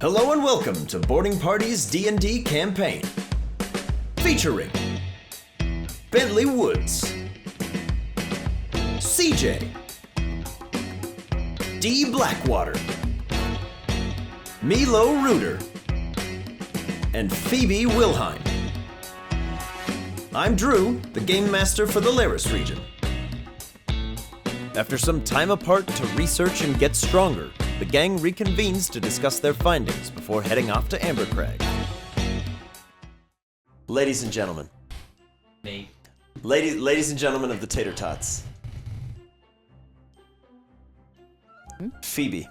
Hello and welcome to Boarding Party's D&D campaign. Featuring Bentley Woods, CJ, D. Blackwater, Milo Reuter, and Phoebe Wilhine. I'm Drew, the Game Master for the Laris region. After some time apart to research and get stronger, the gang reconvenes to discuss their findings before heading off to Ambercrag. Ladies and gentlemen. Nate. Ladies and gentlemen of the Tater Tots. Phoebe.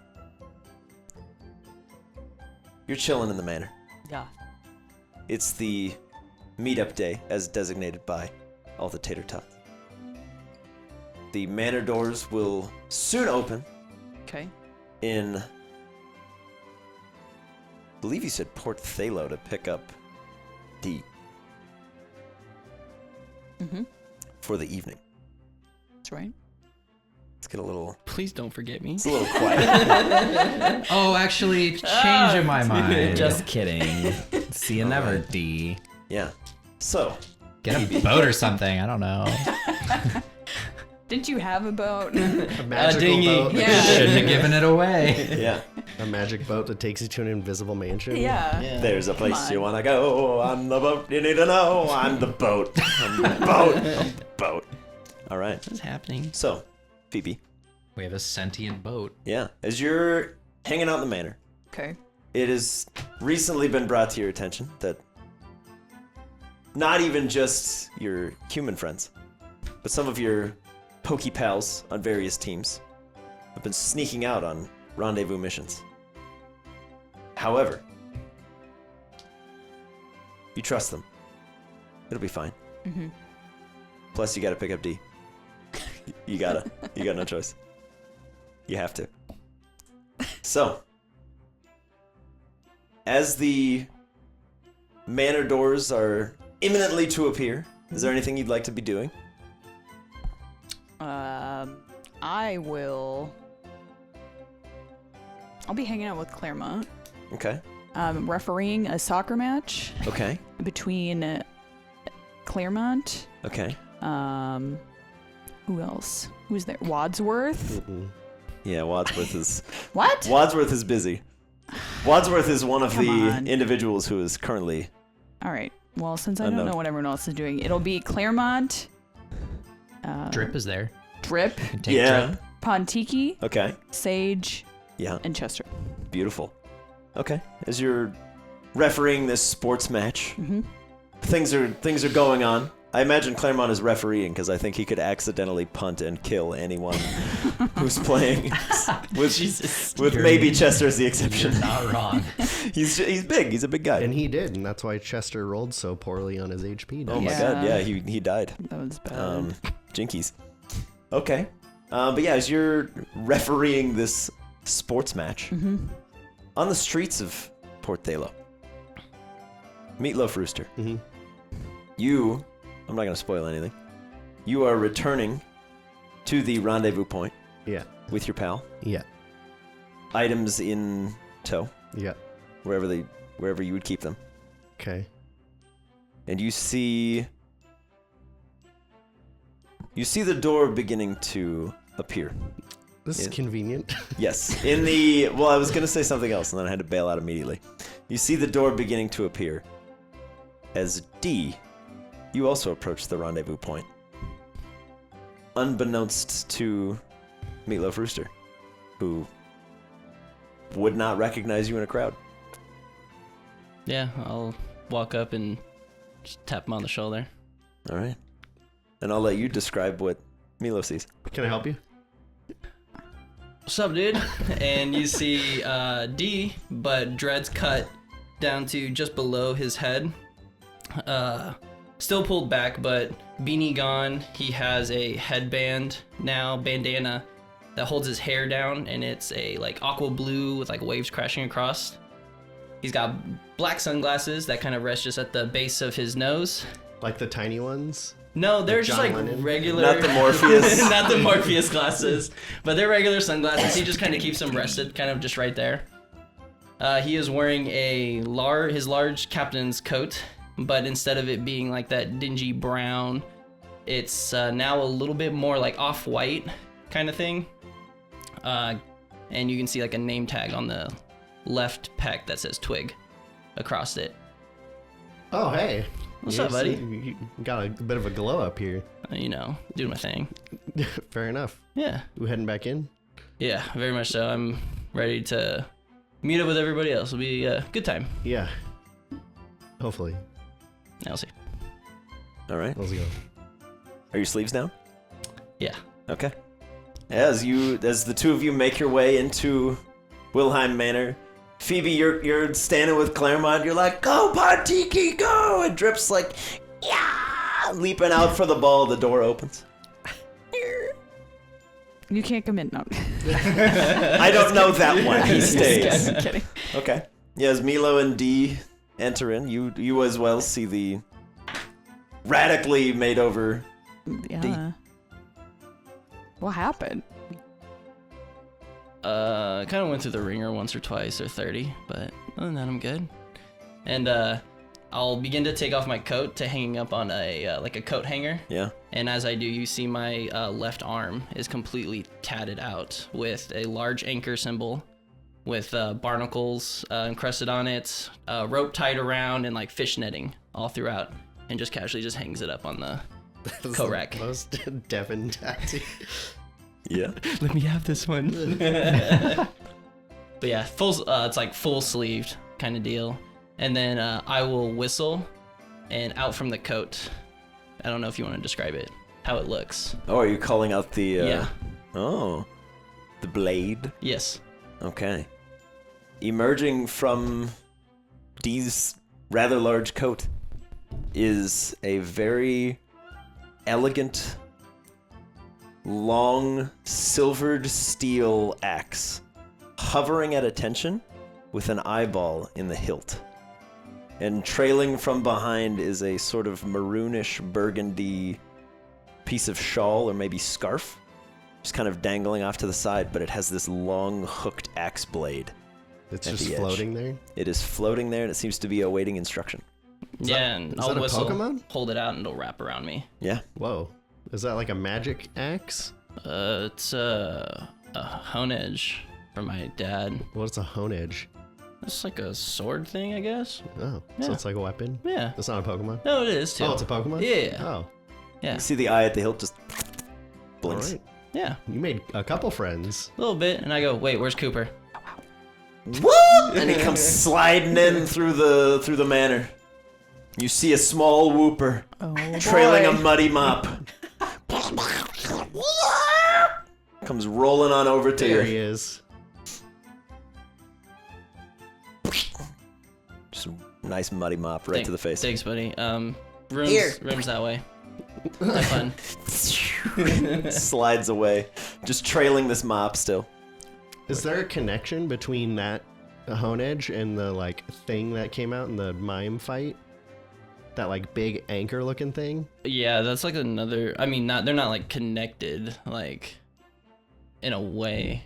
You're chilling in the manor. Yeah. It's the meetup day as designated by all the Tater Tots. The manor doors will soon open. Okay. In, I believe you said Port Thalo to pick up D. Mm-hmm. For the evening. That's right. Let's get a little. Please don't forget me. It's a little quiet. Oh, actually, changing my mind. Just kidding. See you never, D. Yeah. So. Get a boat or something. I don't know. Didn't you have a boat? A magical dinghy. boat. Yeah. Shouldn't have given it away. Yeah. A magic boat that takes you to an invisible mansion. Yeah. There's a place on. you wanna go. On the boat. You need to know. I'm the boat. I'm the boat. I'm the boat. All right. What's happening? So, Phoebe. We have a sentient boat. Yeah. As you're hanging out in the manor, Okay. it has recently been brought to your attention that not even just your human friends, but some of your Poke pals on various teams have been sneaking out on rendezvous missions. However, you trust them. It'll be fine. Mm-hmm. Plus, you gotta pick up D. You got no choice. You have to. So, as the manor doors are imminently to appear, is there anything you'd like to be doing? I'll be hanging out with Claremont. Okay. Refereeing a soccer match Okay. between Claremont. Okay. Who else? Who's there? Wadsworth? Mm-mm. Yeah, Wadsworth is... What? Wadsworth is busy. Wadsworth is one of Come the on. individuals who is currently... All right. Well, since I Unknown. don't know what everyone else is doing, it'll be Claremont. Drip is there. Drip. You can take Yeah. Drip. Pontiki. Okay. Sage. Yeah. And Chester. Beautiful. Okay. As you're refereeing this sports match, Mm-hmm. things are going on. I imagine Claremont is refereeing because I think he could accidentally punt and kill anyone who's playing. With maybe Chester as the exception. You're not wrong. He's big. He's a big guy. And he did, and that's why Chester rolled so poorly on his HP. Oh my Yeah. god, yeah, he died. That was bad. Jinkies. Okay. But yeah, as you're refereeing this sports match Mm-hmm. on the streets of Port Thalo, Meatloaf Rooster, Mm-hmm. you, I'm not going to spoil anything, you are returning to the rendezvous point Yeah. with your pal. Yeah. Items in tow, Yeah. wherever you would keep them. Okay. And you see the door beginning to appear. This is Yeah. convenient. Yes. I was going to say something else and then I had to bail out immediately. You see the door beginning to appear as D, you also approach the rendezvous point. Unbeknownst to Meatloaf Rooster, who would not recognize you in a crowd. Yeah, I'll walk up and just tap him on the shoulder. All right. And I'll let you describe what Milo sees. Can I help you? What's up, dude? And you see D, but dreads cut down to just below his head. Still pulled back, but beanie gone. He has a headband now, bandana, that holds his hair down, and it's a like aqua blue with like waves crashing across. He's got black sunglasses that kind of rest just at the base of his nose. Like the tiny ones? No, they're Like just John like Lennon? regular. Not the Morpheus. Not the Morpheus glasses, but they're regular sunglasses. He just kind of keeps them rested, kind of just right there. He is wearing his large captain's coat, but instead of it being like that dingy brown, it's now a little bit more like off-white kind of thing. And you can see like a name tag on the left pec that says Twig across it. Oh, hey. What's up, buddy? You got a bit of a glow up here. Doing my thing. Fair enough. Yeah. We heading back in? Yeah, very much so. I'm ready to meet up with everybody else. It'll be a good time. Yeah. Hopefully. I'll see. All right. Let's go. Are your sleeves down? Yeah. Okay. As the two of you make your way into Wilhelm Manor, Phoebe, you're standing with Claremont. You're like, "Go, Partiki, go!" And Drip's like, "Yeah!" Leaping out for the ball. The door opens. You can't come in. No. I don't know that one. He stays. I'm kidding. Okay. Yeah, as Milo and Dee enter in, you as well see the radically made over. Yeah. What happened? Kind of went through the ringer once or twice or 30, but other than that, I'm good. And I'll begin to take off my coat to hanging up on a like a coat hanger. Yeah. And as I do, you see my left arm is completely tatted out with a large anchor symbol with barnacles encrusted on it, rope tied around, and like fish netting all throughout, and just casually just hangs it up on the coat rack. Most Devin tattoo. Yeah. Let me have this one. But yeah, it's like full sleeved kind of deal. And then I will whistle, and out from the coat. I don't know if you want to describe it, how it looks. Oh, are you calling out the? Yeah. Oh, the blade. Yes. Okay. Emerging from Dee's rather large coat is a very elegant, long, silvered steel axe, hovering at attention with an eyeball in the hilt. And trailing from behind is a sort of maroonish burgundy piece of shawl or maybe scarf, just kind of dangling off to the side, but it has this long hooked axe blade. It's at just the edge. floating there? It is floating there, and it seems to be awaiting instruction. And is I'll that a whistle, Pokemon? hold it out, and it'll wrap around me. Yeah. Whoa. Is that like a magic axe? It's a hone edge from my dad. What's a hone edge? It's like a sword thing, I guess. Oh, Yeah. so it's like a weapon? Yeah. It's not a Pokemon? No, it is too. Oh, it's a Pokemon? Yeah. Oh, Yeah. You see the eye at the hilt just blinks. all right. Yeah. You made a couple friends. A little bit, and I go, wait, where's Cooper? Whoop! And he comes sliding in through the manor. You see a small whooper Oh, trailing a boy. muddy mop. Comes rolling on over to There you. he is. Just a nice muddy mop right to the face. Thanks, buddy. Here. Rooms that way. Have fun. Slides away, just trailing this mop still. Is there a connection between that hone edge and the like thing that came out in the mime fight? That like big anchor looking thing? Yeah, that's like another. I mean, they're not like connected, like in a way.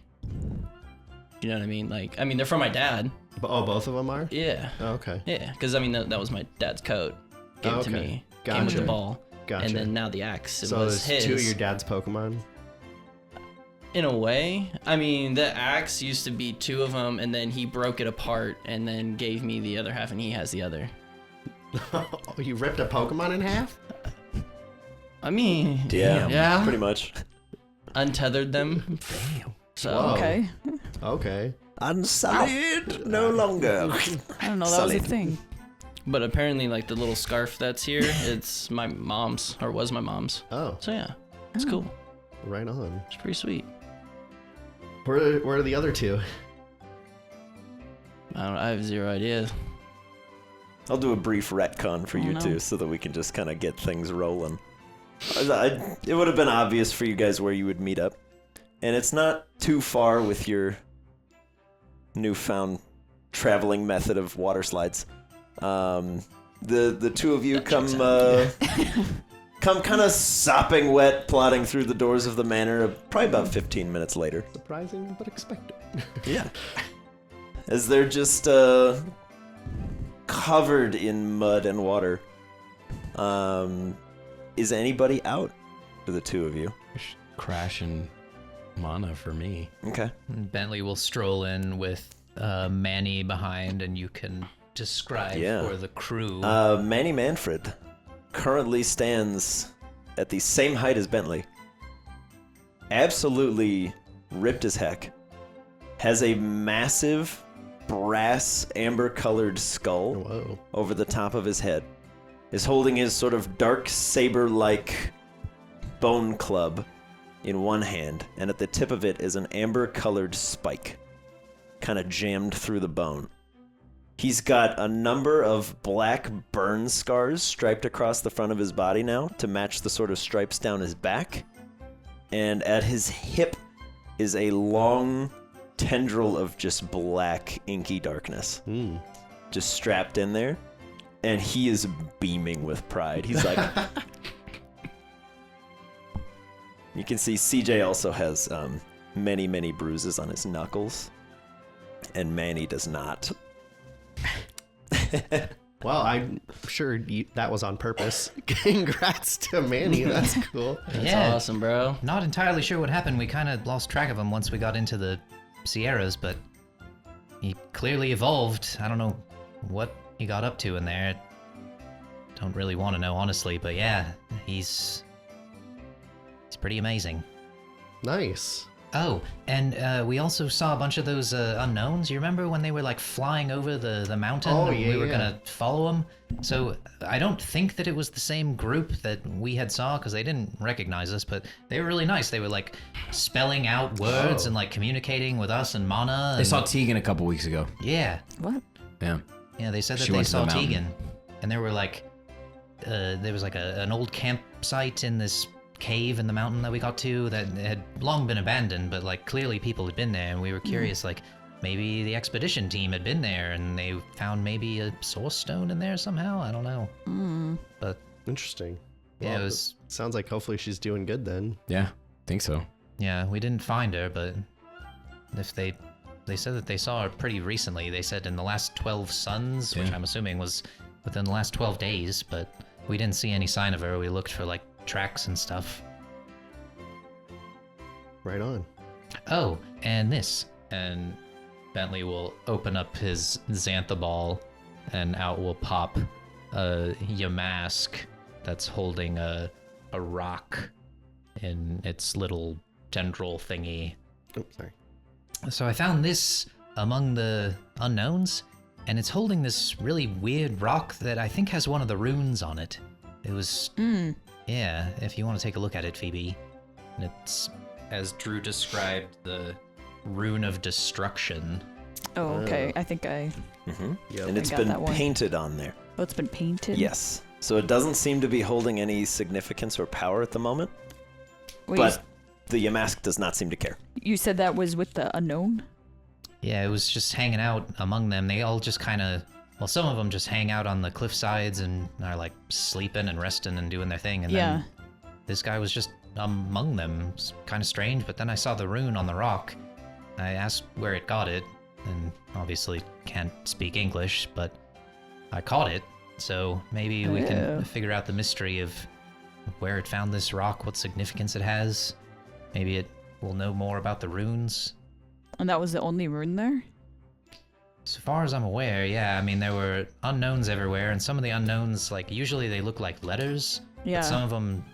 You know what I mean? Like, I mean, they're from my dad. Oh, both of them are? Yeah. Oh, okay. Yeah, because I mean, that was my dad's coat. Gave it to Okay. me. Came with the Gotcha. ball. Gotcha. And then now the axe. It So was there's his. two of your dad's Pokemon? In a way. I mean, the axe used to be two of them, and then he broke it apart and then gave me the other half, and he has the other. Oh, you ripped a Pokemon in half? I mean, Yeah, yeah. pretty much. Untethered them. So Whoa. Okay. Okay. Unsullied no longer. I don't know. That was a Sullied. thing. But apparently, like, the little scarf that's here, it's my mom's, or was my mom's. Oh, So yeah, it's cool. right on. It's pretty sweet. Where are the other two? I have zero idea. I'll do a brief retcon for Oh, you no. two so that we can just kind of get things rolling. It would have been obvious for you guys where you would meet up. And it's not too far with your newfound traveling method of water slides. The two of you come kind of sopping wet, plodding through the doors of the manor. Probably about 15 minutes later. Surprising but expected. Yeah. as they're just covered in mud and water. Is anybody out for the two of you? Crash and mana for me. Okay. Bentley will stroll in with Manny behind, and you can describe for the crew. Manny Manfred currently stands at the same height as Bentley. Absolutely ripped as heck. Has a massive brass amber-colored skull Whoa. over the top of his head. Is holding his sort of dark saber-like bone club in one hand, and at the tip of it is an amber-colored spike, kind of jammed through the bone. He's got a number of black burn scars striped across the front of his body now to match the sort of stripes down his back, and at his hip is a long tendril of just black, inky darkness, just strapped in there. And he is beaming with pride. He's like... You can see CJ also has many, many bruises on his knuckles. And Manny does not. Well, I'm sure that was on purpose. Congrats to Manny. That's cool. That's awesome, bro. Not entirely sure what happened. We kind of lost track of him once we got into the Sierras, but he clearly evolved. I don't know what he got up to in there. Don't really want to know, honestly, but yeah, he's pretty amazing. Nice. Oh, and we also saw a bunch of those unknowns. You remember when they were like flying over the mountain? Oh, yeah, we were yeah. gonna follow them. So I don't think that it was the same group that we had saw, because they didn't recognize us, but they were really nice. They were like spelling out words and like communicating with us and Mana. They saw Tegan a couple weeks ago. Yeah. What? Yeah. Yeah, they said that She they went to the saw mountain. Tegan, and there were like, there was like an old campsite in this cave in the mountain that we got to that had long been abandoned, but like clearly people had been there, and we were curious, like maybe the expedition team had been there and they found maybe a source stone in there somehow. I don't know. But Interesting. yeah, Well, it was. Sounds like hopefully she's doing good then. Yeah, think so. Yeah, we didn't find her, but if they said that they saw her pretty recently. They said in the last 12 suns, which Yeah. I'm assuming was within the last 12 days, but we didn't see any sign of her. We looked for like tracks and stuff. Right on. Oh, and this. And Bentley will open up his Xantha ball, and out will pop a Yamask that's holding a rock in its little tendril thingy. Oh, sorry. So I found this among the unknowns, and it's holding this really weird rock that I think has one of the runes on it. It was... Yeah, if you want to take a look at it, Phoebe. And it's, as Drew described, the rune of destruction. Oh, okay. I think I... Yep. And it's got been that one. painted on there. Oh, it's been painted? Yes. So it doesn't seem to be holding any significance or power at the moment. Wait, But the Yamask does not seem to care. you said that was with the unknown? Yeah, it was just hanging out among them. They all just kind of... Well, some of them just hang out on the cliff sides and are like sleeping and resting and doing their thing. And Yeah. then this guy was just among them. It's kind of strange, but then I saw the rune on the rock. I asked where it got it, and obviously can't speak English, but I caught it. So maybe we Oh. can figure out the mystery of where it found this rock, what significance it has. Maybe it will know more about the runes. And that was the only rune there? So far as I'm aware, yeah. I mean, there were unknowns everywhere, and some of the unknowns, like, usually they look like letters. Yeah. But some of them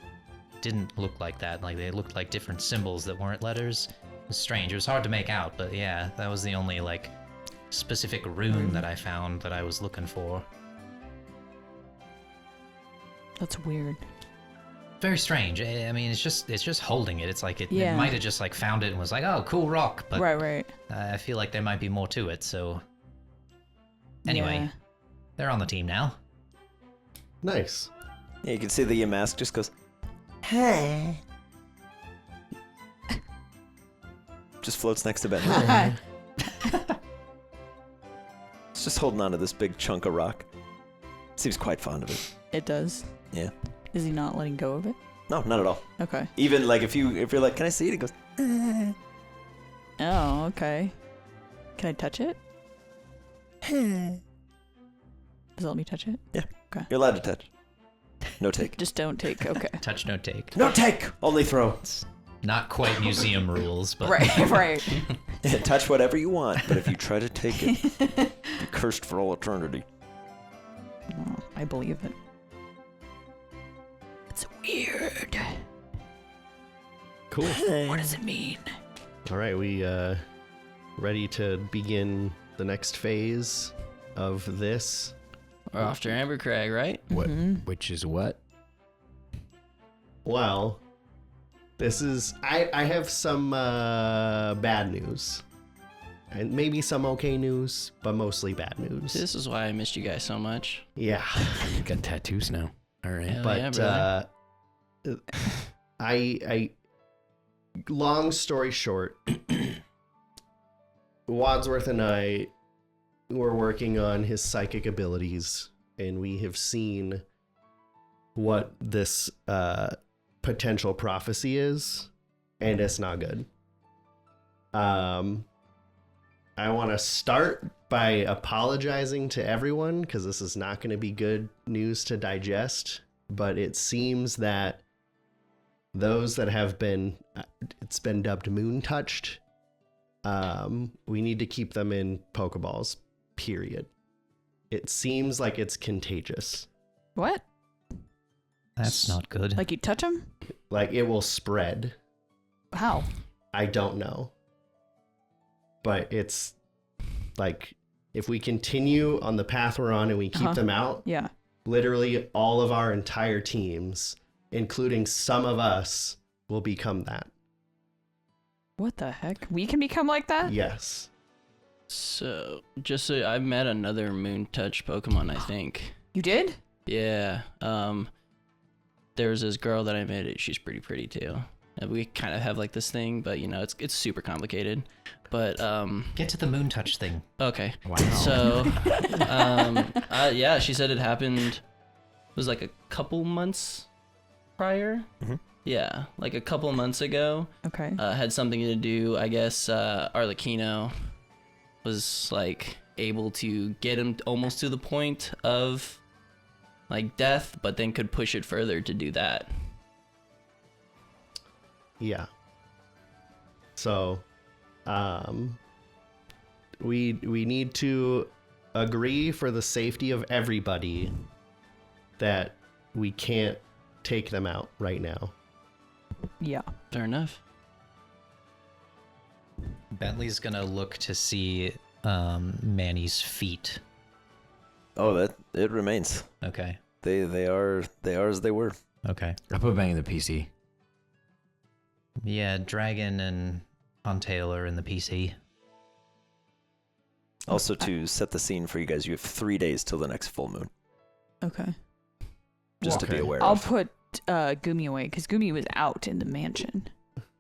didn't look like that. Like, they looked like different symbols that weren't letters. It was strange. It was hard to make out, but yeah, that was the only, like, specific rune that I found that I was looking for. That's weird. Very strange. I mean, it's just holding it. It's like it Yeah. might have just, like, found it and was like, oh, cool rock. But Right. I feel like there might be more to it, so... Anyway, Yeah. they're on the team now. Nice. Yeah, you can see the Yamask just goes, hey. Just floats next to Bentley. It's just holding on to this big chunk of rock. Seems quite fond of it. It does? Yeah. Is he not letting go of it? No, not at all. Okay. Even like if you're like, can I see it? It goes, Oh, okay. Can I touch it? Does it let me touch it? You're allowed to touch. No take. Just don't take. Okay. Touch, no take. No take! Only throw. Not quite museum rules, but Right. Touch whatever you want, but if you try to take it, you're cursed for all eternity. Oh, I believe it. It's weird. Cool. What does it mean? All right, we ready to begin the next phase of this. We're off to Ambercrag, right? What? Mm-hmm. Which is what? Well, this is I have some bad news. And maybe some okay news, but mostly bad news. This is why I missed you guys so much. Yeah. You got tattoos now. All right. Hell But yeah, brother. I long story short, Wadsworth and I were working on his psychic abilities, and we have seen what this potential prophecy is, and it's not good. I want to start by apologizing to everyone because this is not going to be good news to digest, but it seems that those that have been, it's been dubbed moon touched, we need to keep them in Pokeballs, period. It seems like it's contagious. What? that's not good. Like you touch them? Like it will spread. How? I don't know. But it's like if we continue on the path we're on and we keep them out, Yeah. literally all of our entire teams, including some of us, will become that. What the heck? We can become like that? Yes. So, just so I met another Moon Touch Pokemon, I think. You did? Yeah. There's this girl that I met. She's pretty pretty too. And we kind of have like this thing, but you know, it's super complicated. But Get to the moon touch thing. okay. Wow. So, yeah, she said it happened. It was like a couple months prior. Mhm. Yeah, like a couple months ago. Okay. Had something to do, I guess. Arlecchino was like able to get him almost to the point of like death, but then could push it further to do that. Yeah. So, we need to agree for the safety of everybody that we can't take them out right now. Yeah. Fair enough. Bentley's gonna look to see Manny's feet. Oh, that it remains. Okay. They are as they were. Okay. I put bang in the PC. Yeah, Dragon and Huntail are in the PC. Also, to set the scene for you guys, you have 3 days till the next full moon. Okay. Just to be Okay. aware I'll of. put Gumi away because Gumi was out in the mansion.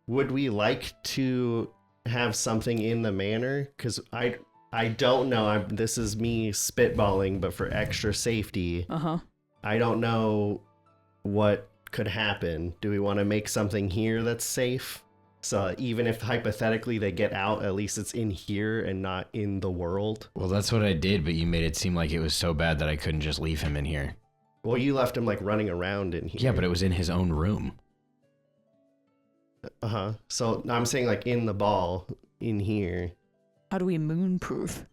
Would we like to have something in the manor? Because I don't know. This is me spitballing, but for extra safety, Uh-huh. I don't know what could happen. Do we want to make something here that's safe? So even if hypothetically they get out, at least it's in here and not in the world. Well, that's what I did, but you made it seem like it was so bad that I couldn't just leave him in here. Well, you left him like running around in here. Yeah, but it was in his own room. Uh-huh. So I'm saying like in the ball, in here. How do we moonproof?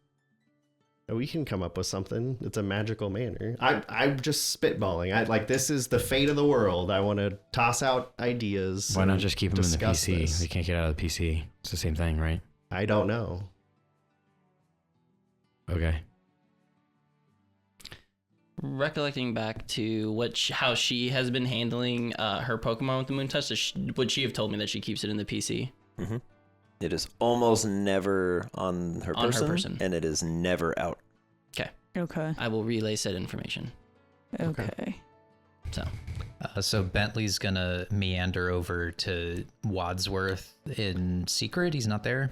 We can come up with something. It's a magical manor. I'm just spitballing. This is the fate of the world. I want to toss out ideas. Why not and just keep him in the discuss PC? this. They can't get out of the PC. It's the same thing, right? I don't know. Okay. Recollecting back to how she has been handling her Pokemon with the Moon Touch, would she have told me that she keeps it in the PC? Mm-hmm. It is almost never on her On her person, person. and it is never out. Okay. I will relay said information. Okay. So Bentley's gonna meander over to Wadsworth in secret. He's not there.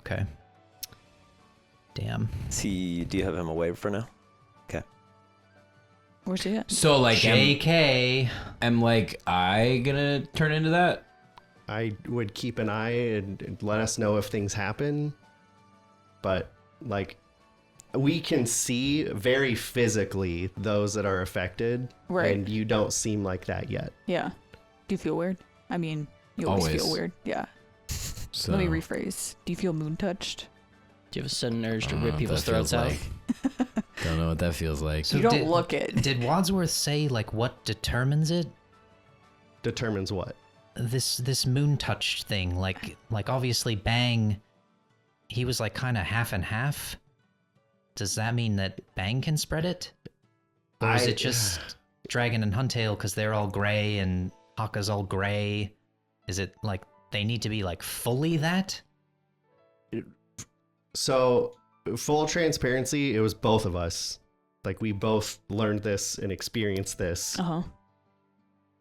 Okay. Damn. Do you have him away for now? Where's he at? So, like, JK. am like I gonna turn into that? I would keep an eye and let us know if things happen. But like, we can see very physically those that are affected, Right. and you don't seem like that yet. Yeah. Do you feel weird? I mean, you always feel Always. weird. Yeah. So, Let me rephrase. Do you feel moon touched? Do you have a sudden urge to I don't know rip what people's that feels throats out? like. Don't know what that feels like. So You don't did- look it. Did Wadsworth say like what determines it? Determines what? This moon touch thing, like obviously Bang, he was like kind of half and half. Does that mean that Bang can spread it, or is it just Dragon and Huntail because they're all gray and Haka's all gray? Is it like they need to be like fully that? So, full transparency, it was both of us. Like, we both learned this and experienced this. Uh-huh.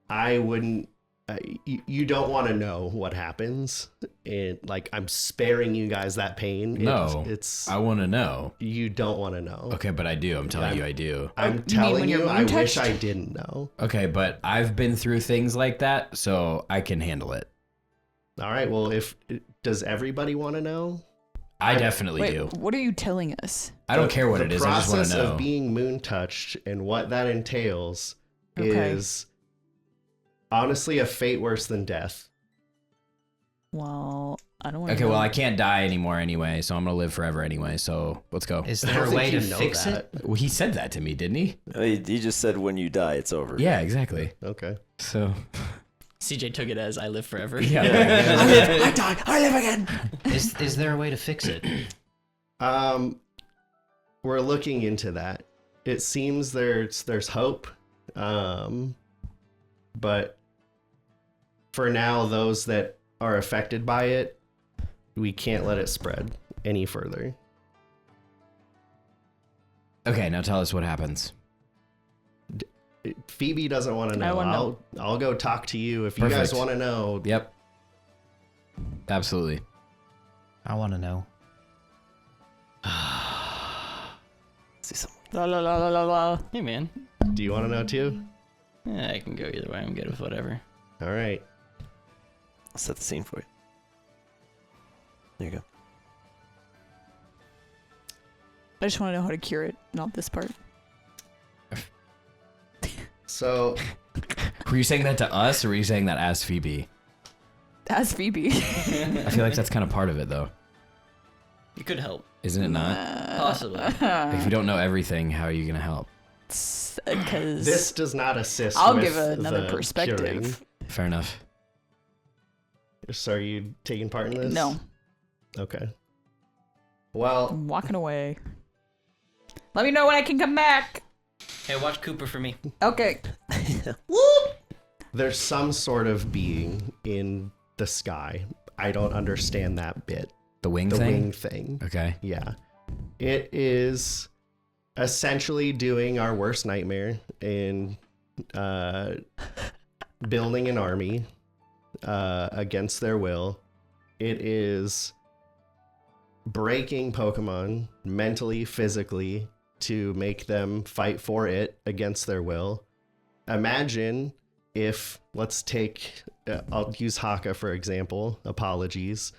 I wouldn't. You don't want to know what happens. And, like, I'm sparing you guys that pain. No, It's. I want to know. You don't want to know. Okay, but I do. I'm telling you, I do. I'm You mean telling when you're you, I moon wish touched? I didn't know. Okay, but I've been through things like that, so I can handle it. All right, well, does everybody want to know? I definitely Wait, do. what are you telling us? I don't care what it is. I just want The to process know. of being moon touched and what that entails Okay. is honestly a fate worse than death. Well, I don't want to Okay, well, I can't die anymore anyway, so I'm gonna live forever anyway. So let's go. Is I there don't a way think to you know fix that. it? Well, he said that to me, didn't he? He just said when you die, it's over. Yeah, exactly. Okay. So, CJ took it as I live forever. yeah. I die. I live again. Is there a way to fix it? We're looking into that. It seems there's hope. But for now, those that are affected by it, we can't let it spread any further. Okay, now tell us what happens. Phoebe doesn't want to I know. wanna know. I'll go talk to you if you guys Perfect. want to know. Yep. Absolutely. I want to know. See something. La la la la la la. Hey, man. Do you want to know too? Yeah, I can go either way. I'm good with whatever. All right. I'll set the scene for you. There you go. I just want to know how to cure it, not this part. So Were you saying that to us, or were you saying that as Phoebe? As Phoebe. I feel like that's kind of part of it, though. You could help. Isn't it not? Possibly. If you don't know everything, how are you gonna help? Because this does not assist. I'll with give another the perspective. curing. Fair enough. So are you taking part in this? No, Okay. Well, I'm walking away. Let me know when I can come back. Hey, watch Cooper for me. Okay. there's some sort of being in the sky. I don't understand that bit. The wing The thing? wing thing. Okay. Yeah. It is essentially doing our worst nightmare in building an army against their will. It is breaking Pokemon mentally, physically to make them fight for it against their will. Imagine if, let's take, I'll use Haka for example. Apologies.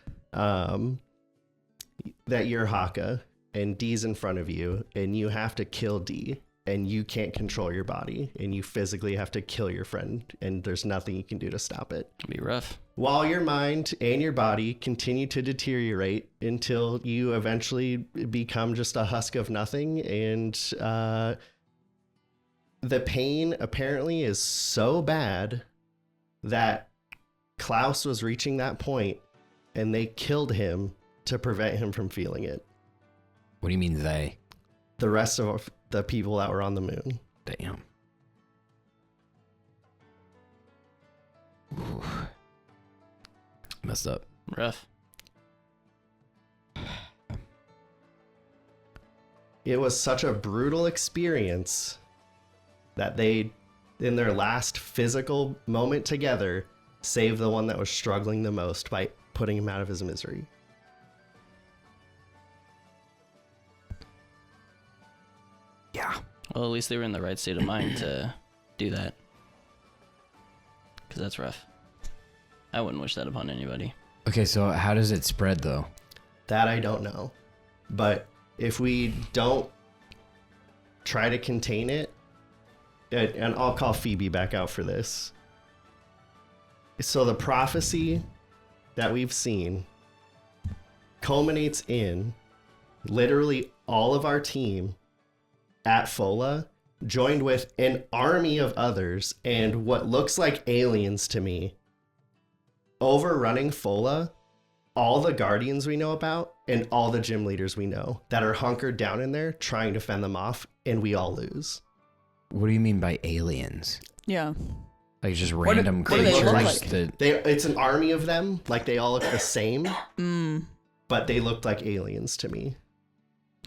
That you're Haka and D's in front of you and you have to kill D and you can't control your body and you physically have to kill your friend and there's nothing you can do to stop it. It'll be rough. While your mind and your body continue to deteriorate until you eventually become just a husk of nothing. And the pain apparently is so bad that Klaus was reaching that point and they killed him to prevent him from feeling it. What do you mean they? The rest of the people that were on the moon. Damn. Ooh. Messed up. Rough. It was such a brutal experience that they, in their last physical moment together, saved the one that was struggling the most by putting him out of his misery. Yeah. Well, at least they were in the right state of mind to do that. Because that's rough. I wouldn't wish that upon anybody. Okay, so how does it spread though? That I don't know. But if we don't try to contain it, and I'll call Phoebe back out for this. So the prophecy that we've seen culminates in literally all of our team at Fola joined with an army of others and what looks like aliens to me overrunning Fola, all the guardians we know about and all the gym leaders we know that are hunkered down in there trying to fend them off, and we all lose. What do you mean by aliens? Yeah. Like just What do- random what do they creatures look like? that It's an army of them, like they all look the same, Mm. but they looked like aliens to me.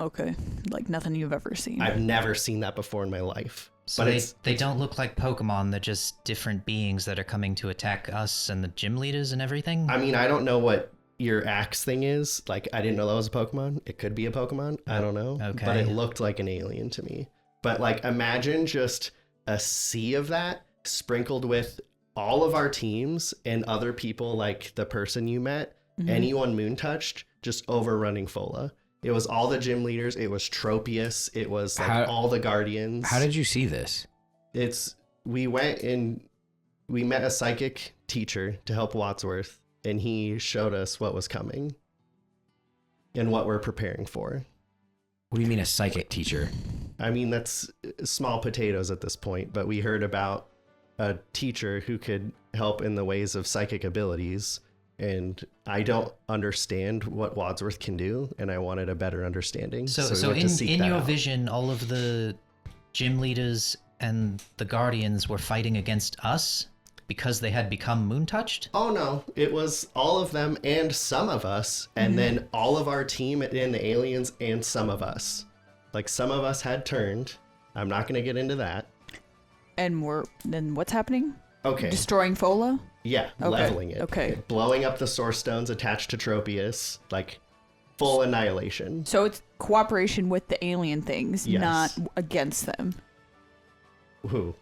Okay. Like nothing you've ever seen. I've never seen that before in my life. So But they don't look like Pokemon. They're just different beings that are coming to attack us and the gym leaders and everything. I mean, I don't know what your axe thing is. Like, I didn't know that was a Pokemon. It could be a Pokemon. I don't know. Okay. But it looked like an alien to me. But, like, imagine just a sea of that sprinkled with all of our teams and other people, like the person you met, Mhm. anyone Moon touched, just overrunning Fola. It was all the gym leaders. It was Tropius. It was like all the guardians. How did you see this? We went and we met a psychic teacher to help Wadsworth, and he showed us what was coming and what we're preparing for. What do you mean a psychic teacher? I mean, that's small potatoes at this point, but we heard about a teacher who could help in the ways of psychic abilities, and I don't understand what Wadsworth can do, and I wanted a better understanding. So we went to seek in that your out. vision, all of the gym leaders and the guardians were fighting against us because they had become moon touched? Oh no, it was all of them and some of us, and then all of our team and the aliens and some of us. Like, some of us had turned. I'm not going to get into that. And then what's happening? Okay. Destroying Fola? Yeah, Okay, leveling it. okay. Blowing up the source stones attached to Tropius, like full annihilation. So it's cooperation with the alien things, Yes. not against them. Who?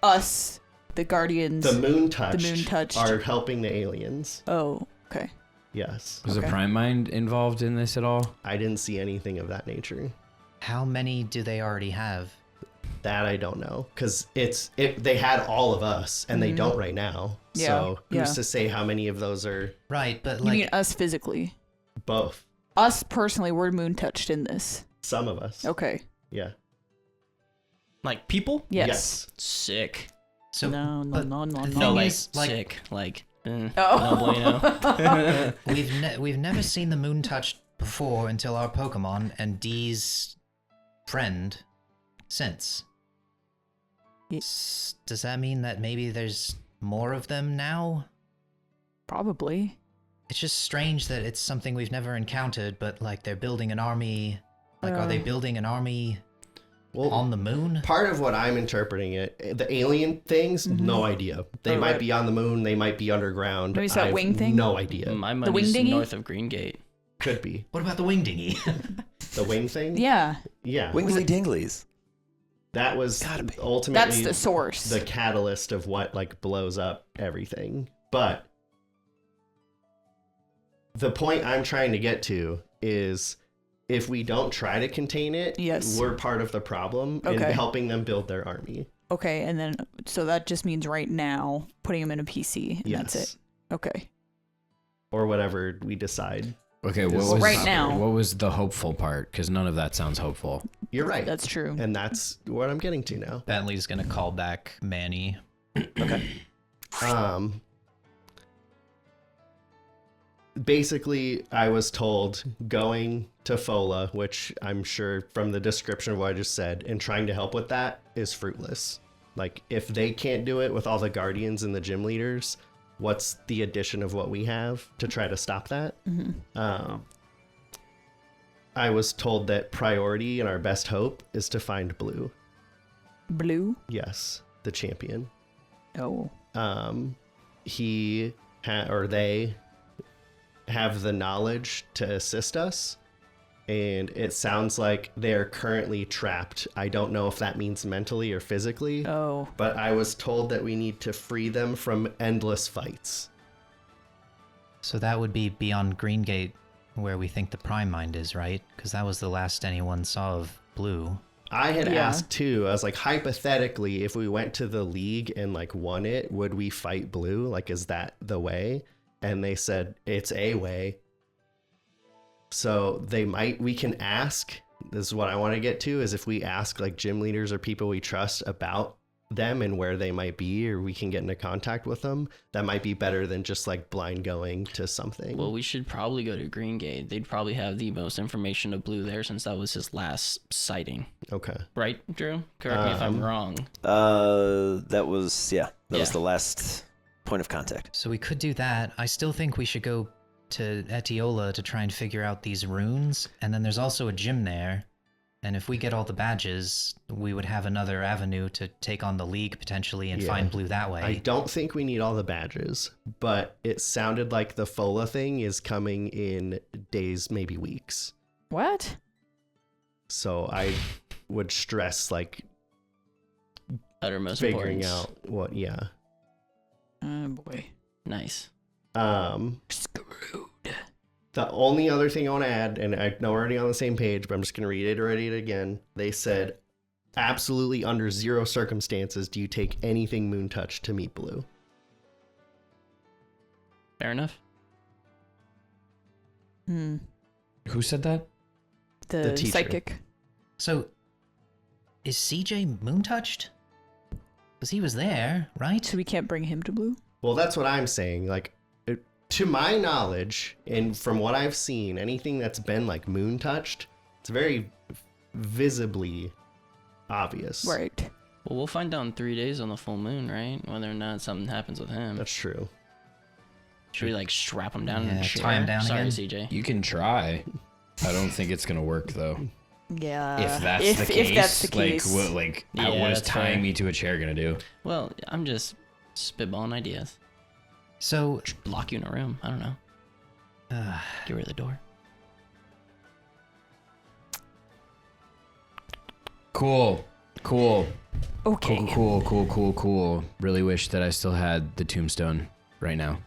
Us, the Guardians. The Moon Touched, Moon Touched. are helping the aliens. Oh, okay. Yes. Was Okay. the Prime Mind involved in this at all? I didn't see anything of that nature. How many do they already have? That I don't know, because they had all of us, and they don't right now. Yeah, So who's yeah. to say how many of those are Right, but You like mean us physically? both? Us personally, we're moon touched in this. Some of us. Okay. Yeah. Like people? Yes. Sick. so No, no, but no, no, the no. No, thing like is, like sick. Like no Oh. bueno. we've never seen the moon touched before until our Pokemon and Dee's friend since. Does that mean that maybe there's more of them now? Probably. It's just strange that it's something we've never encountered, but like they're building an army. Like, are they building an army Well, on the moon? part of what I'm interpreting the alien things, no idea. They Oh, might right. be on the moon. They might be underground. Maybe it's that I have wing thing? No idea. My wing money's dinghy? north of Greengate. Could be What about the wing dinghy? the wing thing. Yeah. Yeah. Wingly dinglies. That was Gotta be. ultimately That's the source. the catalyst of what like blows up everything. But the point I'm trying to get to is if we don't try to contain it, Yes. we're part of the problem in Okay. helping them build their army. Okay, and then so that just means right now putting them in a PC. And Yes. That's it. Okay. Or whatever we decide. Okay, what Well, was right now- What was the hopeful part? Because none of that sounds hopeful. You're right. That's true. And that's what I'm getting to now. Bentley's gonna call back Manny. Basically, I was told going to Fola, which I'm sure from the description of what I just said, and trying to help with that is fruitless. Like, if they can't do it with all the guardians and the gym leaders, what's the addition of what we have to try to stop that? I was told that priority and our best hope is to find Blue. Blue? Yes, the champion. Oh. They have the knowledge to assist us, and it sounds like they're currently trapped. I don't know if that means mentally or physically, Oh. but I was told that we need to free them from endless fights. So that would be beyond Greengate where we think the Prime Mind is, right? Because that was the last anyone saw of Blue. I had Yeah. asked too. I was like, hypothetically, if we went to the league and like won it, would we fight Blue? Like, is that the way? And they said it's a way. So we can ask. This is what I want to get to, is if we ask like gym leaders or people we trust about them and where they might be, or we can get into contact with them, that might be better than just like blind going to something. Well, we should probably go to Green Gate. They'd probably have the most information of Blue there since that was his last sighting. Okay. Right, Drew? Correct me if I'm wrong. That was Yeah. the last point of contact. So we could do that. I still think we should go to Etiola to try and figure out these runes. And then there's also a gym there. And if we get all the badges, we would have another avenue to take on the league potentially and Yeah. find Blue that way. I don't think we need all the badges, but it sounded like the FOLA thing is coming in days, maybe weeks. What? So I would stress like Uttermost figuring importance. out what, yeah. Oh boy. Nice. Screwed. The only other thing I want to add, and I know we're already on the same page, but I'm just going to reiterate it again. They said, absolutely under zero circumstances do you take anything Moon Touch to meet Blue. Fair enough. Hmm. Who said that? The teacher. psychic. So, is CJ moon touched? Because he was there, right? So we can't bring him to Blue? Well, that's what I'm saying. Like, to my knowledge, and from what I've seen, anything that's been like Moon Touched, it's very visibly obvious. Right. Well, we'll find out in 3 days on the full moon, right? Whether or not something happens with him. That's true. Should we like strap him down in Yeah, a chair? tie him down Sorry, again? CJ. You can try. I don't think it's gonna work though. Yeah. If that's the case, If that's the case. what Yeah, is that's tying fair. me to a chair gonna do? Well, I'm just spitballing ideas. So, Just lock you in a room. I don't know. Get rid of the door. Cool. Okay. Cool. Really wish that I still had the tombstone right now.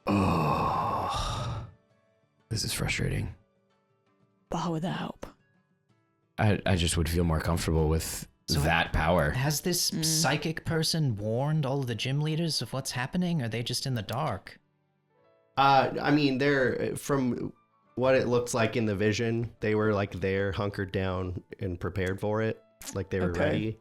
Oh, this is frustrating. How would that help? I just would feel more comfortable with So that power. has this psychic person warned all of the gym leaders of what's happening? Or are they just in the dark? I mean, they're, from what it looks like in the vision, they were like there, hunkered down and prepared for it. Like they were Okay. ready.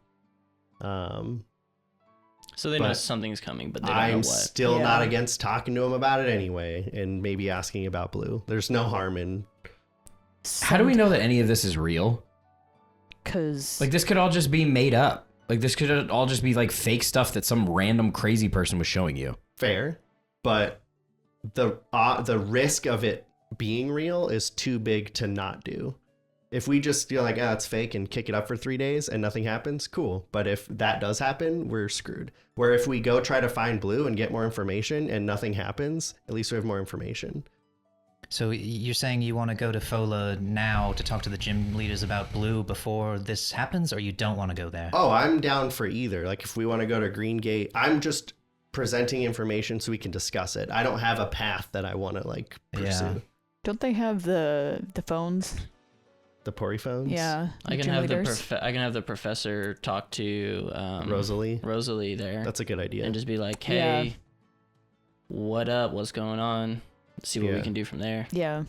So they know But something's coming, but they don't know I'm what. still Yeah. not against talking to him about it anyway, and maybe asking about Blue. There's no harm in. How do we know that any of this is real? Because Like, this could all just be made up. Like, this could all just be like fake stuff that some random crazy person was showing you. Fair, but the risk of it being real is too big to not do. If we just feel like, it's fake and kick it up for 3 days and nothing happens, cool. But if that does happen, we're screwed. Where if we go try to find Blue and get more information and nothing happens, at least we have more information. So you're saying you want to go to Fola now to talk to the gym leaders about Blue before this happens, or you don't want to go there? Oh, I'm down for either. Like if we want to go to Green Gate, I'm just presenting information so we can discuss it. I don't have a path that I want to like pursue. Yeah. don't they have the phones? The Pori phones? Yeah. I can gym have leaders? I can have the professor talk to Rosalie. there. That's a good idea. And just be like, Yeah. hey, what up? What's going on? See what we Yeah. can do from there. Yeah.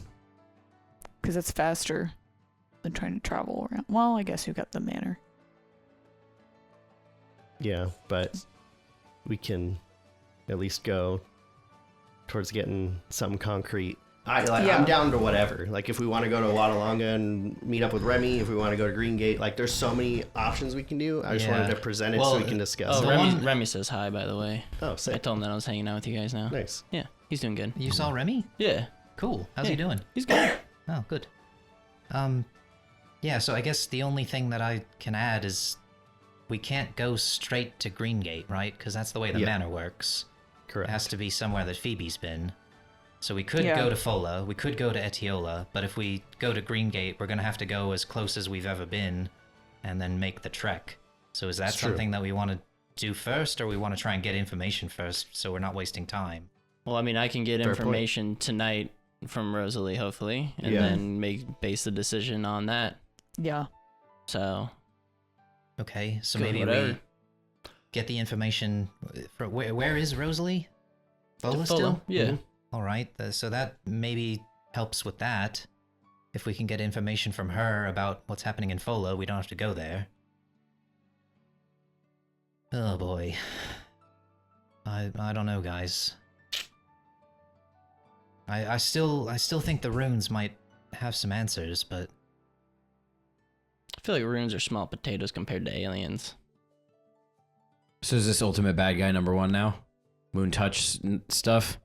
Because it's faster than trying to travel around. Well, I guess you got the manor. Yeah, but we can at least go towards getting something concrete. Yeah. I'm down to whatever. Like if we want to go to Wadalonga and meet up with Remy, if we want to go to Green Gate, like there's so many options we can do. I just Yeah. wanted to present it Well, so we can discuss Oh, the it. one- Remy says hi, by the way. Oh, I sick. told him that I was hanging out with you guys now. Nice. Yeah, he's doing good. You saw Remy? Yeah, Cool. How's he Yeah. doing? he's good. Oh, good. Yeah, so I guess the only thing that I can add is we can't go straight to Green Gate, right? Because that's the way the Yeah. manor works. It Correct. has to be somewhere that Phoebe's been. So we could Yeah. go to Fola, we could go to Etiola, but if we go to Green Gate, we're going to have to go as close as we've ever been and then make the trek. So is that It's true. something that we want to do first, or we want to try and get information first so we're not wasting time? Well, I mean, I can get Fair point. information tonight from Rosalie, base the decision on that. Yeah. So Okay, so Good, maybe whatever. we get the information. Where is Rosalie? Fola Fola, still? yeah. All right, so that maybe helps with that. If we can get information from her about what's happening in Fola, we don't have to go there. Oh boy. I don't know, guys. I still think the runes might have some answers, but I feel like runes are small potatoes compared to aliens. So is this ultimate bad guy number 1 now? Moon touch stuff?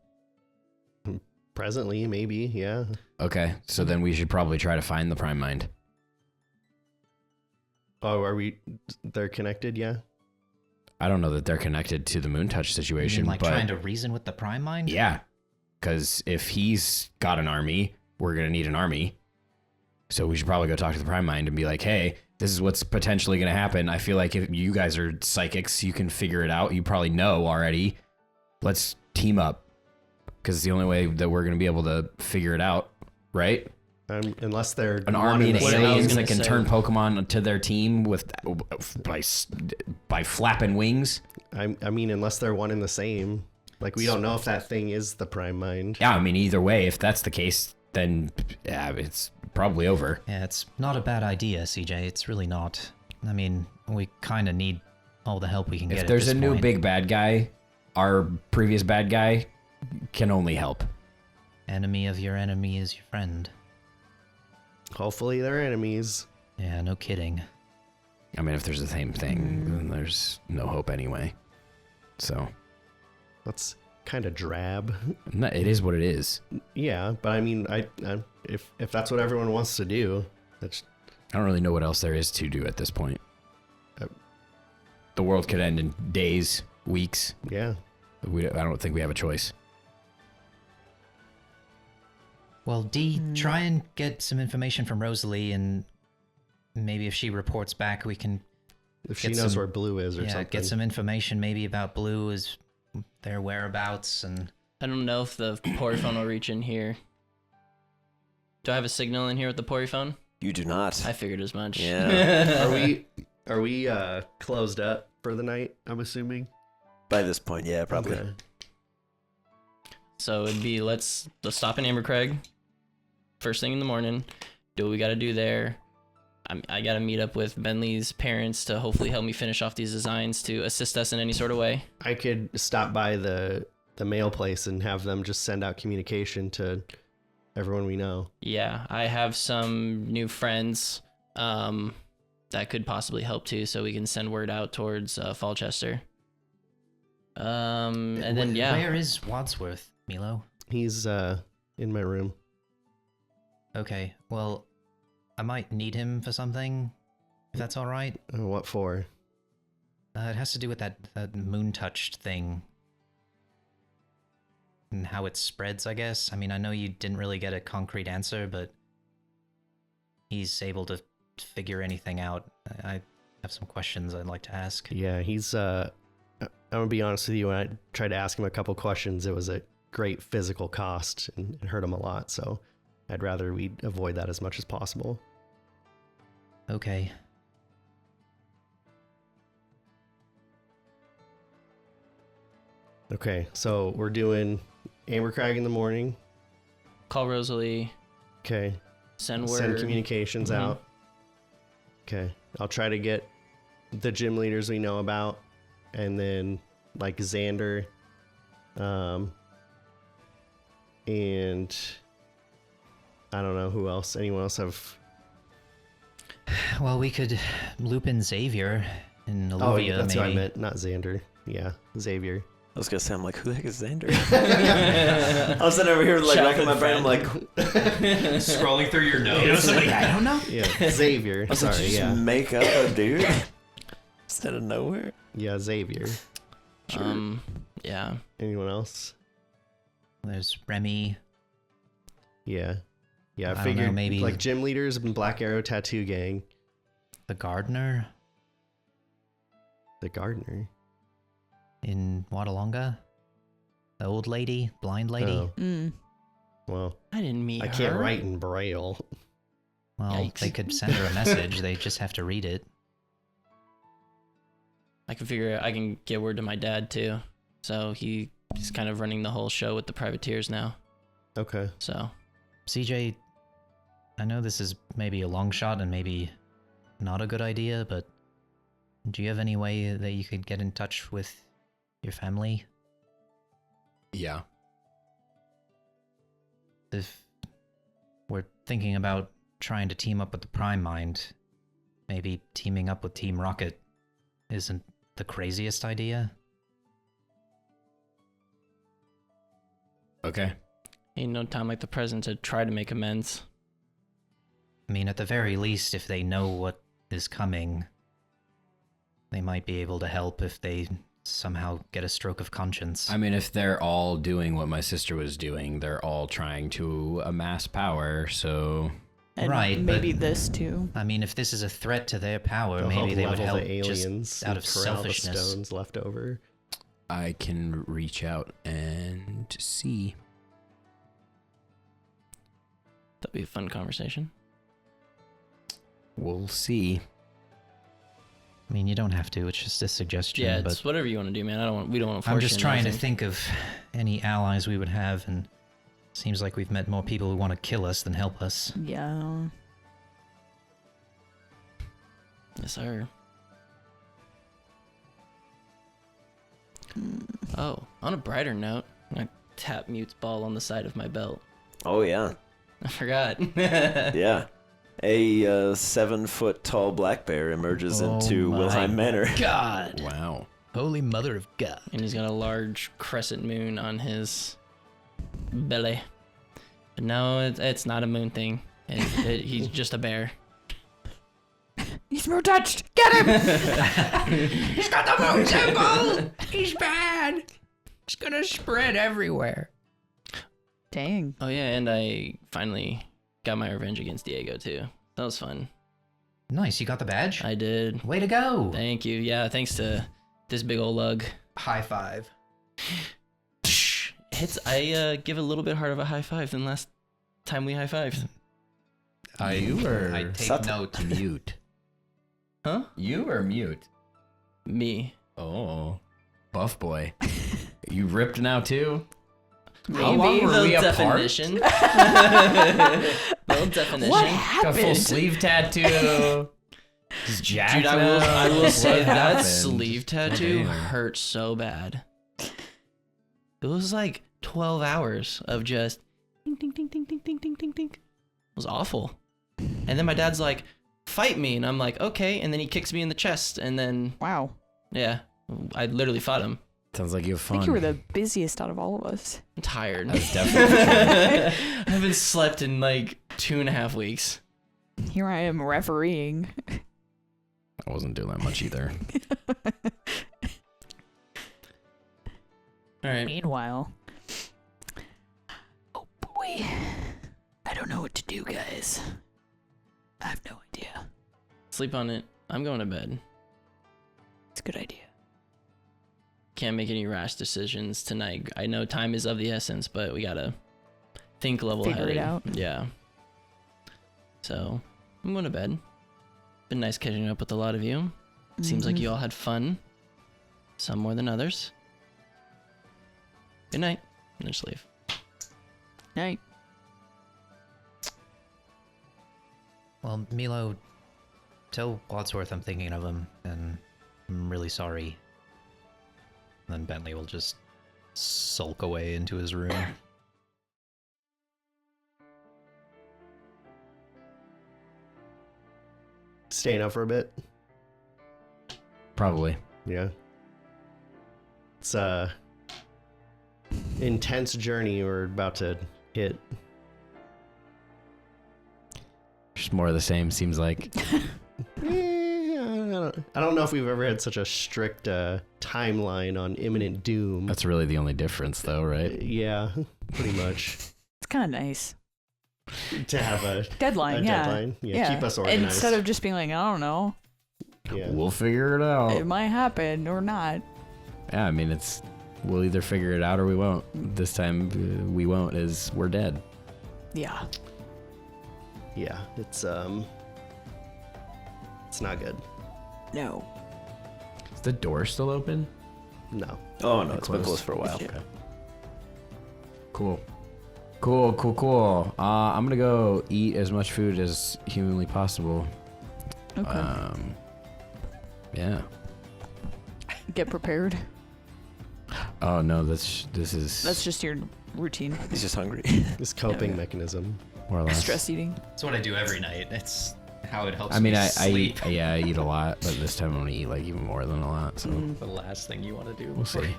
Presently, maybe, yeah. Okay, so then we should probably try to find the Prime Mind. Oh, they're connected, yeah? I don't know that they're connected to the moon touch you situation, mean like but trying to reason with the Prime Mind? yeah, because if he's got an army, we're gonna need an army. So we should probably go talk to the Prime Mind and be like, hey, this is what's potentially gonna happen. I feel like if you guys are psychics, you can figure it out. You probably know already. Let's team up, because it's the only way that we're gonna be able to figure it out, right? Unless they're An one army and of the What I same. was aliens gonna that can say. turn Pokemon to their team with by flapping wings. I mean, unless they're one and the same. Like, we don't know if that thing is the Prime Mind. Yeah, I mean, either way, if that's the case, then yeah, it's probably over. Yeah, it's not a bad idea, CJ. It's really not. I mean, we kind of need all the help we can get. If there's at a this new point. big bad guy, our previous bad guy can only help. Enemy of your enemy is your friend. Hopefully they're enemies. Yeah, no kidding. I mean, if there's the same thing, then there's no hope anyway. So, That's kind of drab. it is what it is. Yeah, but I mean, if that's what everyone wants to do, that's I don't really know what else there is to do at this point. Uh, The world could end in days, weeks. yeah. I don't think we have a choice. Well, D, try and get some information from Rosalie, and maybe if she reports back, we can If she Get knows some- where Blue is or something. get some information maybe about Blue, is their whereabouts, and I don't know if the Poryphone will reach in here. Do I have a signal in here with the Poryphone? You do not. I figured as much. Yeah. Are we closed up for the night? I'm assuming. By this point, yeah, probably. Okay. So it'd be let's stop in Ambercrag first thing in the morning, do what we got to do there. I got to meet up with Bentley's parents to hopefully help me finish off these designs to assist us in any sort of way. I could stop by the mail place and have them just send out communication to everyone we know. Yeah, I have some new friends that could possibly help too, so we can send word out towards Falchester. And then yeah, Where is Wadsworth, Milo? He's in my room. Okay, well, I might need him for something, if that's all right. What for? It has to do with that moon touched thing. And how it spreads, I guess. I mean, I know you didn't really get a concrete answer, but he's able to figure anything out. I have some questions I'd like to ask. Yeah, he's I'm gonna be honest with you, when I tried to ask him a couple questions, it was a great physical cost and it hurt him a lot, so I'd rather we avoid that as much as possible. Okay. Okay, so we're doing Ambercrag in the morning. call Rosalie, Okay. send word. Send communications Mhm. out. Okay. I'll try to get the gym leaders we know about, and then like Xander, and I don't know who else. Anyone else have? Well, we could loop in Xavier and Oh, Olivia, that's maybe. what I meant. Not Xander. Yeah, Xavier. I was gonna say, I'm like, who the heck is Xander? I was sitting over here, like, racking my brain. I'm like, Scrolling through your notes. I don't know. Yeah, Xavier. I was like, Sorry. did you Yeah, just make up a dude? Just out of nowhere. yeah, Xavier. Yeah. Anyone else? There's Remy. Yeah, yeah. I I don't know, figured maybe- like gym leaders and Black Arrow Tattoo Gang. The gardener The gardener. in Wadalonga. The old lady, blind lady. Oh, Mm. well, I didn't meet I her. can't write in Braille. Well, Yikes. they could send her a message. They just have to read it. I can figure I can get word to my dad too. So he's kind of running the whole show with the privateers now. Okay. So CJ, I know this is maybe a long shot and maybe not a good idea, but do you have any way that you could get in touch with your family? Yeah. If we're thinking about trying to team up with the Prime Mind, maybe teaming up with Team Rocket isn't the craziest idea. Okay. ain't no time like the present to try to make amends. I mean, at the very least, if they know what is coming, they might be able to help if they somehow get a stroke of conscience. I mean, if they're all doing what my sister was doing, they're all trying to amass power, so... And Right, maybe but- this too. I mean, if this is a threat to their power, They'll maybe they would level help the aliens just out of and corral the selfishness. stones left over. I can reach out and see. That'd be a fun conversation. We'll see. I mean, you don't have to. It's just a suggestion. Yeah, but it's whatever you want to do, man. We don't want to force I'm just you trying into to anything. think of any allies we would have, and seems like we've met more people who want to kill us than help us. Yeah. Yes, sir. Oh, on a brighter note, I tap Mute's ball on the side of my belt. Oh yeah, I forgot. yeah. A 7-foot tall black bear emerges Oh into my Wilhelm Manor. God! Wow. Holy Mother of God. And he's got a large crescent moon on his belly. But no, it's not a moon thing. He's just a bear. He's more touched. Get him! He's got the moon symbol! He's bad! It's gonna spread everywhere. Dang. Oh yeah, and I finally got my revenge against Diego too. That was fun. Nice, you got the badge? I did. Way to go! Thank you. Yeah, thanks to this big old lug. High five. I give a little bit harder of a high five than last time we high fived. You were I take Sat- note. mute. Huh? You were mute. Me. Oh. Buff boy. You ripped now too? How Maybe long were the we apart? definition. Little definition. What Got a full happened? sleeve tattoo. Just jacked Dude, I now? will say What that happened? sleeve tattoo Damn. hurt so bad. It was like 12 hours of just ding, ding, ding, ding, ding, ding, ding, ding, ding. It was awful. And then my dad's like, fight me. And I'm like, okay. And then he kicks me in the chest. And then, Wow. yeah, I literally fought him. Sounds like you have I fun. think you were the busiest out of all of us. I'm tired. That's definitely I haven't slept in like 2.5 weeks. Here I am refereeing. I wasn't doing that much either. All right. Meanwhile. Oh boy. I don't know what to do, guys. I have no idea. Sleep on it. I'm going to bed. It's a good idea. Can't make any rash decisions tonight. I know time is of the essence, but we gotta think level-headed. Figure it out. Yeah. So, I'm going to bed. Been nice catching up with a lot of you. Seems like Mhm. you all had fun. Some more than others. Good night. And just leave. Night. Well, Milo, tell Wadsworth I'm thinking of him, and I'm really sorry. And then Bentley will just sulk away into his room. Staying up for a bit. Probably. Yeah. It's a intense journey we're about to hit. Just more of the same, seems like. I don't know if we've ever had such a strict timeline on imminent doom. That's really the only difference, though, right? Yeah, pretty much. It's kind of nice. To have a Deadline, a yeah. deadline. Yeah, keep us organized. Instead of just being like, I don't know, yeah. We'll figure it out. it might happen or not. Yeah, I mean, it's we'll either figure it out or we won't. This time we won't, as we're dead. Yeah. Yeah, it's not good. No. Is the door still open? No. Oh no, it's been closed for a while. Okay. Cool. I'm gonna go eat as much food as humanly possible. Okay. Yeah. Get prepared. Oh no, this is That's just your routine. He's just hungry. This coping Yeah. mechanism. more or less. Stress eating. That's what I do every night. It's how it helps I mean, me I sleep. eat, I eat a lot, but this time I'm gonna eat like even more than a lot. So The last thing you want to do. We'll see.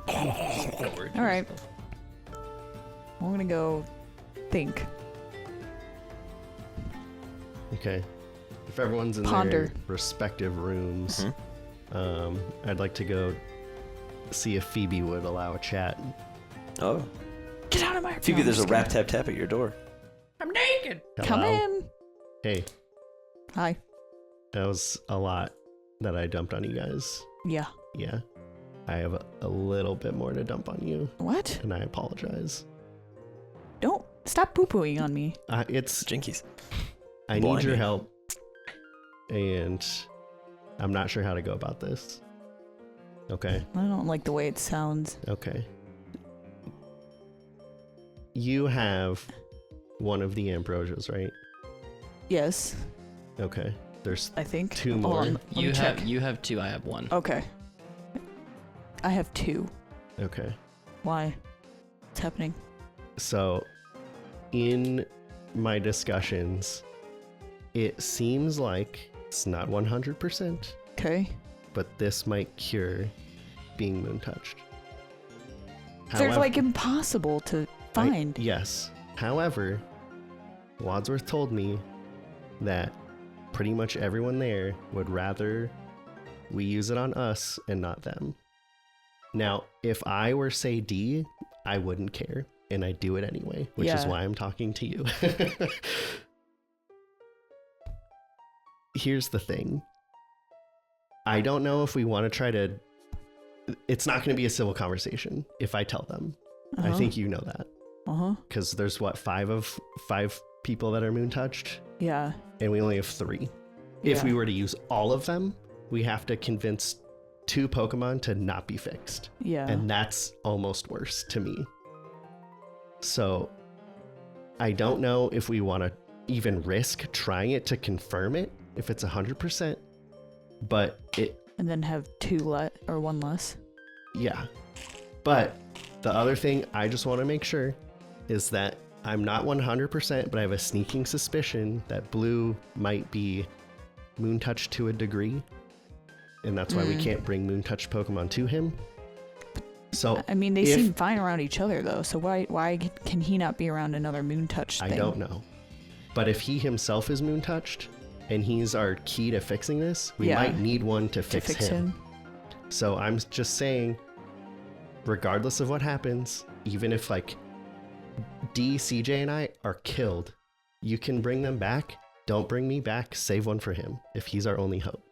All right. I'm gonna go think. Okay. If everyone's in Ponder. their respective rooms, Mhm. I'd like to go see if Phoebe would allow a chat. Oh, Get out of my. Phoebe, No, I'm there's a just rap kidding. tap tap at your door. I'm naked. Come Hello? in. Hey, Hi. that was a lot that I dumped on you guys. Yeah. Yeah. I have a little bit more to dump on you, What? and I apologize. Don't stop poo-pooing on me. It's Jinkies. I need your Blimey. help, and I'm not sure how to go about this. Okay. I don't like the way it sounds. Okay. You have one of the ambrosias, right? Yes, Okay. There's I think. Two Hold more. on, let me You check. have 2. I have 1. Okay. I have 2. okay. Why? What's happening? So, in my discussions, it seems like it's not 100%, Okay. but this might cure being moon touched. They're like impossible to find. Yes. However, Wadsworth told me that pretty much everyone there would rather we use it on us and not them. Now, if I were, say, D, I wouldn't care, and I do it anyway, which is Yeah. why I'm talking to you. Here's the thing. I don't know if we want to try to... It's not going to be a civil conversation if I tell them. I think you know that. Uh-huh. Because there's, what, 5 people that are moon touched? Yeah. And we only have 3. If Yeah. we were to use all of them, we have to convince 2 Pokemon to not be fixed. Yeah. And that's almost worse to me. So I don't know if we want to even risk trying it to confirm it, if it's 100%. But And then have 2 or 1 less. yeah. But the other thing I just want to make sure is that I'm not 100%, but I have a sneaking suspicion that Blue might be moon touched to a degree. And that's why we can't bring moon touched Pokemon to him. So I mean, they if- seem fine around each other though. So why can he not be around another moon touch thing? I don't know. But if he himself is moon touched and he's our key to fixing this, we Yeah. might need one to To fix, fix him. So I'm just saying, regardless of what happens, even if like D, CJ, and I are killed, you can bring them back. Don't bring me back. Save one for him if he's our only hope.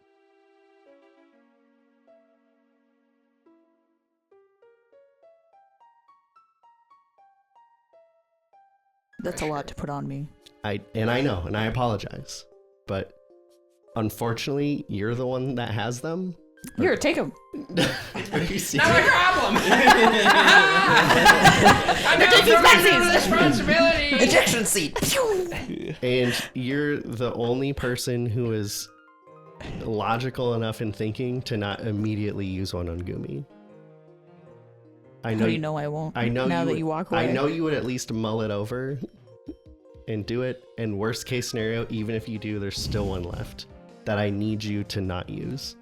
That's a lot to put on me. I know, and I apologize, but unfortunately, you're the one that has them. Here, take him. Are you serious? Not my problem. I'm not taking responsibility. Ejection seat. And you're the only person who is logical enough in thinking to not immediately use one on Gumi. I How know do you know I won't? I know now you that would, you walk away. I know you would at least mull it over and do it. And worst case scenario, even if you do, there's still one left that I need you to not use.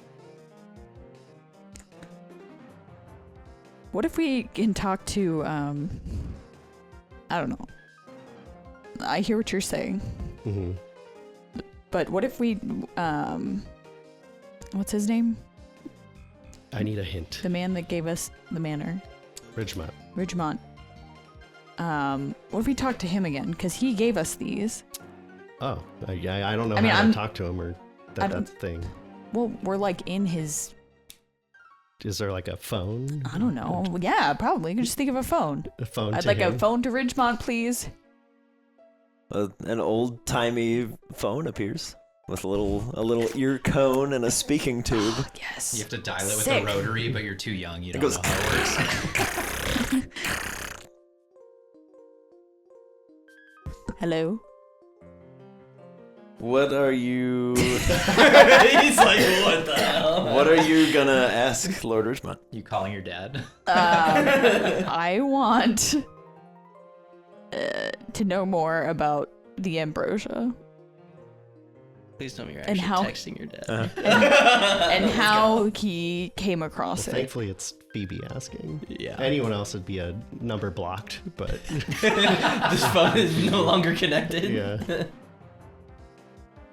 What if we can talk to I don't know. I hear what you're saying, Mm-hmm. but what if we what's his name? I need a hint. The man that gave us the manor, Ridgemont. Ridgemont. What if we talk to him again? Because he gave us these. Oh, I don't know I mean, how I'm- to talk to him or I don't- that's the thing. Well, we're like in his Is there like a phone? I don't know. Yeah, probably. You can just think of a phone. A phone. I'd to like him? a phone to Ridgemont, please. An old-timey phone appears with a little ear cone and a speaking tube. Yes. You have to dial it with Sick. a rotary, but you're too young. You don't goes- know how it works. Hello? What are you? He's like, what the hell? What are you gonna ask Lord Ridgemont? You calling your dad? I want to know more about the ambrosia Please tell me you're And actually how- texting your dad. and how he came across it. Thankfully, it's Phoebe asking. Yeah. Anyone else would be a number blocked, but This phone is no longer connected. yeah.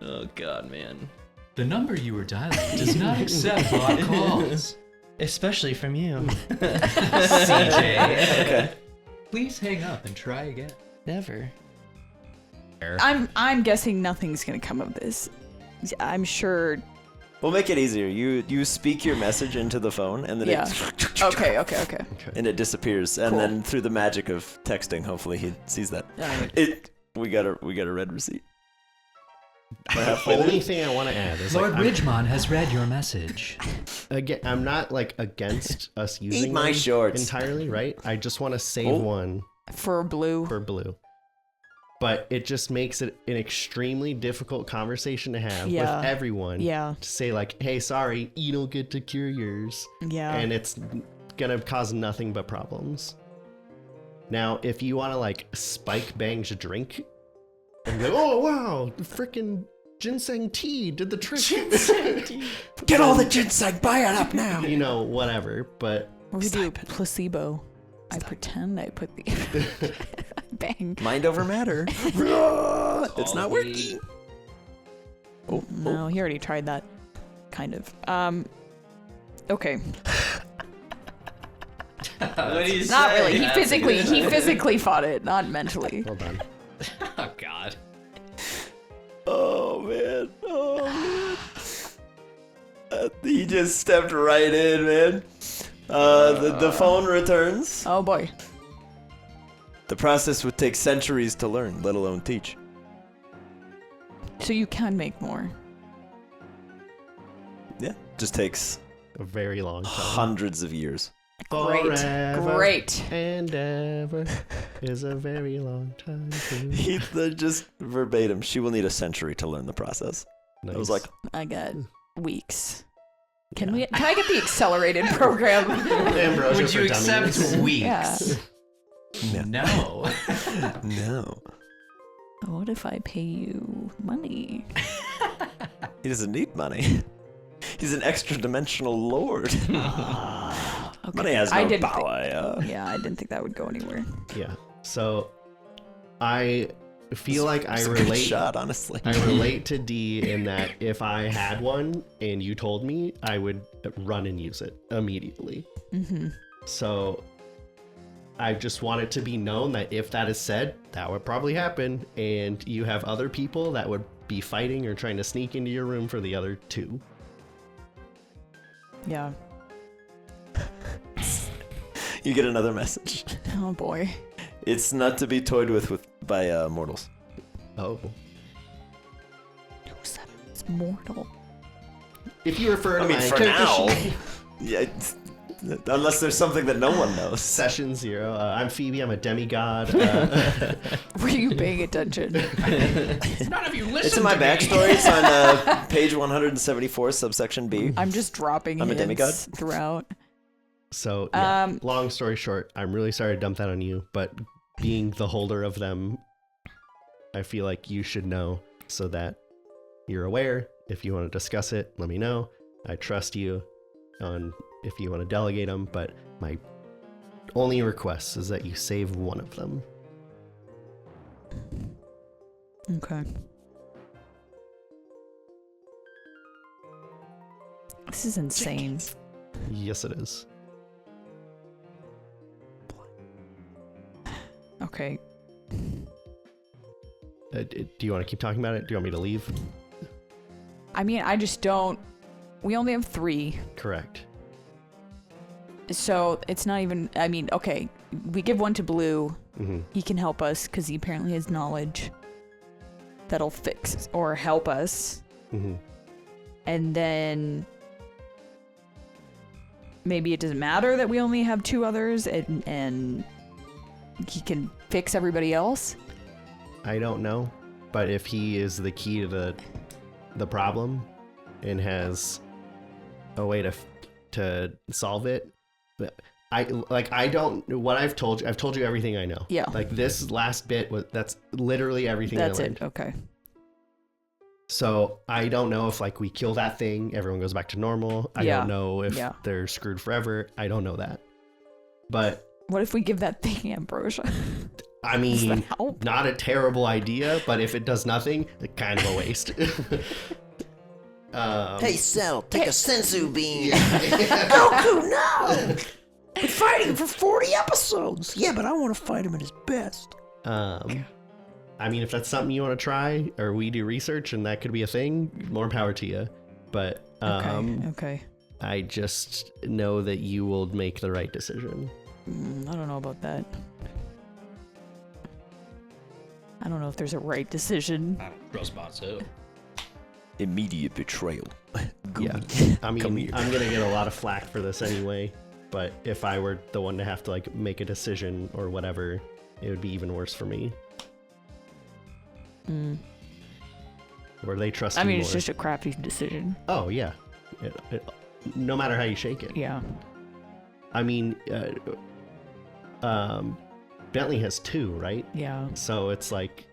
Oh god, man. The number you were dialing does not accept bot calls. Especially from you. CJ. Okay. Please hang up and try again. Never. I'm guessing nothing's gonna come of this. I'm sure. We'll make it easier. You speak your message into the phone, and then Yeah. it Okay. and it disappears. And Cool. then through the magic of texting, hopefully he sees that. Alright. We got a red receipt. The only thing I want to add is Lord like, Ridgemont has read your message. again, I'm not like against us using my them shorts. entirely, right? I just want to save Oh. one For blue. for blue. But it just makes it an extremely difficult conversation to have Yeah. with everyone. Yeah. To say like, hey, sorry, you don't get to cure yours. Yeah. And it's gonna cause nothing but problems. Now, if you want to like spike Bang's drink and be like, oh wow, freaking ginseng tea did the trick. Get all the ginseng, buy it up now. You know, whatever. But Or we do placebo. I pretend I put the bang. Mind over matter. It's not working. Oh, No, he already tried that. Kind of. Okay. What do you say? Not really. He physically fought it, not mentally. well done. Oh God. Oh man. Oh man. He just stepped right in, man. The phone returns. Oh boy. The process would take centuries to learn, let alone teach. So you can make more. Yeah, just takes A very long time. hundreds of years. Forever Great. and ever is a very long time. Just verbatim. She will need a century to learn the process. I was like, I got weeks. Can I get the accelerated program? Ambrosia Would you for accept dummies. weeks? Yeah. No. no. What if I pay you money? He doesn't need money. He's an extra dimensional lord. Okay. Money has I no didn't power. Yeah, I didn't think that would go anywhere. Yeah. So I feel like I It's a good relate. shot, honestly. I relate to D in that if I had one and you told me, I would run and use it immediately. Mm-hmm. So I just want it to be known that if that is said, that would probably happen, and you have other people that would be fighting or trying to sneak into your room for the other two. Yeah. You get another message. Oh boy. It's not to be toyed with by mortals. Oh. Who said it's mortal? If you refer to I mean, my for character now. sheet- Yeah, unless there's something that no one knows. Session 0. I'm Phoebe. I'm a demigod. Were you paying attention? None of you listen It's in my to me. backstory. It's on page 174, subsection B. I'm just dropping I'm a hints demigod? throughout. So, yeah, Um, long story short, I'm really sorry to dump that on you, but being the holder of them, I feel like you should know so that you're aware. If you want to discuss it, let me know. I trust you on if you want to delegate them, but my only request is that you save one of them. Okay. This is insane. Yes, it is. Okay. Do you want to keep talking about it? Do you want me to leave? I mean, I just don't. We only have 3. Correct. So it's not even. I mean, okay, we give one to Blue. Mm-hmm. He can help us because he apparently has knowledge that'll fix or help us. Mm-hmm. And then maybe it doesn't matter that we only have 2 others, and he can fix everybody else. I don't know, but if he is the key to the problem and has a way to solve it, I've told you everything I know. Yeah. Like this last bit that's literally everything That's I learned. it. Okay. So I don't know if like we kill that thing, everyone goes back to normal. I don't know if they're screwed forever. I don't know that. But what if we give that thing ambrosia? I mean, not a terrible idea, but if it does nothing, it's kind of a waste. Hey, Cell, take a sensu bean. Goku, no! Been fighting for 40 episodes. Yeah, but I want to fight him at his best. I mean, if that's something you want to try, or we do research and that could be a thing, more power to you. But Okay. I just know that you will make the right decision. I don't know about that. I don't know if there's a right decision. I don't trust myself. Immediate betrayal. Yeah. I mean, I'm going to get a lot of flack for this anyway, but if I were the one to have to like make a decision or whatever, it would be even worse for me. Where they trust I you mean, more. it's just a crappy decision. Oh, yeah. No matter how you shake it. Yeah. I mean, Bentley has 2, right? Yeah. So it's like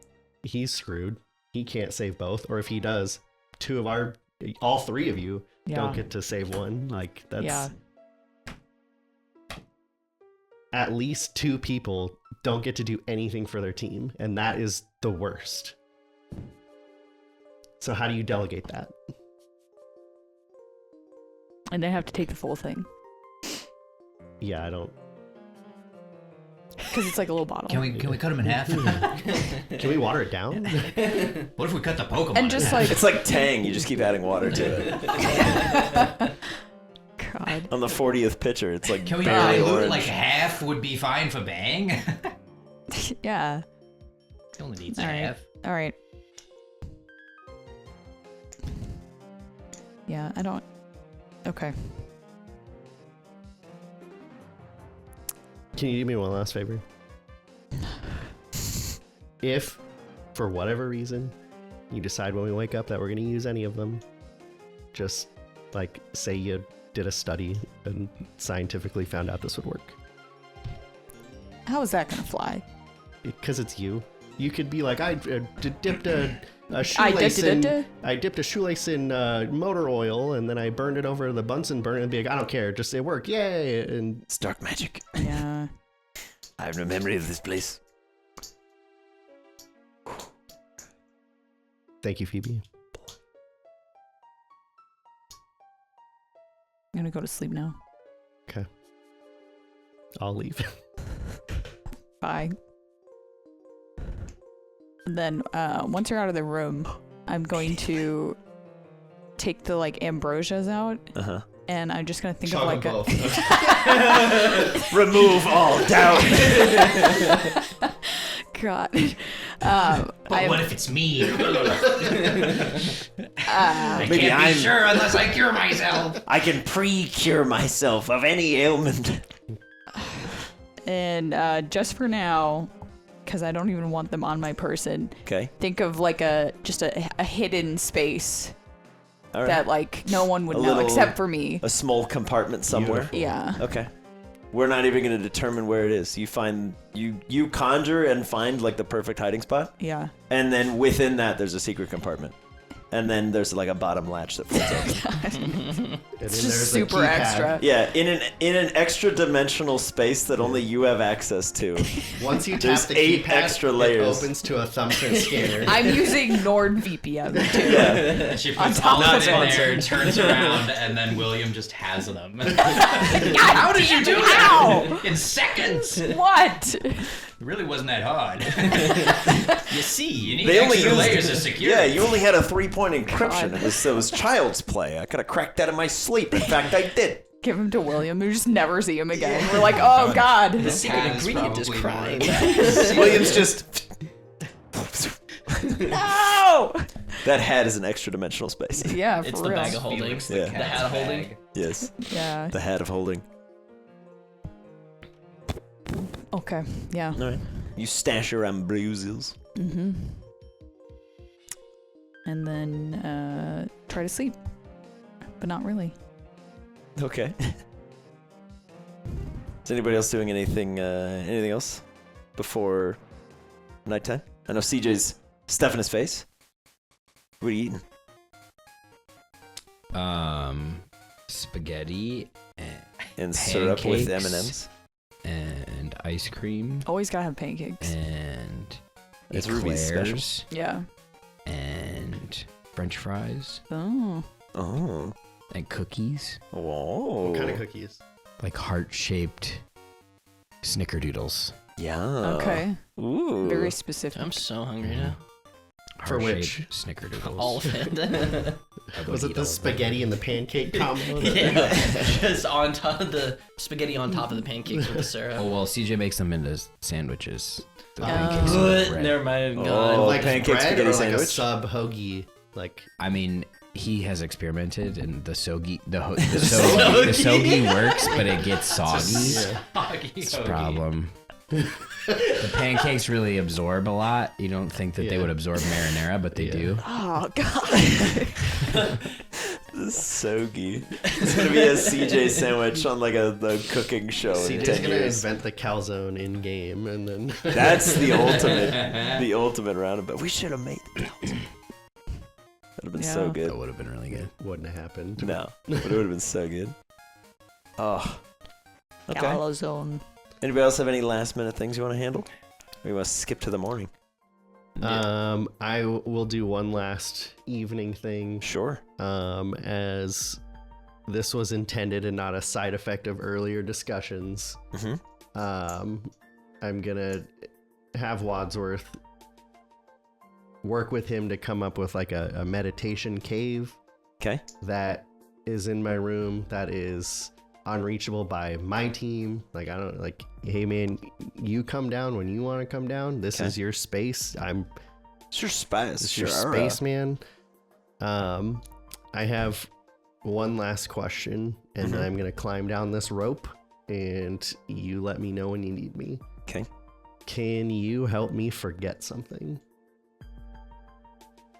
he's screwed. He can't save both. Or if he does, all 3 of you don't get to save one. Like that's at least 2 people don't get to do anything for their team. And that is the worst. So how do you delegate that? And they have to take the full thing. Yeah, I don't. Because it's like a little bottle. Can we cut them in half? Can we water it down? What if we cut the Pokemon? And just in half? like It's like Tang. You just keep adding water to it. God. On the 40th pitcher, it's like Can we barely dilute it orange. like half would be fine for Bang? Yeah. It only needs All right. half. All right. Yeah, I don't. Okay. Can you do me one last favor? If, for whatever reason, you decide when we wake up that we're going to use any of them, just like say you did a study and scientifically found out this would work. How is that gonna fly? Because it's you. You could be like, I dipped a I shoelace dipped in. I dipped a shoelace in motor oil, and then I burned it over the Bunsen burner, and be like, I don't care, just it worked, yay! And It's dark magic. Yeah. I have no memory of this place. thank you, Phoebe. I'm gonna go to sleep now. Okay, I'll leave. Bye. And then once you're out of the room, I'm going to take the like ambrosias out, and I'm just gonna think of like Remove all doubt. God. But what if it's me? I Maybe can't be I'm- sure unless I cure myself. I can pre-cure myself of any ailment. And just for now, because I don't even want them on my person, Okay. think of like just a hidden space All right. that like no one would A know little- except for me. A small compartment somewhere. Beautiful. Yeah. Okay. We're not even going to determine where it is. You conjure and find like the perfect hiding spot, Yeah. and then within that there's a secret compartment. And then there's like a bottom latch that folds open. It's just super extra. Yeah, in an extra dimensional space that only you have access to. Once you tap There's the 8 keypad, extra layers. it opens to a thumbprint scanner. I'm using NordVPN too. Yeah. She On puts top all of that in it. there, turns around, and then William just has them. How did you do that? In seconds. It What? really wasn't that hard. You see, you need They only extra used, layers of security. Yeah, you only had a 3-point encryption. God. It was child's play. I could have cracked that in my sleep. In fact, I did. give him to William. We just never see him again. We're like, oh god. The secret Has ingredient is probably crime. William's just. No. That hat is an extra dimensional space. Yeah, for It's the real. bag of holding. Yeah. The hat of holding. Yes, Yeah. the hat of holding. Okay. Yeah. All right. You stash your ambrosials. Mm-hmm. And then try to sleep, but not really. Okay. Is anybody else doing anything else before nighttime? I know CJ's stuffing his face. What are you eating? Spaghetti And syrup with Pancakes. M&Ms. and ice cream Always gotta have pancakes. and It's Ruby's special. eclairs Yeah. and French fries Oh. Oh. and cookies, Whoa. What kind of cookies? like heart-shaped snickerdoodles. Yeah. Okay. Ooh. Very specific. I'm so hungry now. For Heart-shaped snickerdoodles. All of it. I would Was eat it the all of them. spaghetti and the pancake combo? Yeah, just on top of the spaghetti on top of the pancakes with the syrup. Oh well, CJ makes them into sandwiches. The Oh. pancakes and the What? bread. Never mind. Oh. God. Like pancake bread spaghetti or like a sandwich? sub hoagie? Like I mean, he has experimented, and the sogi, the sogi works, but it gets soggy. yeah. It's a problem. The pancakes really absorb a lot. You don't think that they Yeah. would absorb marinara, but they Yeah. do. Oh god. Sogi. It's gonna be a CJ sandwich on like a cooking show in CJ's 10 gonna years. invent the calzone in game, and then That's the ultimate roundabout. We should have made the calzone. That'd have been so Yeah. good. That would have been really good. wouldn't have happened. No, but it would have been so good. Oh. Okay. Calzone. Anybody else have any last minute things you want to handle? Or you want to skip to the morning? I will do one last evening thing. Sure. As this was intended and not a side effect of earlier discussions. Mm-hmm. I'm gonna have Wadsworth work with him to come up with like a meditation cave Okay. that is in my room that is unreachable by my team. Like, I don't like, hey man, you come down when you want to come down. This Okay. is your space. It's your space. This is your space, man. I have one last question, and then Mhm. I'm gonna climb down this rope, and you let me know when you need me. Okay. Can you help me forget something?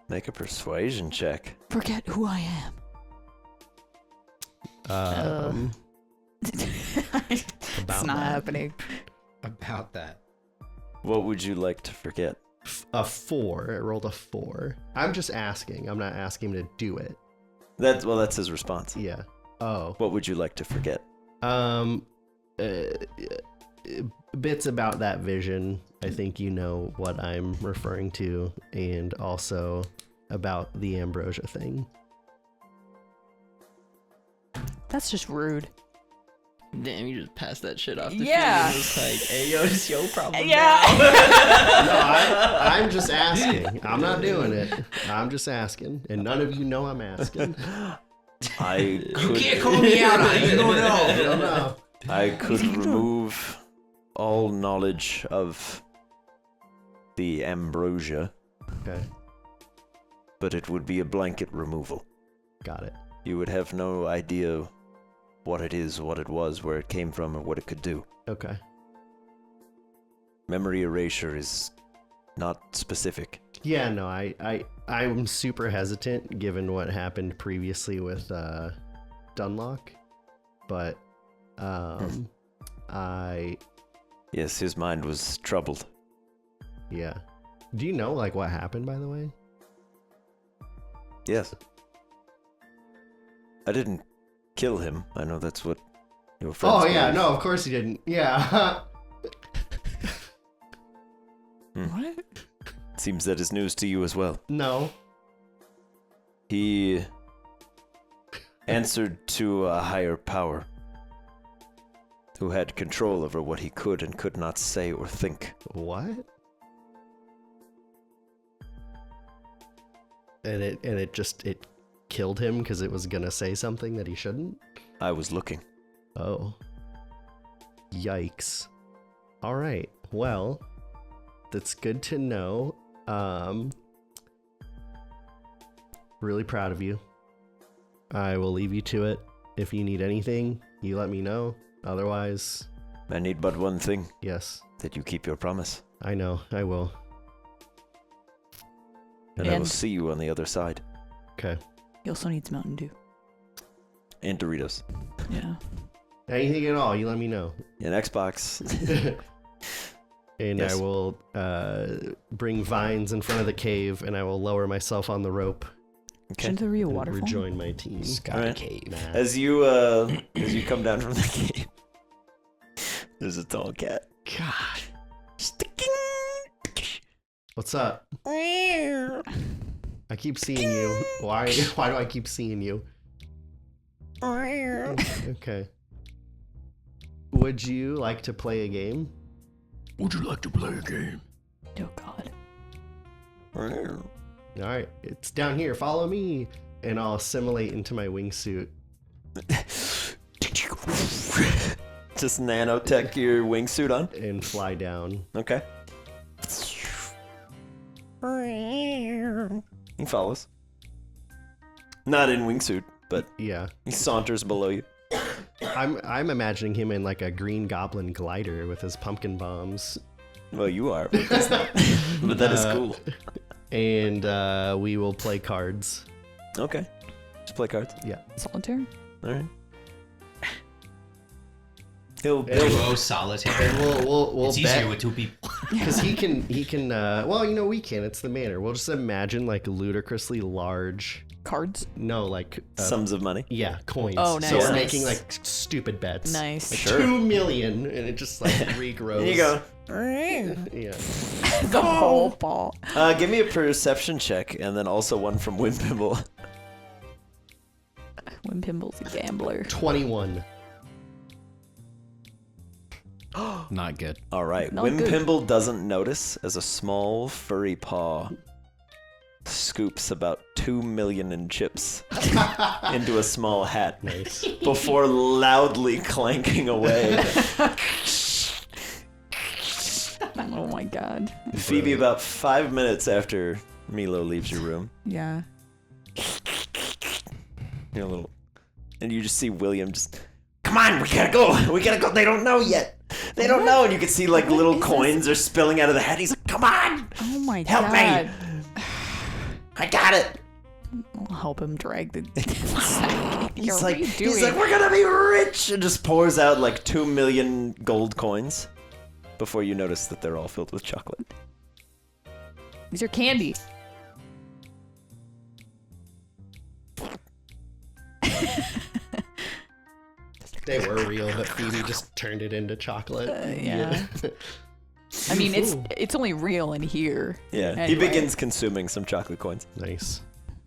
Make a persuasion check. Forget who I am. It's About not that. happening. About that. What would you like to forget? A 4. It rolled a 4. I'm just asking. I'm not asking him to do it. That's his response. Yeah. Oh. What would you like to forget? Bits about that vision. I think you know what I'm referring to, and also about the ambrosia thing. That's just rude. Damn, you just passed that shit off. Yeah. It's like, hey, yo, it's your problem. Yeah. No, I'm just asking. I'm not doing it. I'm just asking, and none of you know I'm asking. I could, call me out on it. You don't I know. don't know. I could remove all knowledge of the ambrosia, Okay, but it would be a blanket removal. got it. You would have no idea what it is, what it was, where it came from, or what it could do. Okay. Memory erasure is not specific. Yeah, no, I'm super hesitant given what happened previously with Dunlock, but Yes, his mind was troubled. yeah. Do you know like what happened, by the way? Yes. I didn't kill him. I know that's what your friends Oh yeah, believe. no, of course he didn't. Yeah. What? Seems that is news to you as well. No. He answered to a higher power who had control over what he could and could not say or think. What? And it just killed him because it was gonna say something that he shouldn't. I was looking. Oh. Yikes. All right. Well, that's good to know. Really proud of you. I will leave you to it. If you need anything, you let me know. Otherwise, I need but one thing, yes, that you keep your promise. I know. I will. And I will And- see you on the other side. Okay. He also needs Mountain Dew. And Doritos. Yeah. Anything at all, you let me know. And Xbox. And Yes. I will bring vines in front of the cave, and I will lower myself on the rope Okay. Shouldn't there be a and waterfall? rejoin my team. Sky Alright. Cave. Nah. As you come down from the cave, there's a tall cat. God. Sticking. What's up? I keep seeing you. Why do I keep seeing you? Okay. Would you like to play a game? Would you like to play a game? Oh God. All right, it's down here. Follow me, and I'll assimilate into my wingsuit. Just nanotech your wingsuit on. And fly down. Okay. He follows. Not in wingsuit, but Yeah, he saunters below you. I'm imagining him in like a green goblin glider with his pumpkin bombs, Well, you are, but, that's not, but that is cool. and we will play cards. Okay. Just play cards. Solitaire? All right. He'll Duo solitaire. And we'll It's easier bet with two people. because he can. Well, we can. It's the manner. We'll just imagine like ludicrously large. Cards? No, like sums of money. yeah, coins. Oh, So nice. we're Nice. making like stupid bets. Nice. Like Sure. 2 million, and it just like regrows. Here you go. Yeah. The whole ball. Give me a perception check, and then also one from Windpimble. When Pimble's a gambler. 21. Not good. All right. Not good. Windpimble doesn't notice as a small furry paw scoops about 2 million in chips into a small hat Nice. before loudly clanking away. Oh my God. Phoebe, about 5 minutes after Milo leaves your room, Yeah. you're a little, and you just see William just, come on, we gotta go. They don't know yet. They don't know, and you can see like What little is coins are spilling out of the hat. He's like, come on, Oh my Help me. God. I got it. I'll help him drag the sack. He's What like, are you doing? he's like, we're gonna be rich, and just pours out like 2 million gold coins before you notice that they're all filled with chocolate. These are candy. They were real, but Phoebe just turned it into chocolate. Yeah. I mean, it's only real in here. Yeah, he Anyway. begins consuming some chocolate coins. Nice.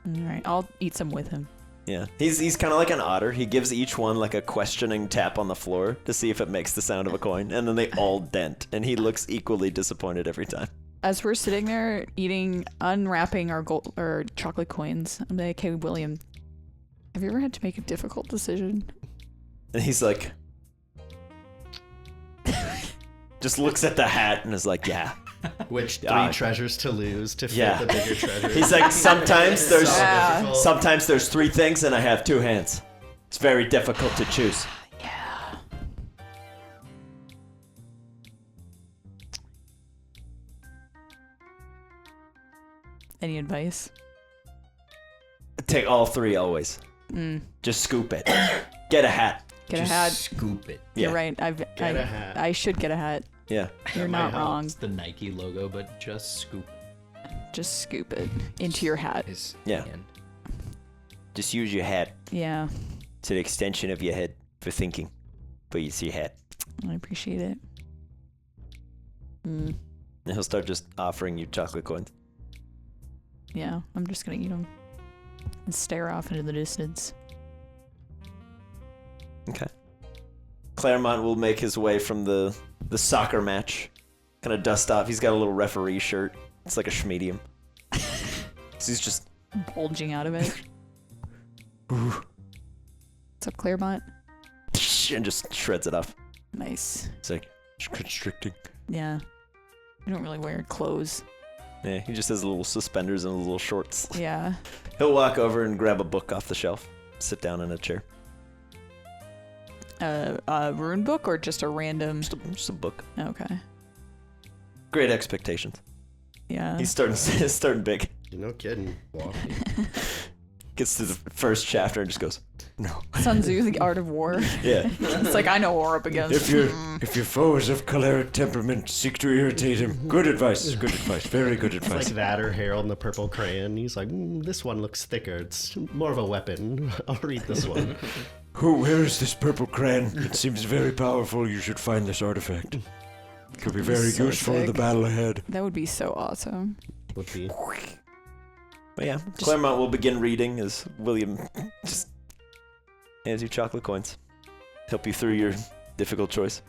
All right, I'll eat some with him. Yeah, he's kind of like an otter. He gives each one like a questioning tap on the floor to see if it makes the sound of a coin, and then they all dent, and he looks equally disappointed every time. As we're sitting there eating, unwrapping our gold or chocolate coins, I'm like, "Hey, William, have you ever had to make a difficult decision?" And he's like, just looks at the hat and is like, yeah. Which 3 Ah. treasures to lose to fit Yeah. the bigger treasures? He's like, sometimes there's Yeah. difficult. sometimes there's 3 things and I have 2 hands. It's very difficult to choose. Yeah. Any advice? Take all 3 always. Just scoop it. Get a hat. Get Just a hat. scoop it. Yeah. You're right. Get a hat. I should get a hat. Yeah. You're might not help. wrong. It's the Nike logo, but just scoop Just scoop it into your hat. his Yeah. hand. Just use your hat. Yeah, It's an extension of your head for thinking. But it's your hat. I appreciate it. And he'll start just offering you chocolate coins. Yeah, I'm just gonna eat them and stare off into the distance. Okay. Claremont will make his way from the soccer match. Kind of dust off. He's got a little referee shirt. It's like a schmedium. So he's just, Bulging out of it. What's up, Claremont? and just shreds it off. Nice. It's like constricting. Yeah. You don't really wear clothes. Yeah, he just has little suspenders and little shorts. Yeah. He'll walk over and grab a book off the shelf, sit down in a chair. A rune book or just a random? Just a book. Okay. Great expectations. Yeah. He's starting big. You're no kidding. Walking. Gets to the first chapter and just goes, no. Sun Tzu, the art of war. Yeah. It's like I know war up against. If your foe is of choleric temperament, seek to irritate him. Good advice. Good advice. Very good It's advice. like that or Harold and the Purple Crayon. He's like, this one looks thicker. It's more of a weapon. I'll read this one. Where is this purple crayon? It seems very powerful. You should find this artifact. Could be very So useful in the sick. battle ahead. That would be so awesome. Would be. But yeah, Claremont will begin reading as William just hands you chocolate coins. Help you through your difficult choice.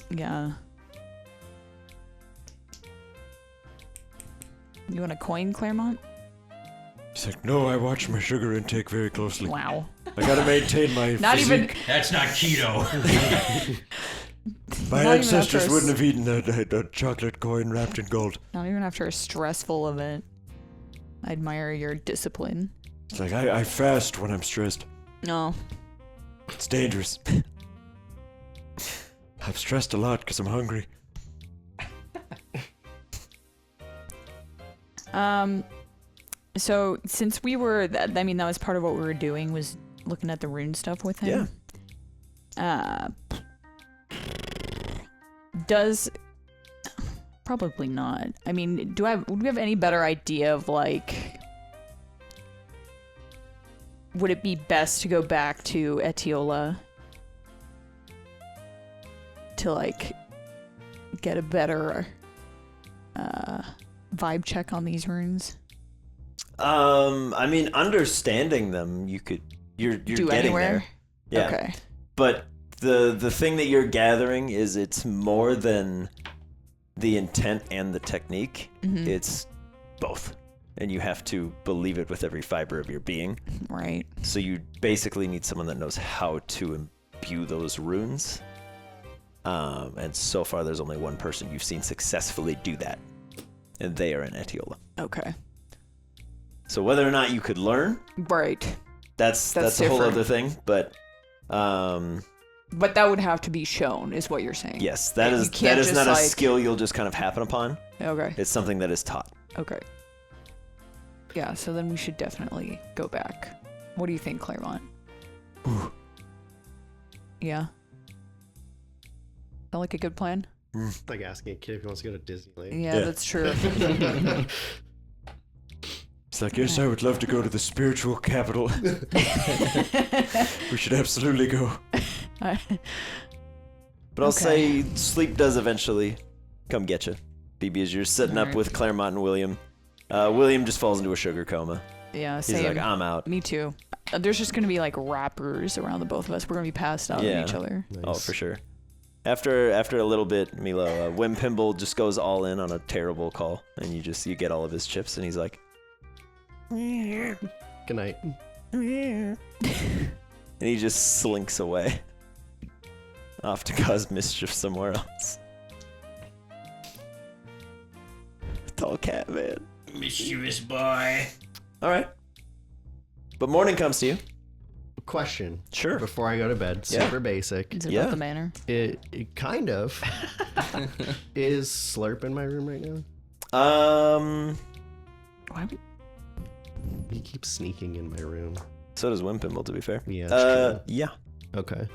Yeah. You want a coin, Claremont? He's like, no, I watch my sugar intake very closely. Wow. I gotta maintain my Not physique. That's not keto. My not even ancestors after a wouldn't have eaten a chocolate coin wrapped in gold. Not even after a stressful event. I admire your discipline. It's like, I fast when I'm stressed. No. It's dangerous. I've stressed a lot because I'm hungry. So since we were, that was part of what we were doing, was looking at the rune stuff with him. Does probably not. I mean, would we have any better idea of like, would it be best to go back to Etiola to like get a better vibe check on these runes? I mean, understanding them, you're Do getting anywhere? there. Yeah. Okay. But the thing that you're gathering is it's more than the intent and the technique. Mhm. It's both. And you have to believe it with every fiber of your being. Right. So you basically need someone that knows how to imbue those runes. And so far, there's only one person you've seen successfully do that. And they are in Etiola. Okay. So whether or not you could learn, Right. that's a whole different. other thing. But But that would have to be shown, is what you're saying. yes, that You is can't that is just, not a like- skill you'll just kind of happen upon. Okay. It's something that is taught. Okay. Yeah, so then we should definitely go back. What do you think, Claremont? Yeah. Sound like a good plan? It's like asking a kid if he wants to go to Disneyland. Yeah, Yeah. that's true. It's like, yes, I would love to go to the spiritual capital. We should absolutely go. But I'll Okay. say sleep does eventually come get you. BB, as you're sitting up Alright. with Claremont and William. William just falls into a sugar coma. Yeah, He's same. like, I'm out. Me too. There's just gonna be like wrappers around the both of us. We're gonna be passed out Yeah. on each other. Nice. Oh, for sure. After a little bit, Milo, Wim Pimble just goes all in on a terrible call, and you get all of his chips, and he's like, Good night. and he just slinks away, off to cause mischief somewhere else. Tall cat, man. Mischievous boy. All right. But morning comes to you. Question. Sure. Before I go to bed, Yeah. super basic. Is it Yeah. about the manor? It kind of is Slurp in my room right now. Why would... He keeps sneaking in my room. So does Wim Pimble, to be fair. Yeah, that's true. Yeah. Okay.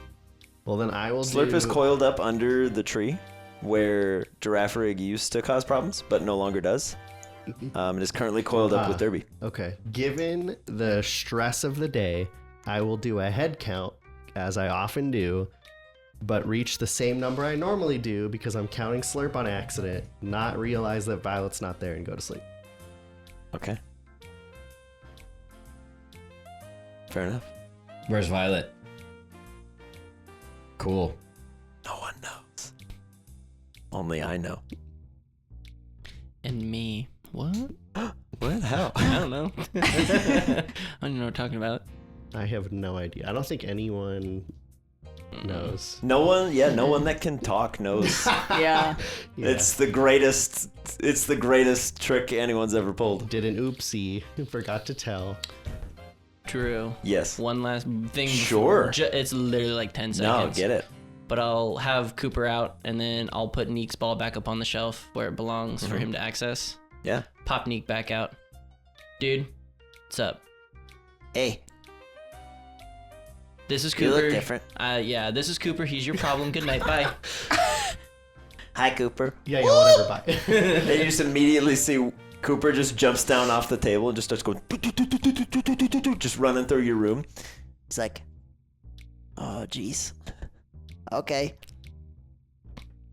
Well, then I will Slurp do... is coiled up under the tree where Giraffe Rig used to cause problems, but no longer does. It is currently coiled up with Derby. Okay. Given the stress of the day, I will do a head count, as I often do, but reach the same number I normally do because I'm counting Slurp on accident, not realize that Violet's not there, and go to sleep. Okay. Fair enough. Where's Violet? Cool. No one knows. Only I know. And me. What? What? How? I don't know. I don't know what we're talking about. I have no idea. I don't think anyone knows. No one that can talk knows. Yeah. Yeah. It's the greatest trick anyone's ever pulled. Did an oopsie. Forgot to tell. True. Yes. One last thing. Sure. It's literally like 10 No, seconds. get it. But I'll have Cooper out, and then I'll put Neek's ball back up on the shelf where it belongs for him to access. Yeah. Pop Neek back out. Dude, what's up? Hey, This is you Cooper. look different. Yeah, this is Cooper. He's your problem. Good night. Bye. Hi, Cooper. Yeah, whatever. Bye. And you just immediately see Cooper just jumps down off the table and just starts going, just running through your room. He's like, oh, jeez. Okay.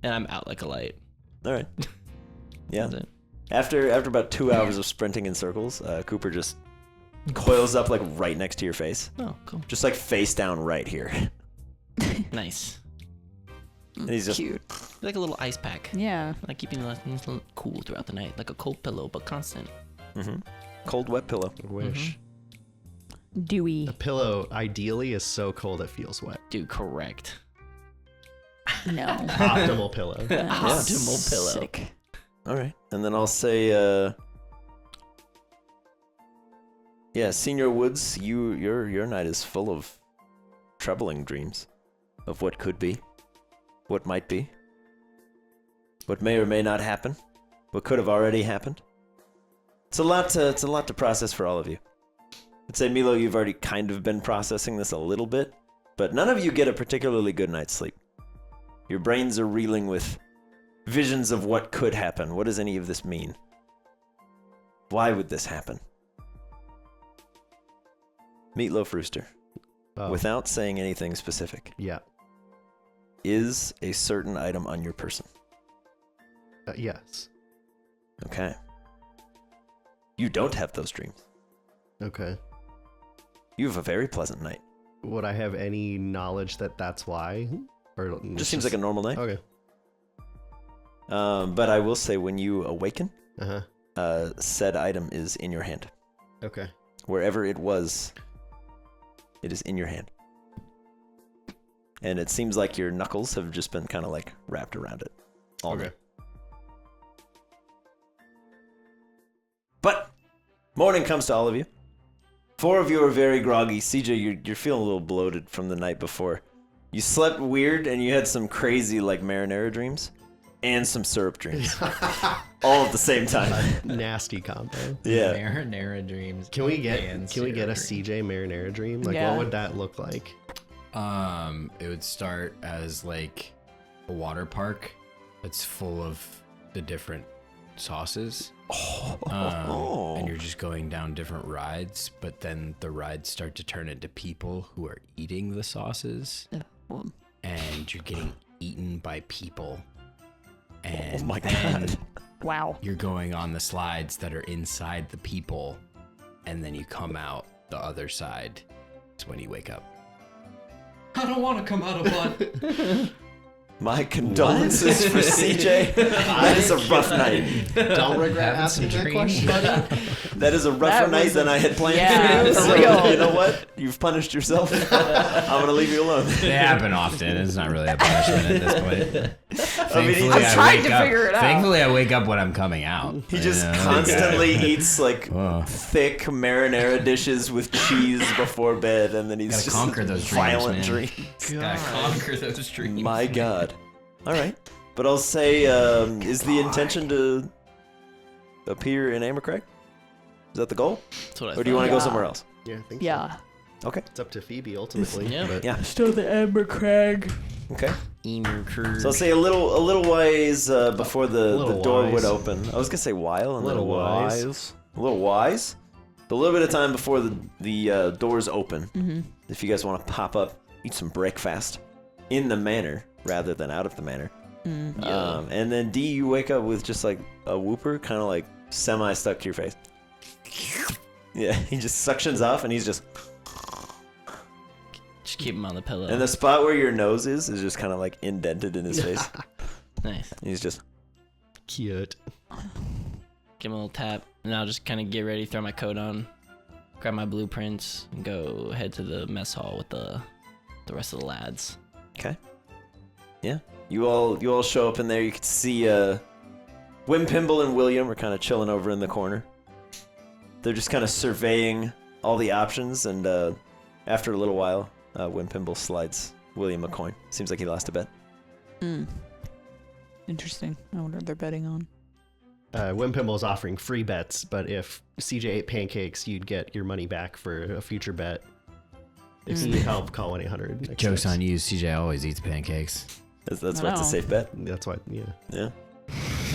And I'm out like a light. All right. Yeah. That's it. After about 2 hours of sprinting in circles, Cooper just coils up like right next to your face. Oh, cool. Just like face down right here. Nice. And he's just, Cute. Like a little ice pack. Yeah. Like keeping you nice and cool throughout the night. Like a cold pillow, but constant. cold, wet pillow. Wish. Dewy. A pillow ideally is so cold it feels wet. Dude, correct. No. Optimal pillow. Optimal pillow. Sick. All right. And then I'll say, yeah, Senior Woods, your night is full of troubling dreams of what could be, what might be, what may or may not happen, what could have already happened. It's a lot to process for all of you. I'd say, Milo, you've already kind of been processing this a little bit, but none of you get a particularly good night's sleep. Your brains are reeling with visions of what could happen. What does any of this mean? Why would this happen? Meatloaf Rooster, Oh, without saying anything specific, yeah. is a certain item on your person. Yes. Okay. You don't have those dreams. Okay. You have a very pleasant night. Would I have any knowledge that that's why? Or Just seems like a normal night. Okay. But I will say, when you awaken, Uh-huh. said item is in your hand. Okay. Wherever it was, it is in your hand. And it seems like your knuckles have just been kind of like wrapped around it all Okay. night. But morning comes to all of you. 4 of you are very groggy. CJ, you're feeling a little bloated from the night before. You slept weird and you had some crazy like marinara dreams and some syrup dreams all at the same time. Nasty combo. Yeah. Marinara dreams. Can we get and a syrup dream. CJ marinara dream? Like Yeah. what would that look like? It would start as like a water park that's full of the different sauces. And you're just going down different rides, but then the rides start to turn into people who are eating the sauces, and you're getting eaten by people. And Oh my then God. Wow. you're going on the slides that are inside the people, and then you come out the other side. It's when you wake up. I don't want to come out of one. My condolences for CJ. That is a rough night. Don't regret Having asking some that dreams. question, buddy. That is a rougher That night was than I had planned yeah, for you. for So, real. you know what? You've punished yourself. I'm gonna leave you alone. They happen often. It's not really a punishment at this point. Thankfully, I'm trying wake to up- figure it out. Thankfully, I wake up when I'm coming out. He just You know? constantly eats like Whoa. thick marinara dishes with cheese before bed, and then he's Gotta just conquer those dreams, violent man. dreams. Gotta conquer those dreams. My God. All right, but I'll say, is the intention to appear in Ambercrag? Is that the goal, That's what I or do you want to go Yeah. somewhere else? Yeah, I think so. Yeah. Okay. It's up to Phoebe ultimately. Yeah. But Yeah. Still the Amber Crag. Okay. Emer So I'll say a little ways before the little door wise. would open. I was gonna say while and A then little wise. wise. A little wise. A little bit of time before the doors open. Mm-hmm. If you guys want to pop up, eat some breakfast in the manor rather than out of the manor. Mm. And then D, you wake up with just like a whooper, kind of like semi stuck to your face. Yeah, he just suctions off, and he's just. Just keep him on the pillow. And the spot where your nose is just kind of like indented in his face. Nice. He's just. cute. Give him a little tap, and I'll just kind of get ready, throw my coat on, grab my blueprints, and go head to the mess hall with the rest of the lads. Okay. Yeah. You all show up in there. You can see Wimpimble and William are kind of chilling over in the corner. They're just kind of surveying all the options, and after a little while, Wimpimble slides William a coin. Seems like he lost a bet. Interesting. I wonder what they're betting on. Wimpimble's offering free bets, but if CJ ate pancakes, you'd get your money back for a future bet. If you need help, call 1-800. Joke's on you. CJ always eats pancakes. That's why it's a safe bet. That's why, yeah. Yeah.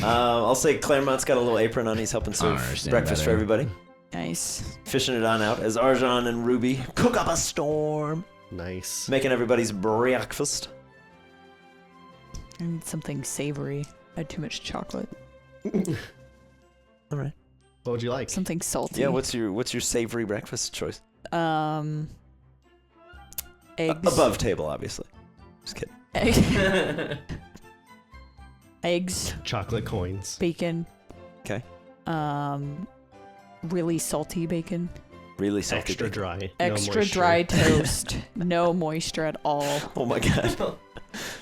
I'll say Claremont's got a little apron on. He's helping serve breakfast for everybody. Nice. Fishing it on out as Arjan and Ruby cook up a storm. Nice. Making everybody's breakfast. I need something savory. I had too much chocolate. All right. What would you like? Something salty. Yeah, what's your savory breakfast choice? Eggs. Above table, obviously. Just kidding. Eggs. Chocolate coins. Bacon. Okay. Really salty bacon. Really salty. Extra bacon. dry. Extra no dry toast. No moisture at all. Oh my god.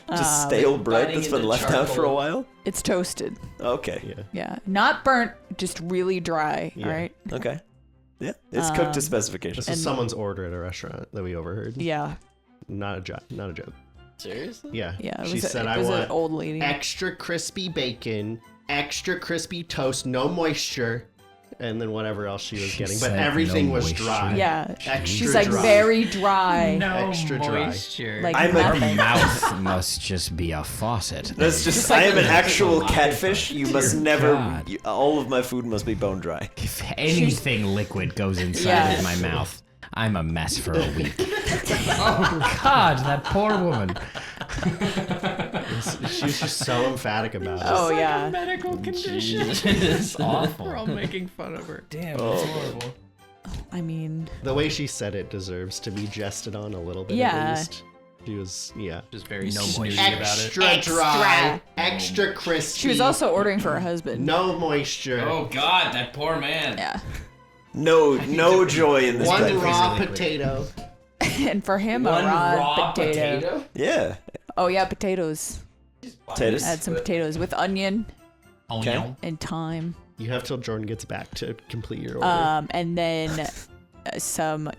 Just stale bread biting that's been into left out for a charcoal. while? It's toasted. Okay. Yeah. Yeah. Not burnt, just really dry. Yeah. All right. Okay. Yeah. It's cooked to This specifications. is someone's order at a restaurant that we overheard. Yeah. Not a joke. Not a joke. Seriously? Yeah. Yeah. It She was, said, it I was an want old lady. extra crispy bacon, extra crispy toast, no moisture, and then whatever else she was She getting. But said everything no was moisture. dry. Yeah. Extra She's like dry. very dry. No Extra dry. moisture. Like I'm Your nothing. mouth must just be a faucet. That's just, like I am an a- actual catfish. You must Dear never, God. all of my food must be bone dry. If anything liquid goes inside Yeah. of my mouth, I'm a mess for a week. Oh God, that poor woman. She was just so emphatic about it. Oh yeah. medical condition. It's awful. We're all making fun of her. Damn, Oh. that's horrible. I mean, The way she said it deserves to be jested on a little bit Yeah. at least. She was, yeah. Just very No snooty moisture. about it. Extra dry, extra crispy. she was also ordering for her husband. no moisture. Oh God, that poor man. Yeah. No joy in this One breakfast. raw potato. And for him, One a raw, raw potato. Yeah. Oh yeah, potatoes. Potatoes. Add some potatoes with onion Oh, Okay. no. and thyme. You have till Jordan gets back to complete your order. And then some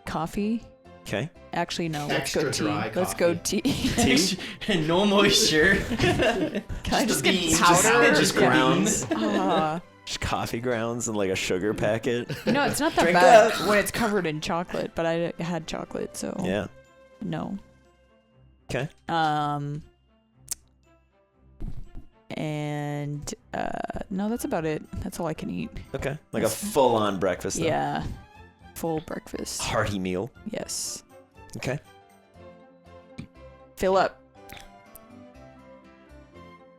coffee. Okay. Actually, no. Let's Extra go tea. dry Let's go tea. Tea. No moisture. Can I just get beans, powder? Just Yeah. grounds. Uh, Just coffee grounds and like a sugar packet. you know, it's not that Drink bad up. when it's covered in chocolate, but I had chocolate, so Yeah. no. Okay. And no, that's about it. That's all I can eat. Okay. Like a full-on breakfast. Then. Yeah. Full breakfast. Hearty meal. Yes. Okay. Fill up.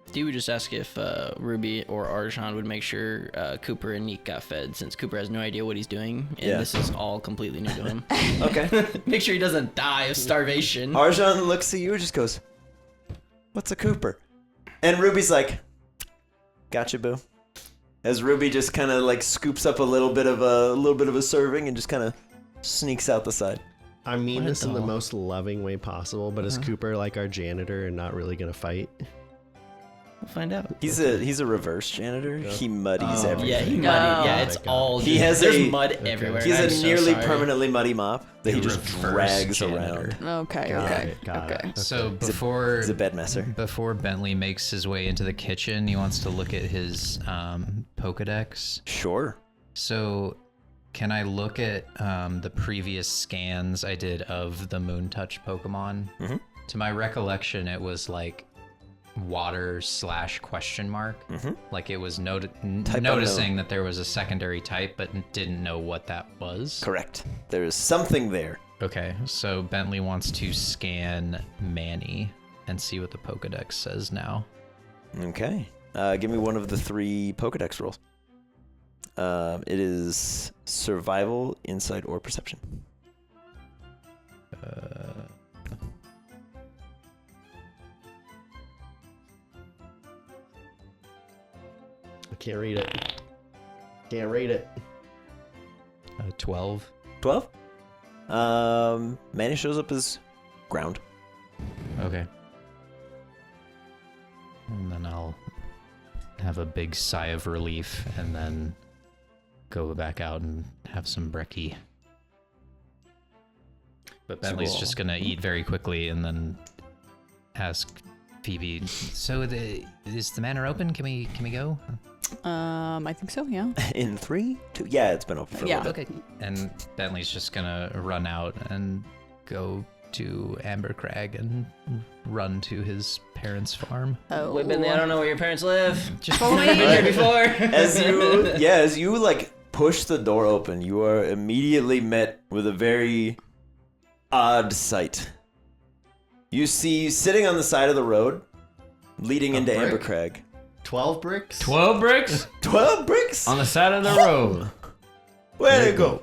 Steve would just ask if Ruby or Arjan would make sure Cooper and Neek got fed, since Cooper has no idea what he's doing, and Yeah. this is all completely new to him. Okay. Make sure he doesn't die of starvation. Arjan looks at you and just goes, "What's a Cooper?" And Ruby's like, "Gotcha, boo." As Ruby just kind of like scoops up a little bit of a serving and just kind of sneaks out the side. I mean What a this in the doll. most loving way possible, but is Cooper like our janitor and not really gonna fight? We'll find out. He's a reverse janitor. Yeah. He muddies Oh, everything. Yeah, he No. muddy. Yeah, Oh it's my God. all. He has there's a- mud Okay. everywhere. He's I'm a so nearly sorry. permanently muddy mop that he The just reverse drags janitor. around. Okay. Got Okay. it, got Okay. it. So He's a bed messer. before Bentley makes his way into the kitchen, he wants to look at his Pokedex. Sure. So, can I look at the previous scans I did of the Moon Touch Pokemon? Mhm. To my recollection, it was like water/question mark. Mhm. Like it was Type noticing unknown. that there was a secondary type, but didn't know what that was. Correct. There is something there. Okay, so Bentley wants to scan Manny and see what the Pokedex says now. Okay. Give me one of the 3 Pokedex rolls. It is survival, insight, or perception. I can't read it. Can't read it. 12. 12? Manny shows up as ground. Okay. And then I'll have a big sigh of relief and then go back out and have some brekkie. But Bentley's just gonna eat very quickly and then ask Phoebe, so is the manor open? Can we go? I think so, yeah. In 3, 2, yeah, it's been open for a little bit. Okay. And Bentley's just gonna run out and go to Amber Crag and run to his parents' farm. Oh. Wait, Bentley, I don't know where your parents live. Just Been here before. As you like push the door open, you are immediately met with a very odd sight. You see, sitting on the side of the road, leading into brick? Amber Crag, 12 bricks? 12 bricks 12 bricks. on the side of the road. Where'd it go?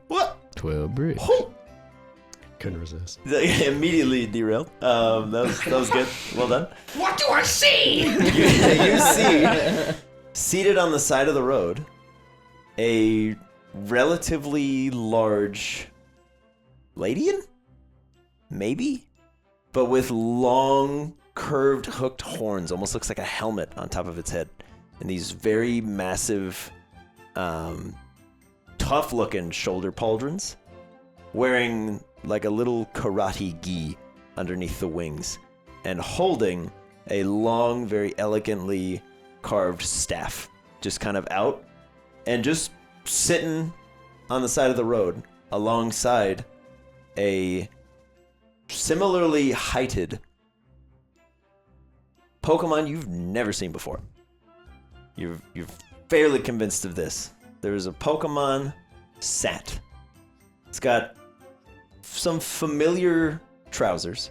What? 12 bricks. Oh. Couldn't resist. Immediately derailed. That was good. Well done. What do I see? You see, seated on the side of the road, a relatively large Ladian? Maybe? But with long, curved, hooked horns. Almost looks like a helmet on top of its head. And these very massive, tough-looking shoulder pauldrons. Wearing like a little karate gi underneath the wings. And holding a long, very elegantly carved staff. Just kind of out. And just sitting on the side of the road alongside a similarly heighted Pokemon you've never seen before. You're fairly convinced of this. There's a Pokemon Sat. It's got some familiar trousers,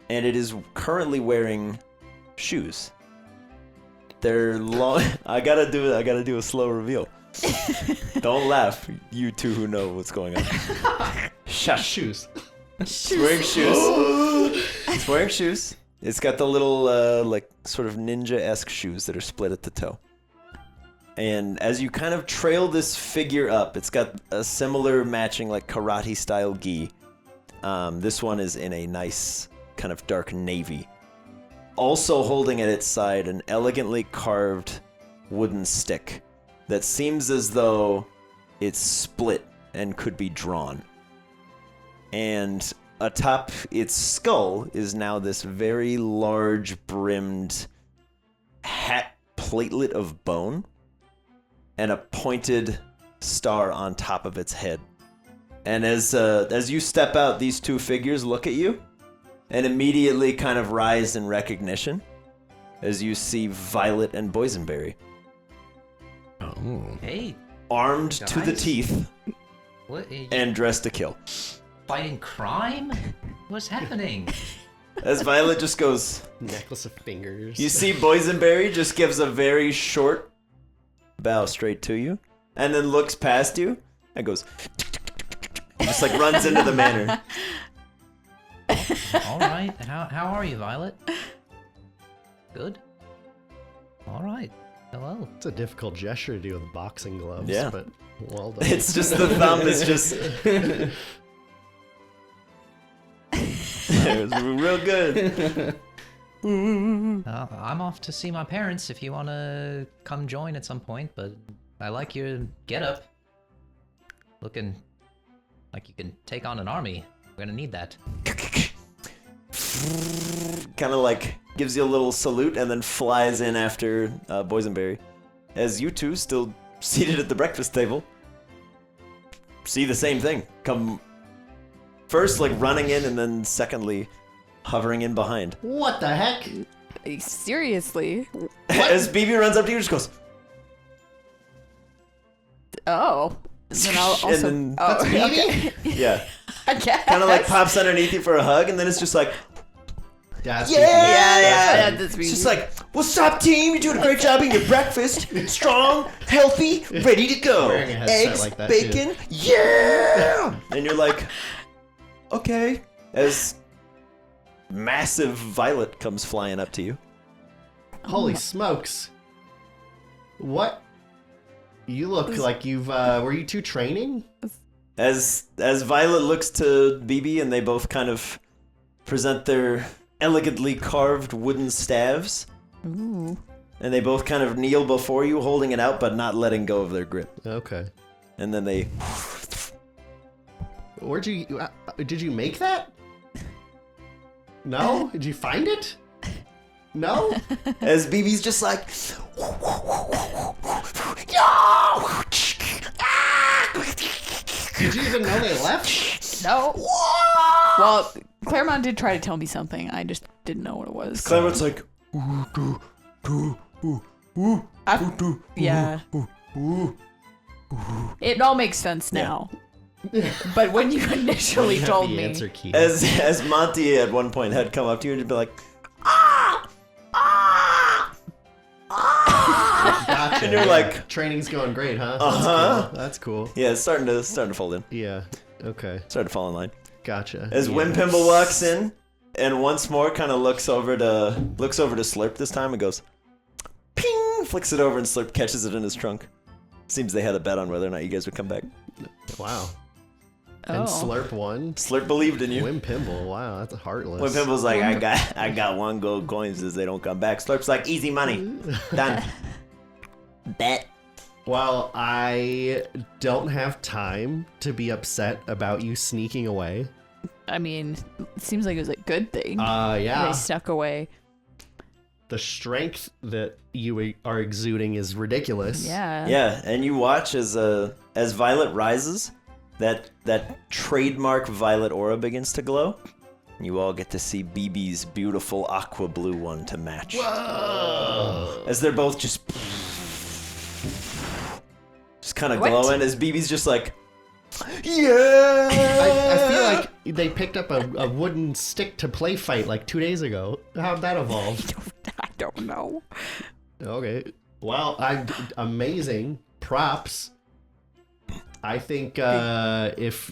and it is currently wearing shoes. They're long. I gotta do a slow reveal. Don't laugh, you two who know what's going on. Shush. Shoes. It's wearing shoes. It's wearing shoes. It's got the little, like, sort of ninja-esque shoes that are split at the toe. And as you kind of trail this figure up, it's got a similar matching, like, karate-style gi. This one is in a nice, kind of dark navy. Also holding at its side an elegantly carved wooden stick that seems as though it's split and could be drawn. And atop its skull is now this very large brimmed hat platelet of bone and a pointed star on top of its head. And as you step out, these two figures look at you and immediately kind of rise in recognition as you see Violet and Boysenberry. Oh. Hey, Armed to the Guys? teeth what? Are you and dressed to kill. fighting crime? What's happening? As Violet just goes, Necklace of fingers. you see Boysenberry just gives a very short bow straight to you, and then looks past you and goes, and just like runs into the manor. All right. How are you, Violet? Good. All right. Hello. It's a difficult gesture to do with boxing gloves, Yeah. but well done. It's just the thumb is just. It was real good. I'm off to see my parents if you want to come join at some point, but I like your getup. Looking like you can take on an army. We're gonna need that. Kind of like gives you a little salute and then flies in after Boysenberry. As you two, still seated at the breakfast table, see the same thing. Come first, like running in, and then secondly, hovering in behind. What the heck? Seriously? As BB runs up to you, just goes, Oh. Then I'll also. and then oh, okay. yeah, I guess. kind of like pops underneath you for a hug, and then it's just like, Yeah, Yeah, that's it's me. just like, what's up, team? You're doing a great job eating your breakfast. Strong, healthy, ready to go. Wearing a headset Eggs, like that, bacon, yeah! And you're like, okay. As massive Violet comes flying up to you. Holy smokes. What? You look like you've, were you two training? As Violet looks to BB, and they both kind of present their elegantly carved wooden staves. Ooh. And they both kind of kneel before you, holding it out, but not letting go of their grip. Okay. And then they... Did you make that? No? Did you find it? No? As BB's just like... Did you even know they left? No. Well, Claremont did try to tell me something. I just didn't know what it was. Claremont's like... Yeah. It all makes sense now. But when you initially Have told the me, answer key. As Monty at one point had come up to you and be like... Gotcha. And you're like... Training's going great, huh? Uh-huh. That's cool. Yeah, it's starting to fold in. Yeah. Okay. Starting to fall in line. Gotcha. As yeah. Wimpimble walks in and once more kind of looks over to Slurp this time and goes, ping, flicks it over and Slurp catches it in his trunk. Seems they had a bet on whether or not you guys would come back. Wow. oh, And Slurp won. Slurp believed in you. Wimpimble. Wow, that's heartless. Wimpimble's like, I got 1 gold coin says they don't come back. Slurp's like, easy money. Done. Bet. Well, I don't have time to be upset about you sneaking away. I mean, it seems like it was a good thing. Yeah. They snuck away. The strength that you are exuding is ridiculous. Yeah. Yeah, and you watch as Violet rises, that trademark violet aura begins to glow. And you all get to see BB's beautiful aqua blue one to match. Whoa. As they're both just kind of What? glowing, as BB's just like, yeah! I feel like they picked up a wooden stick to play fight like 2 days ago. How'd that evolve? I don't know. Okay. Well, amazing. Props. I think if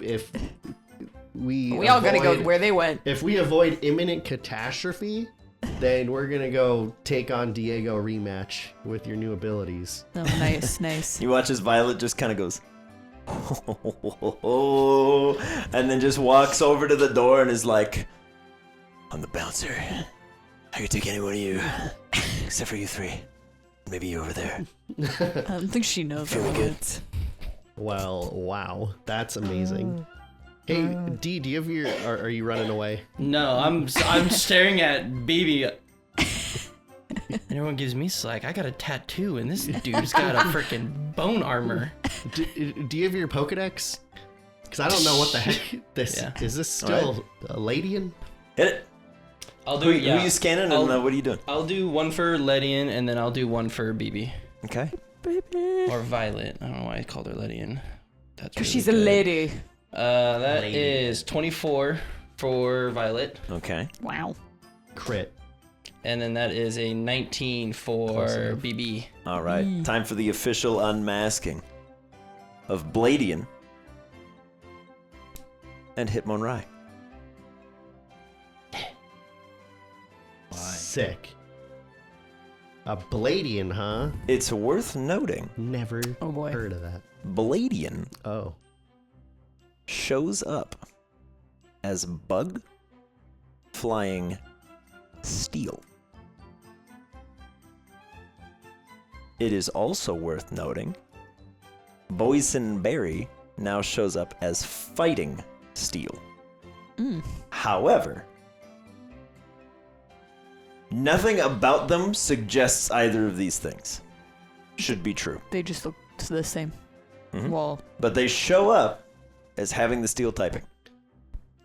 we all gotta go avoid- where they went. If we avoid imminent catastrophe, then we're gonna go take on Diego rematch with your new abilities. Oh, nice, nice. You watch as Violet just kind of goes, and then just walks over to the door and is like, I'm the bouncer. I can take any one of you, except for you 3. Maybe you over there. I don't think she knows Feeling what good. it's. Well, wow, that's amazing. Hey, D, do you have your? Are you running away? No, I'm staring at BB. And everyone gives me slack. I got a tattoo, and this dude's got a freaking bone armor. Do you have your Pokedex? Because I don't know what the heck this Yeah. is. This still a Ladian? Hit it. I'll Who do. Yeah. are you scanning and what are you doing? I'll do one for Ledian, and then I'll do one for BB Okay. or Violet. I don't know why I called her Ledian. That's Because really she's a good. lady. That Lady. is 24 for Violet, Okay. Wow. Crit. and then that is a 19 for Close enough. BB. All right. Time for the official unmasking of Bladian and Hitmonrai. Sick. A Bladian, huh? It's worth noting, Never Oh, boy. heard of that. Bladian Oh. shows up as Bug Flying Steel. It is also worth noting, Boysenberry now shows up as Fighting Steel. However, nothing about them suggests either of these things should be true. They just look the same. Mhm. Well, But they show up as having the steel typing.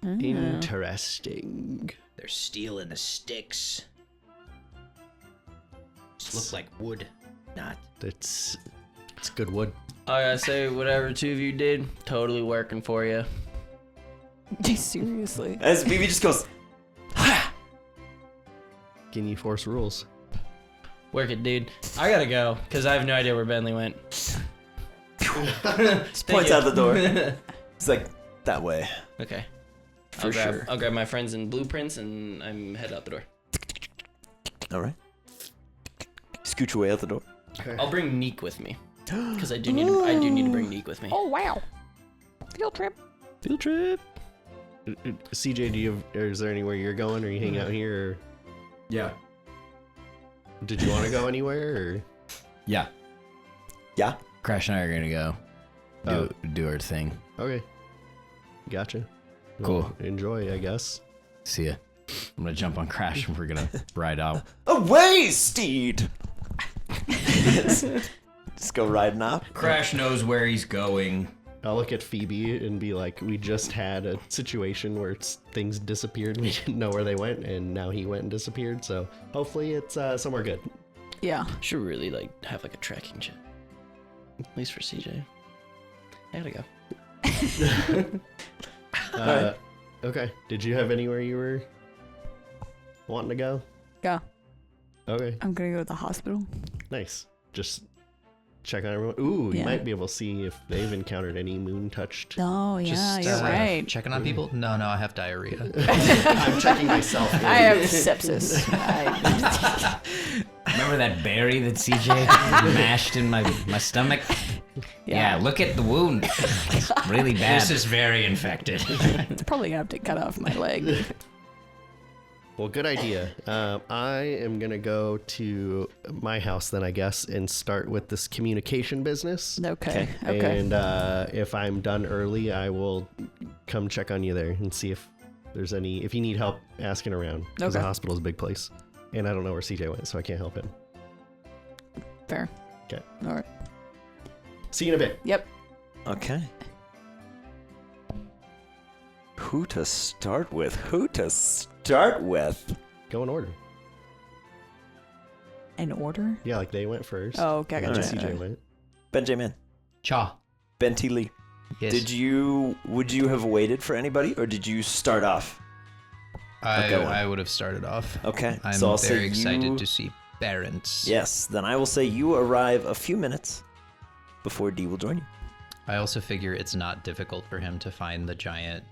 Interesting. They're steel in the sticks. Just look like wood, not. It's good wood. I gotta say, whatever 2 of you did, totally working for you. seriously. As BB just goes, Guinea Force rules. Work it, dude. I gotta go, because I have no idea where Bentley went. just points out the door. It's like, that way. Okay. For sure. I'll grab my friends and blueprints, and I'm head out the door. All right. Scooch away out the door. I'll bring Neek with me, because I do need to bring Neek with me. Oh, wow. Field trip. Field trip. CJ, is there anywhere you're going? Are you hanging out here? Or Yeah. did you want to go anywhere? Or? Yeah. Yeah. Crash and I are gonna go do our thing. Okay. Gotcha. Cool. Well, enjoy, I guess. See ya. I'm gonna jump on Crash and we're gonna ride out. Away, steed! Just go riding up. Crash knows where he's going. I'll look at Phoebe and be like, we just had a situation where things disappeared. We didn't know where they went, and now he went and disappeared. So hopefully it's somewhere good. Yeah. Should really like have like a tracking chip. At least for CJ. I gotta go. Alright. Okay. Did you have anywhere you were wanting to go? Yeah. Okay. I'm gonna go to the hospital. Nice. Just check on everyone. Ooh, you Yeah. might be able to see if they've encountered any moon-touched. Oh, yeah, Just, you're right. Checking on people? No, I have diarrhea. I'm checking myself. I have sepsis. Remember that berry that CJ mashed in my stomach? Yeah, look at the wound. It's really bad. This is very infected. It's probably gonna have to cut off my leg. Well, good idea. I am going to go to my house then, I guess, and start with this communication business. Okay. And if I'm done early, I will come check on you there and see if there's if you need help asking around. Because the Okay. hospital is a big place. And I don't know where CJ went, so I can't help him. Fair. Okay. All right. See you in a bit. Yep. Okay. Who to start with? Go in order. In order? Yeah, like they went first. Oh, okay, and then gotcha. CJ went. Benjamin. Cha. Benty Lee. Yes. Would you have waited for anybody, or did you start off? I would have started off. Okay. I'm so I'll say very excited you- to see parents. Yes, then I will say you arrive a few minutes before D will join you. I also figure it's not difficult for him to find the giant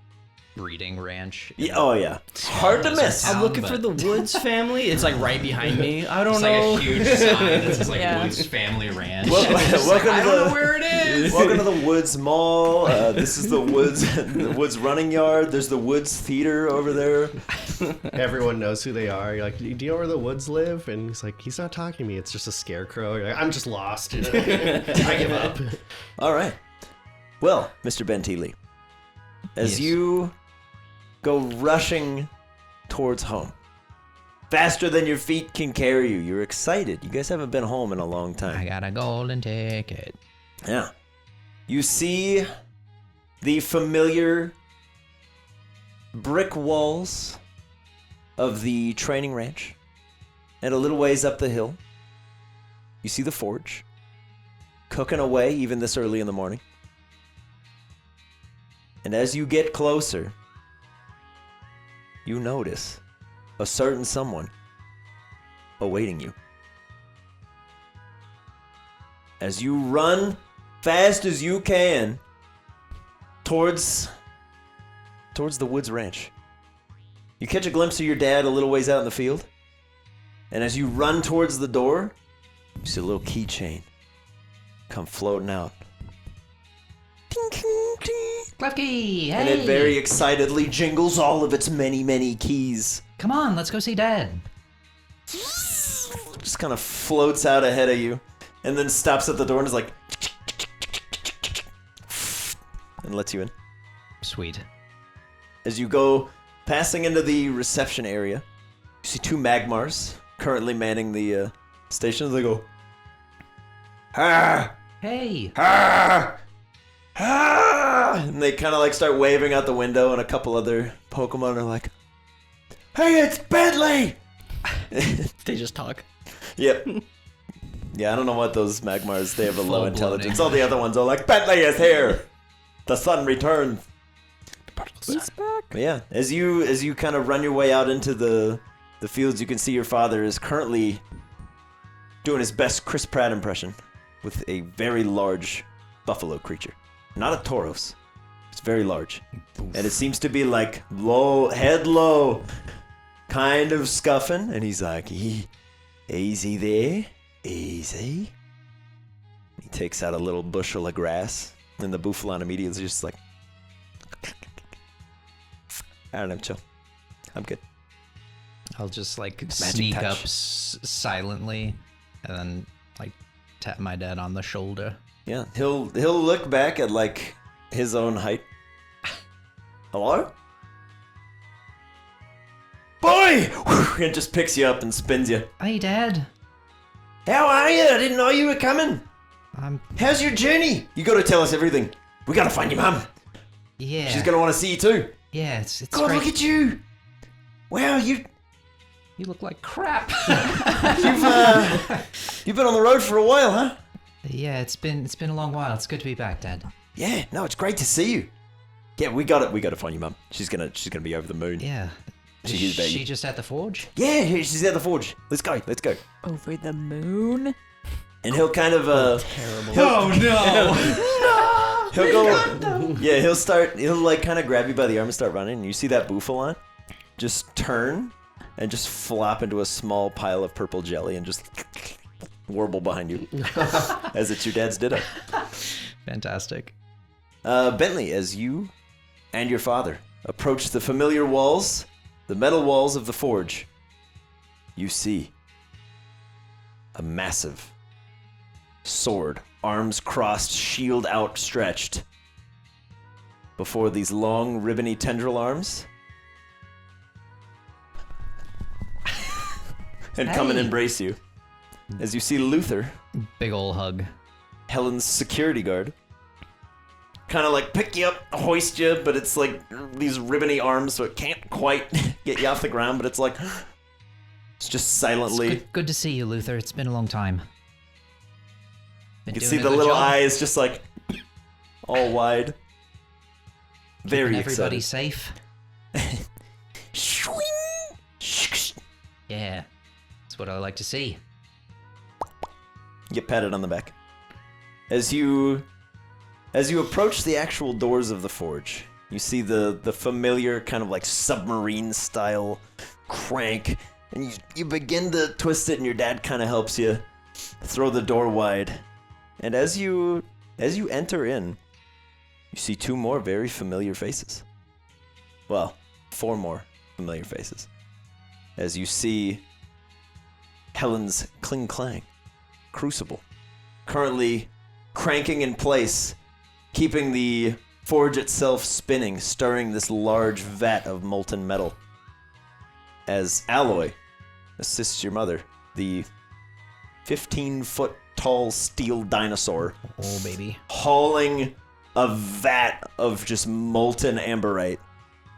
breeding ranch. Yeah, oh yeah. Hard to desert miss. town. I'm looking for the Woods family. It's like right behind me. I don't It's know. like a huge sign that says like Yeah. Woods Family Ranch. Welcome I to don't know the where it is. welcome to the Woods Mall. This is the Woods Running Yard. There's the Woods Theater over there. Everyone knows who they are. You're like, do you know where the Woods live? And he's like, he's not talking to me. It's just a scarecrow. You're like, I'm just lost. I give up. All right. Well, Mr. Benty Lee, as Yes. you go rushing towards home, faster than your feet can carry you, you're excited. You guys haven't been home in a long I time. got a golden ticket. Yeah. You see the familiar brick walls of the training ranch, and a little ways up the hill, you see the forge cooking away even this early in the morning. And as you get closer, you notice a certain someone awaiting you. As you run fast as you can towards the Woods Ranch, you catch a glimpse of your dad a little ways out in the field. And as you run towards the door, you see a little keychain come floating out. Ding, ding, ding. Klefki, hey! And it very excitedly jingles all of its many, many keys. Come on, let's go see Dad. Just kind of floats out ahead of you, and then stops at the door and is like, and lets you in. Sweet. As you go passing into the reception area, you see two Magmars currently manning the station. They go, "Ah, Hey! ah, ah," and they kind of like start waving out the window, and a couple other Pokemon are like, "Hey, it's Bentley!" They just talk. Yep. Yeah, I don't know what those Magmars, they have a low Full-blown intelligence. All the other ones are like, Bentley is here! The sun returns. He's back. But yeah, as you kind of run your way out into the fields, you can see your father is currently doing his best Chris Pratt impression with a very large buffalo creature. Not a Tauros. It's very large. And it seems to be like head low, kind of scuffing, and he's like, easy there, easy. He takes out a little bushel of grass, and the Bouffalon immediately is just like, I don't know, chill. I'm good. I'll just like Magic sneak touch. up silently, and then like tap my dad on the shoulder. Yeah, he'll look back at like his own height. Hello? Boy! And just picks you up and spins you. Hey, Dad. How are you? I didn't know you were coming. I'm. How's your journey? You gotta tell us everything. We gotta find your mum. Yeah. She's gonna want to see you too. Yeah, it's God, great. look at you! Wow, You look like crap. you've been on the road for a while, huh? Yeah, it's been a long while. It's good to be back, Dad. Yeah, no, it's great to see you. Yeah, we gotta find your mum. She's gonna be over the moon. Yeah. She Is is, baby. she just at the forge? Yeah, she's at the forge. Let's go. Over the moon? And he'll kind of Terrible. he'll go. Yeah, he'll like kind of grab you by the arm and start running. And you see that Bouffalon just turn and just flop into a small pile of purple jelly and just warble behind you as it's your dad's ditto. Fantastic. Bentley, as you and your father approach the familiar walls, the metal walls of the forge, you see a massive sword, arms crossed, shield outstretched. Before these long, ribbony tendril arms. And come and Hey. embrace you. As you see Luther, Big ol' hug. Helen's security guard, kind of like pick you up, hoist you, but it's like these ribbony arms, so it can't quite get you off the ground, but it's like, it's just It's silently. good to see you, Luther. It's been a long time. Been You can doing see a the good little job. eyes just like all wide. Very Keeping everybody excited. safe. Swing! Yeah. That's what I like to see. Get patted on the back. As you approach the actual doors of the forge, you see the familiar kind of like submarine style crank, and you begin to twist it, and your dad kind of helps you throw the door wide. And as you enter in, you see two more very familiar faces. Well, four more familiar faces. As you see Helen's Kling Clang Crucible, currently cranking in place, keeping the forge itself spinning, stirring this large vat of molten metal. As Alloy assists your mother, the 15-foot tall steel dinosaur, Oh, baby. hauling a vat of just molten amberite,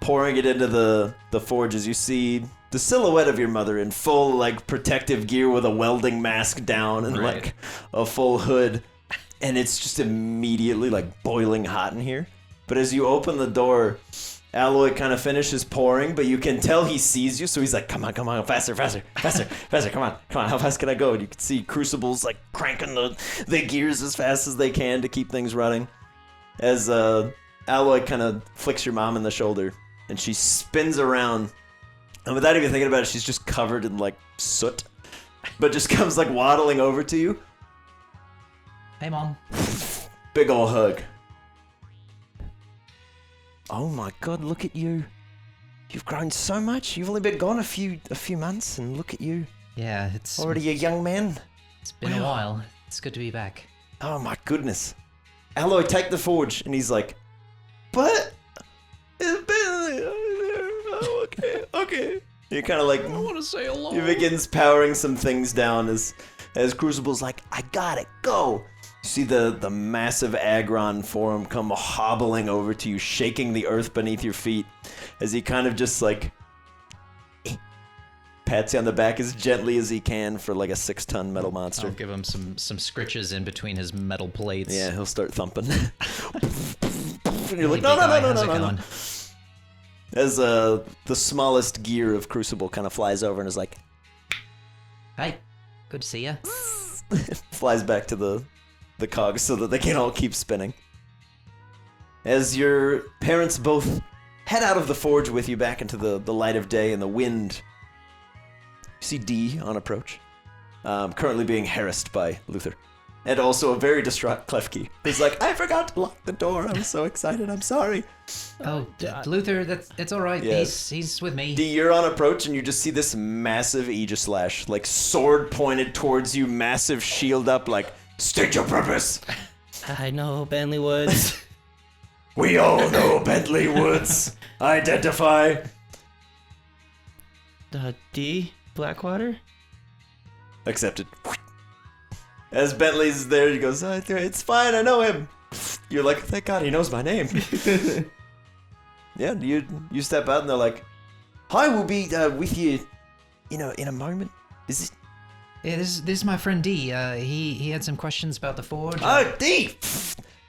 pouring it into the forge. As you see the silhouette of your mother in full like protective gear with a welding mask down and Right. like a full hood, and it's just immediately like boiling hot in here. But as you open the door, Alloy kind of finishes pouring, but you can tell he sees you, so he's like, come on, faster, come on, how fast can I go? And you can see Crucible's like cranking the gears as fast as they can to keep things running. As Alloy kind of flicks your mom in the shoulder, and she spins around, and without even thinking about it, she's just covered in like soot, but just comes like waddling over to you. Hey, Mom. Big ol' hug. Oh my god, look at you. You've grown so much. You've only been gone a few months, and look at you. Yeah, it's Already a young man. it's been a while. It's good to be back. Oh my goodness. Alloy, take the forge. And he's like, but it's been... Oh, okay. You're kind of like... I want to say hello. He begins powering some things down as Crucible's like, I got it, go. You see the massive Agron form come hobbling over to you, shaking the earth beneath your feet as he kind of just like pats you on the back as gently as he can for like a 6-ton metal monster. I'll give him some scritches in between his metal plates. Yeah, he'll start thumping. And you're like, Hey, big guy, how's it no. going? As the smallest gear of Crucible kind of flies over and is like, Hey, good to see ya. flies back to the cogs so that they can all keep spinning. As your parents both head out of the forge with you back into the light of day and the wind, you see Dee on approach, currently being harassed by Luther. And also a very distraught Klefki. He's like, I forgot to lock the door. I'm so excited. I'm sorry. Oh, Luther, it's all right. Yeah. He's with me. You're on approach and you just see this massive Aegislash, like sword pointed towards you, massive shield up, like, state your purpose. I know, Bentley Woods. We all know Bentley Woods. Identify. D? Blackwater? Accepted. As Bentley's there, he goes, it's fine, I know him. You're like, thank God he knows my name. Yeah, you step out and they're like, hi, we'll be with you, in a moment. Is it? Yeah, this is my friend D. He had some questions about the forge. Oh, D!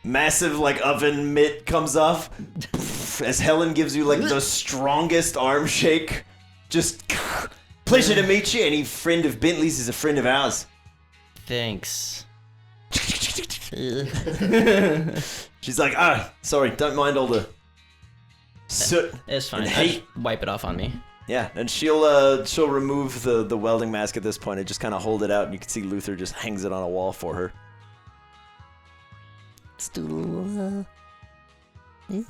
Massive, like, oven mitt comes off. As Helen gives you, like, the strongest arm shake. Just, pleasure to meet you. Any friend of Bentley's is a friend of ours. Thanks. She's like, sorry, don't mind all the soot. It's fine. and I hate. just wipe it off on me. Yeah, and she'll remove the welding mask at this point and just kind of hold it out, and you can see Luther just hangs it on a wall for her. Just do a little, yeah.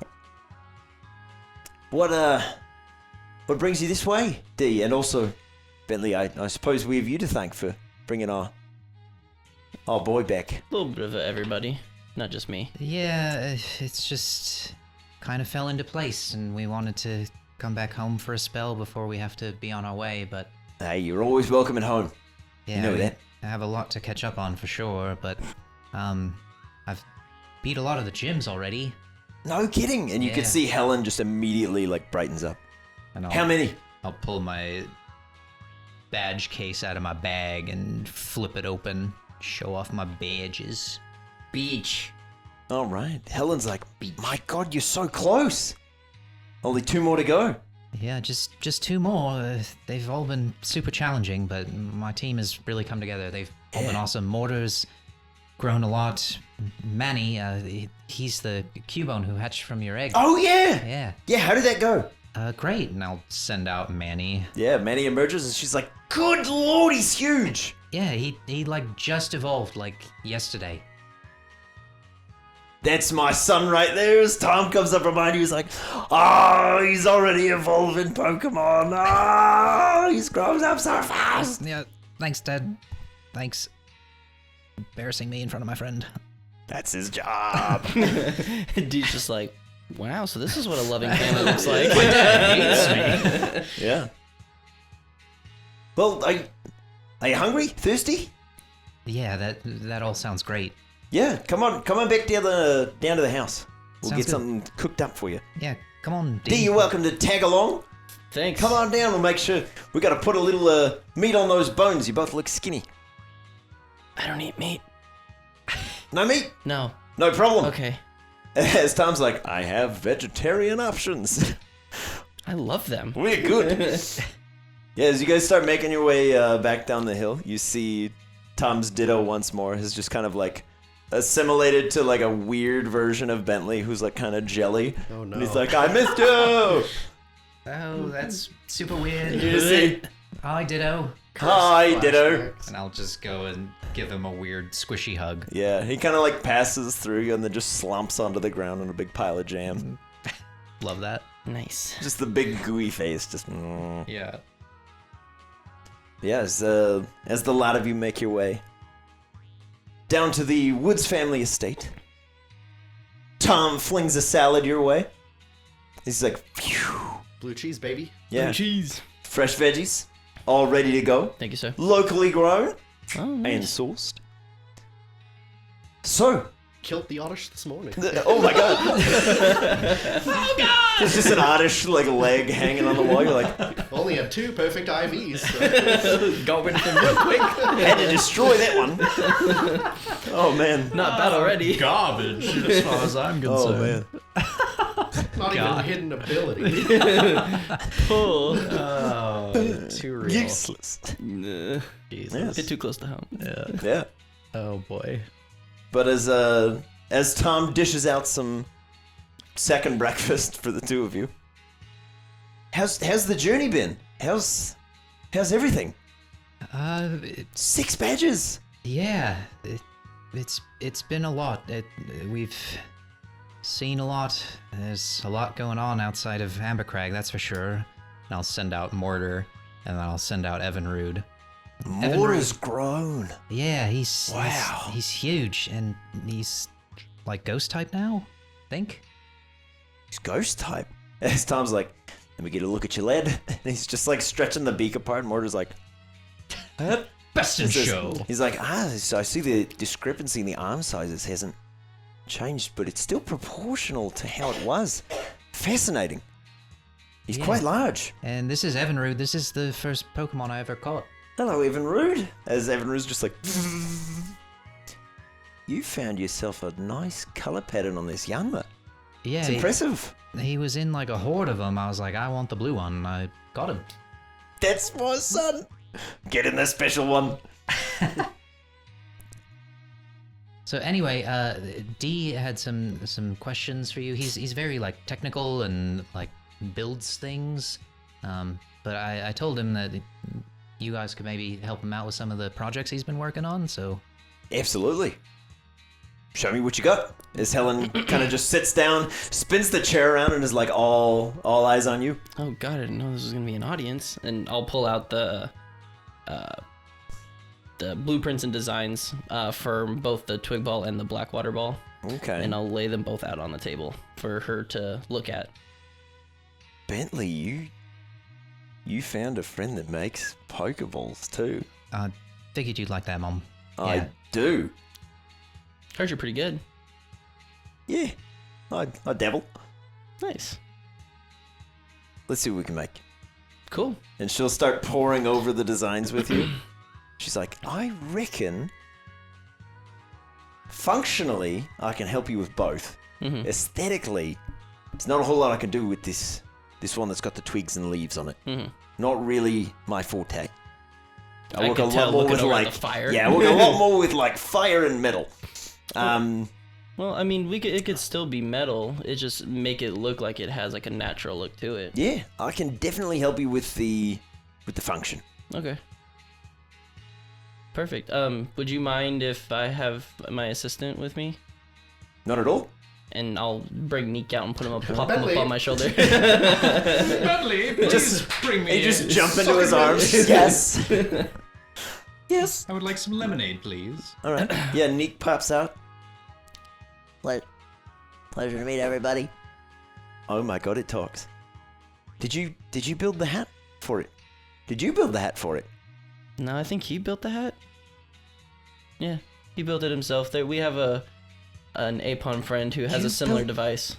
What brings you this way, D? And also, Bentley, I suppose we have you to thank for bringing our boy back. A little bit of everybody, not just me. Yeah, it's just kind of fell into place, and we wanted to come back home for a spell before we have to be on our way, but... Hey, you're always welcome at home. Yeah, You know that. I have a lot to catch up on for sure, but I've beat a lot of the gyms already. No kidding. And you can Yeah. see Helen just immediately, like, brightens up. And How many? I'll pull my badge case out of my bag and flip it open, show off my badges. Beach. All right. Helen's like, my God, you're so close. Only 2 more to go. Yeah, just 2 more. They've all been super challenging, but my team has really come together. They've all been awesome. Mortar's grown a lot. Manny, he's the Cubone who hatched from your egg. Oh, yeah. Yeah. Yeah, how did that go? Great. And I'll send out Manny. Yeah, Manny emerges and she's like, good Lord, he's huge. Yeah, he like just evolved like yesterday. That's my son right there. As Tom comes up behind you, he's like, oh, he's already evolving Pokemon. Oh, he's grown up so fast. Yeah, thanks, Dad. Thanks. Embarrassing me in front of my friend. That's his job. D's just like, wow, so this is what a loving family looks like. My dad hates me. Yeah. Well, are you hungry? Thirsty? Yeah, that all sounds great. Yeah, come on back down to the house. We'll Sounds get good. something cooked up for you. Yeah, come on, D, you're welcome to tag along. Thanks. Come on down. We'll make sure we got to put a little meat on those bones. You both look skinny. I don't eat meat. No meat? No. No problem. Okay. As Tom's like, I have vegetarian options. I love them. We're good. Yeah, as you guys start making your way back down the hill, you see Tom's Ditto once more has just kind of like assimilated to like a weird version of Bentley who's like kind of jelly. Oh no. And he's like, I missed you. Oh, that's super weird. You see? Hi, Ditto. Hi, Ditto. And I'll just go and give him a weird squishy hug. Yeah, he kind of like passes through you and then just slumps onto the ground in a big pile of jam. Love that. Nice. Just the big gooey face, just. Yeah. Yeah, as the lot of you make your way down to the Woods family estate, Tom flings a salad your way. He's like, phew. Blue cheese, baby. Yeah, Cheese. fresh veggies, all ready to go, Thank you, sir. locally grown Oh, and nice. sourced. So, Killed the Oddish this morning. oh my god! Oh god! There's just an oddish like leg hanging on the wall. You're like, Only had 2 perfect IVs. So. Got rid of them real quick. had to destroy that one. Oh man! Not bad already. Garbage, as far as I'm Oh man! Not even hidden ability. Pull. Oh, too real. Useless. Jesus. Yes. Bit too close to home. Yeah. Oh boy. But as Tom dishes out some second breakfast for the 2 of you, how's the journey been? How's everything? 6 badges. Yeah. it's been a lot. We've seen a lot. There's a lot going on outside of Ambercrag, that's for sure. And I'll send out Mortar, and then I'll send out Evinrude. Mortar's grown. Yeah, Wow. he's huge, and he's like ghost type now, I think. He's ghost type. As Tom's like, let me get a look at your lead. And he's just like stretching the beak apart. And Mortar's like, Best in He says- show. He's like, so I see the discrepancy in the arm sizes hasn't changed, but it's still proportional to how it was. Fascinating. He's Yeah. quite large. And this is Evinrude. This is the first Pokemon I ever caught. Hello, Evinrude. As Evinrude's just like, you found yourself a nice color pattern on this Yanma. Yeah, It's impressive. he was in like a horde of them. I was like, I want the blue one. And I got him. That's my son. Get in the special one. So anyway, D had some questions for you. He's very like technical and like builds things. But I told him that you guys could maybe help him out with some of the projects he's been working on. So Absolutely. Show me what you got. As Helen kind of just sits down, spins the chair around, and is like all eyes on you. Oh god, I didn't know this was gonna be an audience. And I'll pull out the blueprints and designs for both the twig ball and the black water ball, Okay. and I'll lay them both out on the table for her to look at. Bentley, you found a friend that makes Pokeballs too. figured you'd like that, Mom. I Yeah. do. Heard you're pretty good. Yeah. I dabble. Nice. Let's see what we can make. Cool. And she'll start poring over the designs with you. She's like, I reckon functionally I can help you with both. Mm-hmm. Aesthetically, there's not a whole lot I can do with this one that's got the twigs and leaves on it. Mm-hmm. Not really my forte. I work can a tell lot more looking with over at like the fire. Yeah, I work a lot more with like fire and metal. Well, I mean, it could still be metal. It just make it look like it has like a natural look to it. Yeah, I can definitely help you with the function. Okay. Perfect. Would you mind if I have my assistant with me? Not at all. And I'll bring Neek out and pop him up Bentley. on my shoulder. Bentley, please bring me He just in. jump into his arms. Yes. Yes. I would like some lemonade, please. All right. Yeah, Neek pops out. Pleasure to meet everybody. Oh my god, it talks. Did you build the hat for it? Did you build the hat for it? No, I think he built the hat. Yeah, he built it himself. There, we have an Apon friend who has You a similar built- device.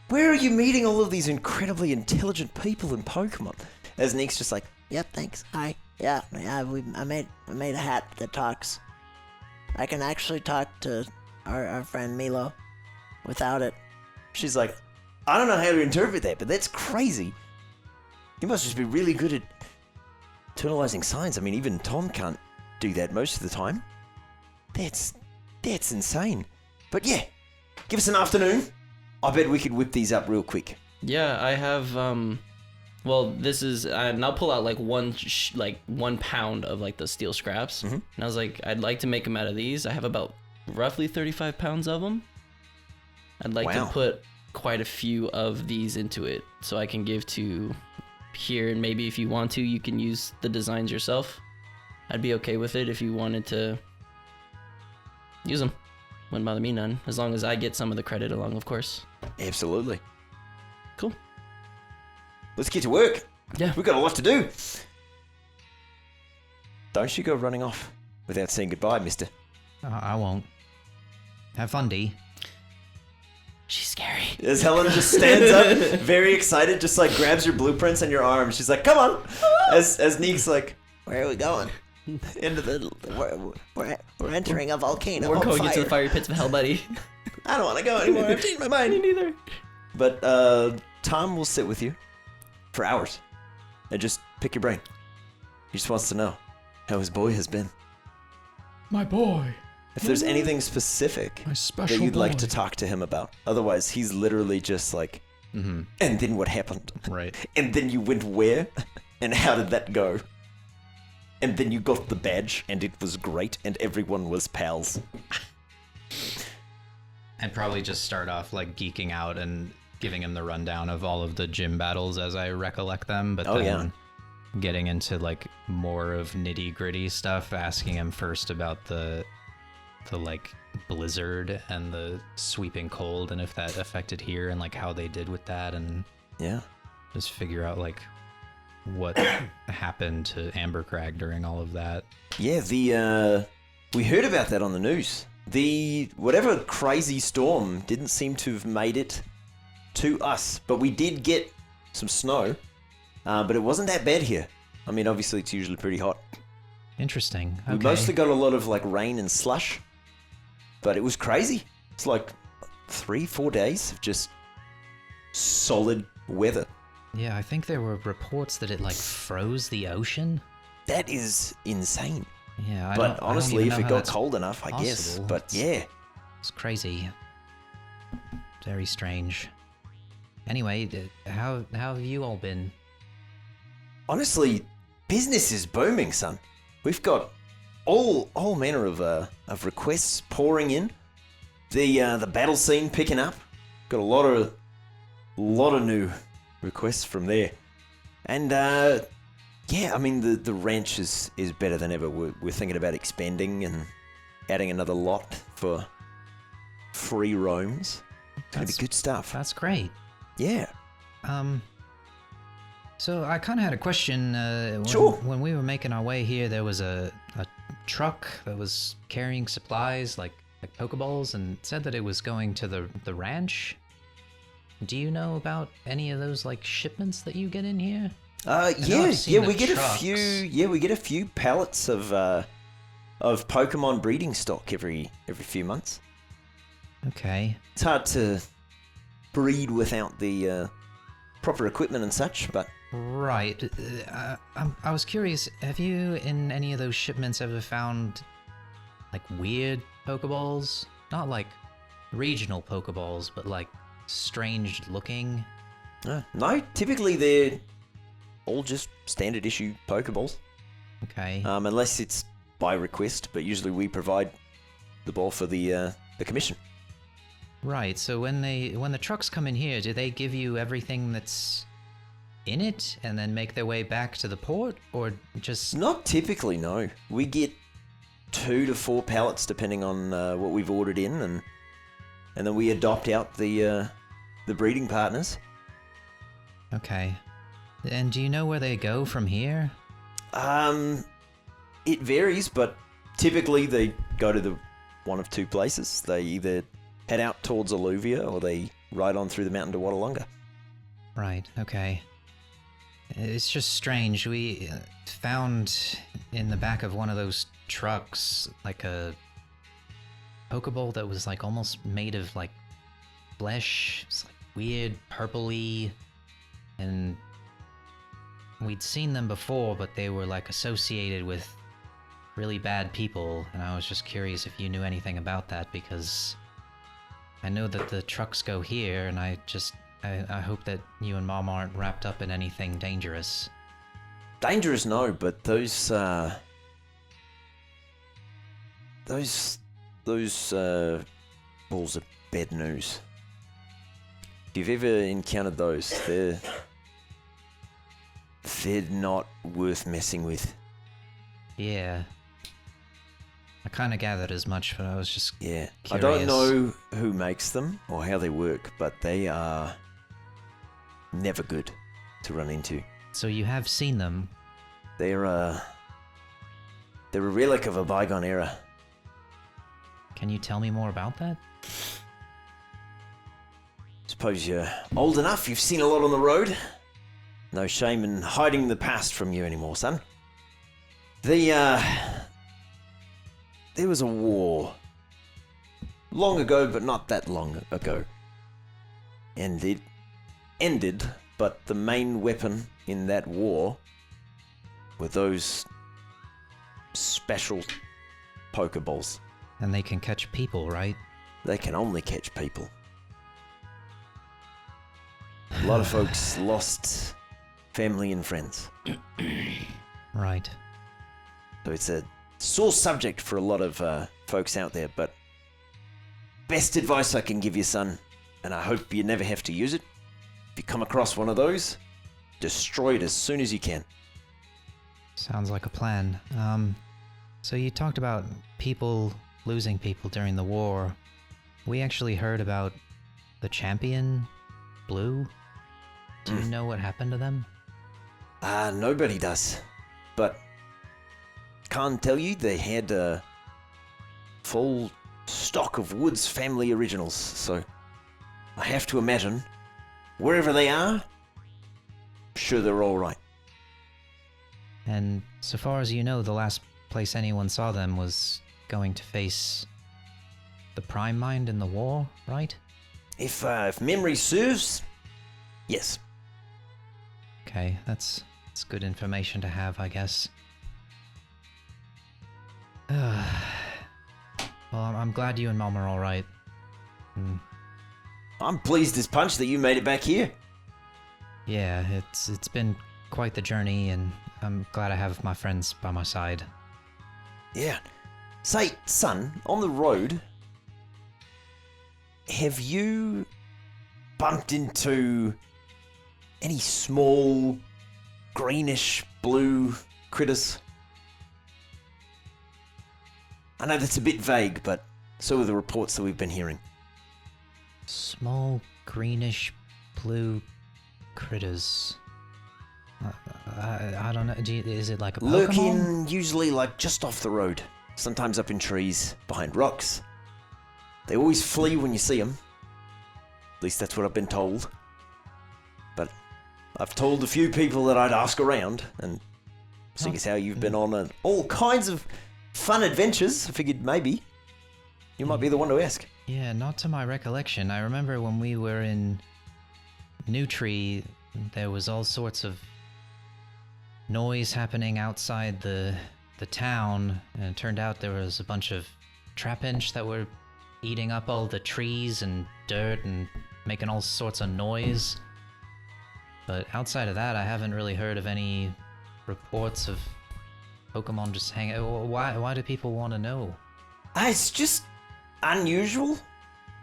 Where are you meeting all of these incredibly intelligent people in Pokemon? As Neek's just like, Yep, thanks. Hi. Yeah. I made a hat that talks. I can actually talk to our friend Milo without it. she's like, I don't know how to interpret that, but that's crazy. You must just be really good at internalizing signs. I mean, even Tom can't do that most of the time. That's insane. But yeah, give us an afternoon. I bet we could whip these up real quick. Yeah, I have. Well, this is, and I'll pull out like 1 pound of like the steel scraps, Mhm. and I was like, I'd like to make them out of these. I have about roughly 35 pounds of them. I'd like Wow. to put quite a few of these into it, so I can give to here, and maybe if you want to, you can use the designs yourself. I'd be okay with it if you wanted to use them. Wouldn't bother me none, as long as I get some of the credit along, of course. Absolutely. Cool. Let's get to work. Yeah. We've got a lot to do. Don't you go running off without saying goodbye, mister. I won't. Have fun, D. She's scary. As Helen just stands up, very excited, just like grabs your blueprints and your arms. She's like, come on. As Neek's like, Where are we going? into the... We're entering a volcano. We're on going into fire. the fiery pits of hell, buddy. I don't want to go anymore. I've changed my mind. Me neither. But Tom will sit with you for hours and just pick your brain. He just wants to know how his boy has been. My boy. If there's anything specific My special that you'd like boy. to talk to him about. Otherwise, he's literally just like, Mm-hmm. and then what happened? Right. And then you went where? And how did that go? And then you got the badge, and it was great, and everyone was pals. I'd probably just start off like geeking out and giving him the rundown of all of the gym battles as I recollect them, but then getting into like more of nitty gritty stuff, asking him first about the like blizzard and the sweeping cold and if that affected here and like how they did with that, and just figure out like what happened to Ambercrag during all of that. Yeah, we heard about that on the news. The whatever crazy storm didn't seem to have made it to us, but we did get some snow, but it wasn't that bad here. I mean, obviously it's usually pretty hot. Interesting. Okay. We mostly got a lot of like rain and slush, but it was crazy. It's like 3-4 days of just solid weather. Yeah, I think there were reports that it like froze the ocean. That is insane. Yeah, but honestly, if it got cold enough, I guess. possible. But yeah. It's crazy. Very strange. Anyway, how have you all been? Honestly, business is booming, son. We've got all manner of requests pouring in. The battle scene picking up. Got a lot of new requests from there. And yeah, I mean the ranch is better than ever. We're thinking about expanding and adding another lot for free roams. It's gonna be good stuff. That's great. Yeah. So I kind of had a question. Sure. When we were making our way here, there was a truck that was carrying supplies like Pokeballs, and said that it was going to the ranch. Do you know about any of those like shipments that you get in here? Yeah, we get a few pallets of Pokemon breeding stock every few months. Okay. It's hard to breed without the proper equipment and such, but Right. I was curious, have you in any of those shipments ever found like weird Pokeballs? Not like regional Pokeballs, but like strange looking? no, typically they're all just standard issue Pokeballs. Okay. Unless it's by request, but usually we provide the ball for the commission. Right, so when the trucks come in here, do they give you everything that's in it and then make their way back to the port, or just... Not typically, no. We get 2 to 4 pallets depending on what we've ordered in, and then we adopt out the breeding partners. Okay. And do you know where they go from here? It varies, but typically they go to the one of 2 places. They either head out towards Alluvia or they ride on through the mountain to Wadalunga. Right, okay. It's just strange. We found in the back of one of those trucks like a Pokeball that was like almost made of like flesh. It's like weird purpley, and we'd seen them before, but they were like associated with really bad people, and I was just curious if you knew anything about that, because I know that the trucks go here, and I hope that you and Mom aren't wrapped up in anything dangerous. Dangerous, no, but those balls are bad news. If you've ever encountered those, they're not worth messing with. Yeah. I kind of gathered as much, but I was just curious. I curious. don't know who makes them or how they work, but they are never good to run into. So you have seen them? They're a relic of a bygone era. Can you tell me more about that? Suppose you're old enough, you've seen a lot on the road. No shame in hiding the past from you anymore, son. There was a war. Long ago, but not that long ago. And it ended, but the main weapon in that war were those special Pokeballs. And they can catch people, right? They can only catch people. A lot of folks lost family and friends. Right. So it's a sore subject for a lot of folks out there, but best advice I can give you, son, and I hope you never have to use it. If you come across one of those, destroy it as soon as you can. Sounds like a plan. So you talked about people losing people during the war. We actually heard about the champion, Blue. Do you know what happened to them? Nobody does. But can't tell you they had a full stock of Woods family originals, so I have to imagine wherever they are, I'm sure they're all right. And so far as you know, the last place anyone saw them was going to face the Prime Mind in the war, right? If memory serves, yes. Okay, that's good information to have, I guess. Well, I'm glad you and Mom are all right. I'm pleased as punch that you made it back here. Yeah, it's been quite the journey, and I'm glad I have my friends by my side. Yeah. Say, son, on the road, have you bumped into any small, greenish blue critters? I know that's a bit vague, but so are the reports that we've been hearing. Small, greenish, blue critters. I don't know. Is it like a Pokemon? Lurking, usually like just off the road. Sometimes up in trees, behind rocks. They always flee when you see them. At least that's what I've been told. But I've told a few people that I'd ask around, and seeing as how you've been on all kinds of fun adventures, I figured maybe you might be the one to ask. Yeah, not to my recollection. I remember when we were in New Tree, there was all sorts of noise happening outside the town, and it turned out there was a bunch of trapinch that were eating up all the trees and dirt and making all sorts of noise. But outside of that, I haven't really heard of any reports of Pokemon just hanging out. Why do people want to know? It's just unusual.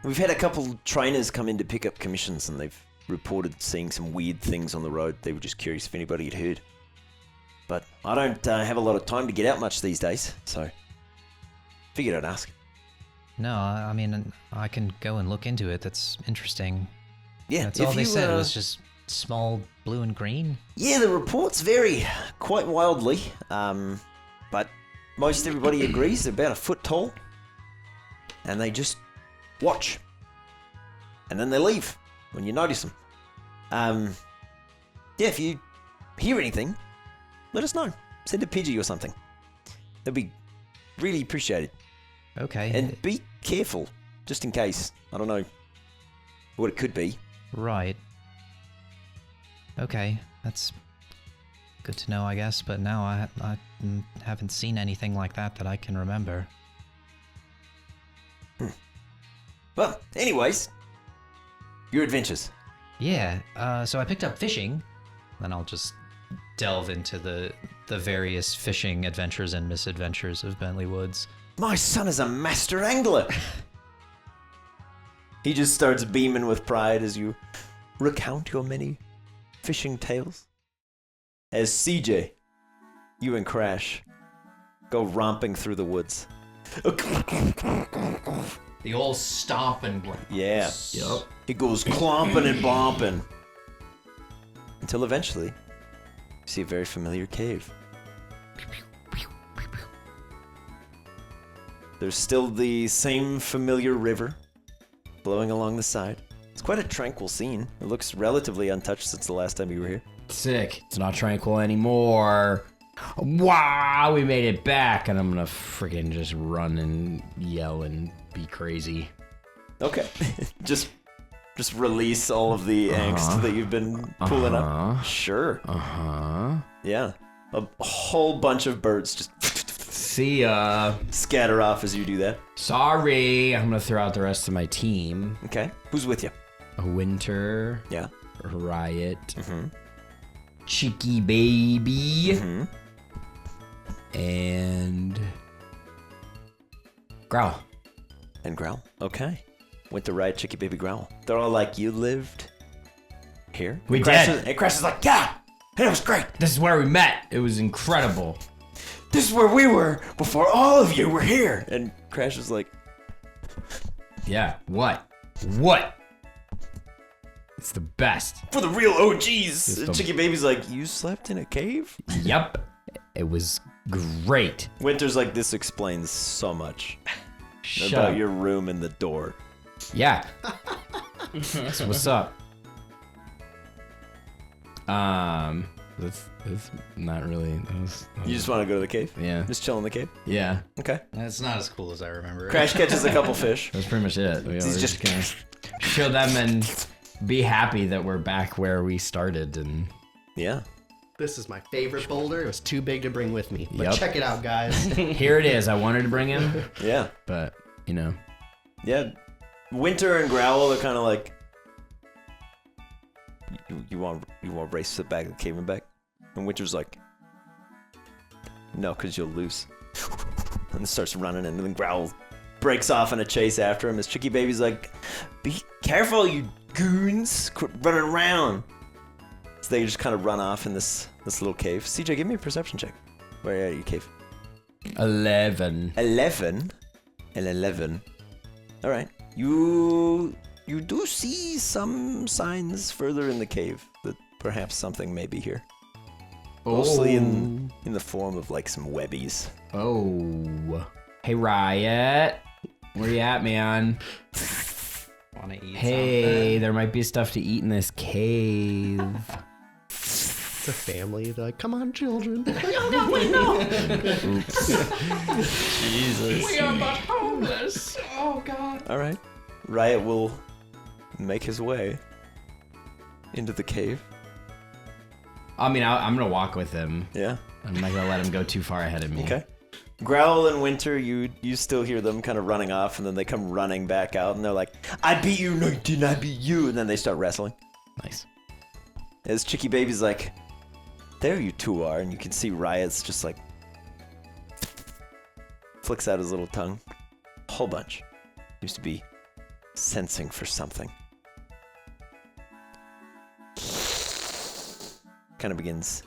We've had a couple trainers come in to pick up commissions, and they've reported seeing some weird things on the road. They were just curious if anybody had heard. But I don't have a lot of time to get out much these days, so figured I'd ask. No, I mean, I can go and look into it. That's interesting. Yeah, that's all they said was just small blue and green. Yeah, the reports vary quite wildly, but most everybody agrees they're about a foot tall, and they just watch, and then they leave when you notice them. Yeah, if you hear anything, let us know. Send a Pidgey or something. That'd be really appreciated. Okay. And be careful, just in case. I don't know what it could be. Right. Okay, that's good to know, I guess, but no, I haven't seen anything like that I can remember. Well, anyways, your adventures. Yeah, so I picked up fishing, then I'll just delve into the various fishing adventures and misadventures of Bentley Woods. My son is a master angler. He just starts beaming with pride as you recount your many fishing tales. As CJ, you and Crash go romping through the woods. The old stomping. Yeah. Yep. It goes clomping and bomping. Until eventually, you see a very familiar cave. There's still the same familiar river flowing along the side. It's quite a tranquil scene. It looks relatively untouched since the last time you were here. Sick. It's not tranquil anymore. Wow, we made it back, and I'm gonna freaking just run and yell and be crazy. Okay. just release all of the angst that you've been pulling up. Sure. Yeah. A whole bunch of birds just See ya. scatter off as you do that. Sorry. I'm gonna throw out the rest of my team. Okay. Who's with you? Winter. Yeah. Riot. Cheeky Baby. And growl. And Growl. Okay. Went to ride Chicky Baby Growl. They're all like, you lived here? We And Crash is like, yeah, it was great. This is where we met. It was incredible. This is where we were before all of you were here. And Crash is like, Yeah. What? What? It's the best. for the real OGs. the- And Chicky Baby's like, you slept in a cave? Yep. It was great. Winter's like, this explains so much Shut about up. your room and the door. Yeah. So what's up? That's not really. You just want to go to the cave? Yeah. Just chill in the cave? Yeah. Okay. That's not as cool as I remember. Crash catches a couple fish. That's pretty much it. We're He's just just- gonna show them and be happy that we're back where we started. And Yeah. This is my favorite boulder. It was too big to bring with me. But Yep. check it out, guys. here it is. I wanted to bring him, Yeah. but you know. Yeah. Winter and Growl are kind of like, you want to race to the back of the cave and back? And Winter's like, no, because you'll lose. And starts running, and then Growl breaks off in a chase after him as Chicky Baby's like, be careful, you goons. Quit running around. So they just kind of run off in this little cave. CJ, give me a perception check. Where are you, cave? 11. 11? An 11. All right. You do see some signs further in the cave that perhaps something may be here. Mostly in the form of like some webbies. Oh. Hey, Riot. Where you at, man? Want to eat Hey, there might be stuff to eat in this cave. It's a family. They're like, come on, children. Jesus. We are but homeless. Oh God. All right. Riot will make his way into the cave. I mean, I'm gonna walk with him. Yeah. I'm not gonna let him go too far ahead of me. Okay. Growl and Winter, you still hear them kind of running off, and then they come running back out, and they're like, I beat you, no, didn't I beat you? And then they start wrestling. Nice. As Chicky Baby's like, there you two are, and you can see Riot's just like, flicks out his little tongue. A whole bunch. Used to be sensing for something. Kind of begins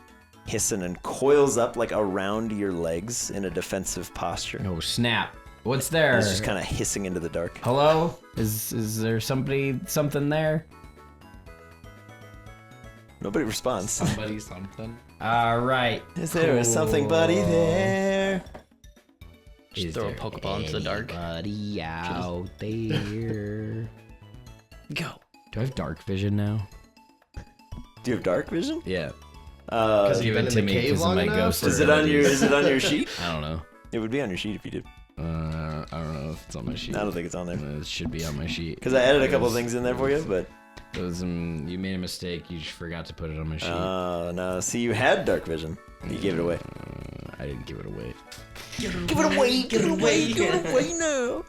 hissing and coils up like around your legs in a defensive posture. Oh snap! What's there? It's just kind of hissing into the dark. Hello? Is there something there? Nobody responds. Somebody something. All right. Is there something, buddy, there? Just throw a Pokeball into the dark. Anybody out there? Go. Do I have dark vision now? Do you have dark vision? Yeah. Because Give you've it been in to the me cave 'cause of long my enough? ghost Is it on your sheet? I don't know. It would be on your sheet if you did. I don't know if it's on my sheet. I don't think it's on there. It should be on my sheet. Because I added a couple things in there for you, but It was, you made a mistake. You just forgot to put it on my sheet. no. See, you had dark vision. You gave it away. I didn't give it away. Give it away! Give it away! Give it away now!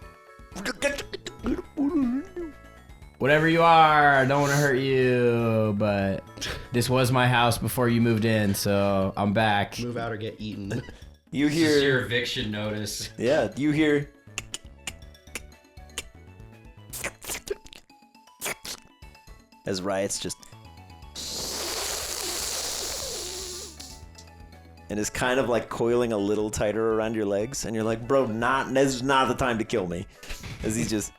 Whatever you are, I don't want to hurt you, but this was my house before you moved in, so I'm back. Move out or get eaten. You This is your hear? eviction notice. Yeah, you hear? As Riot's just and is kind of like coiling a little tighter around your legs, and you're like, bro, this is not the time to kill me. As he's just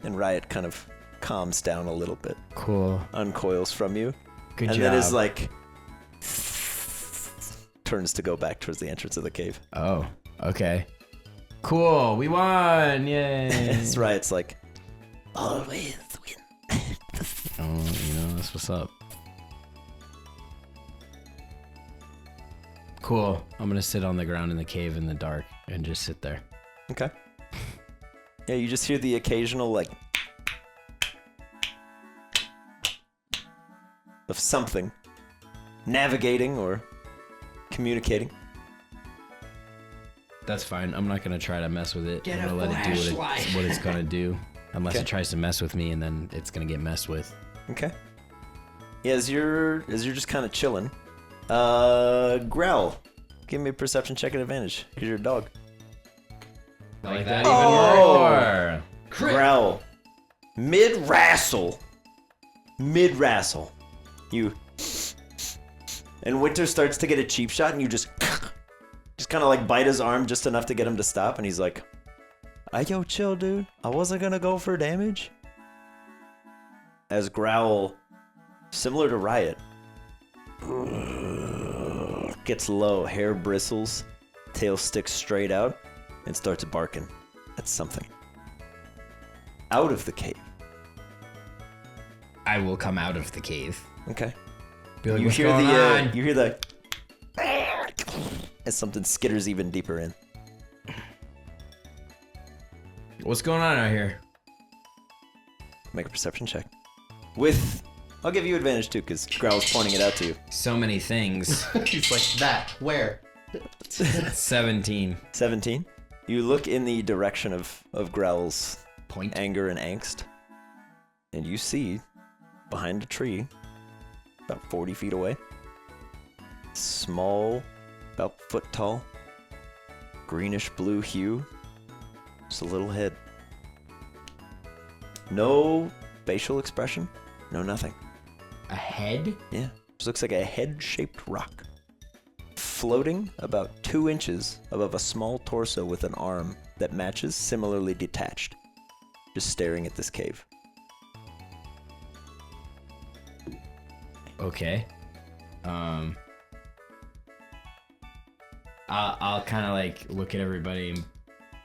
and Riot kind of calms down a little bit, Cool. uncoils from you, Good and job. then is like turns to go back towards the entrance of the cave. Oh, okay. Cool. We won. Yay. As Riot's like, always win. Oh, that's what's up. Cool. I'm gonna sit on the ground in the cave in the dark and just sit there. Okay. Yeah, you just hear the occasional like of something navigating or communicating. That's fine. I'm not gonna try to mess with it. Get I'm a gonna let it do flashlight. what it's gonna do. Unless Okay. it tries to mess with me, and then it's gonna get messed with. Okay. Yeah, as you're just kind of chilling, Growl, give me a perception check at advantage because you're a dog. I like that Oh! even more. Growl, mid wrestle, you, and Winter starts to get a cheap shot, and you just kind of like bite his arm just enough to get him to stop, and he's like, yo, chill, dude. I wasn't gonna go for damage. As Growl, similar to Riot, gets low, hair bristles, tail sticks straight out, and starts barking at something. Out of the cave. I will come out of the cave. Okay. Be like, You what's hear going on? you hear the as something skitters even deeper in. What's going on out here? Make a perception check. I'll give you advantage too, because Growl's pointing it out to you. So many things. He's like, that, where? 17. 17. You look in the direction of Growl's Point. anger and angst, and you see behind a tree, about 40 feet away, small, about foot tall, greenish blue hue, just a little head. No facial expression, no nothing. A head? Yeah, just looks like a head-shaped rock, floating about 2 inches above a small torso with an arm that matches, similarly detached, just staring at this cave. Okay. I'll kind of like look at everybody and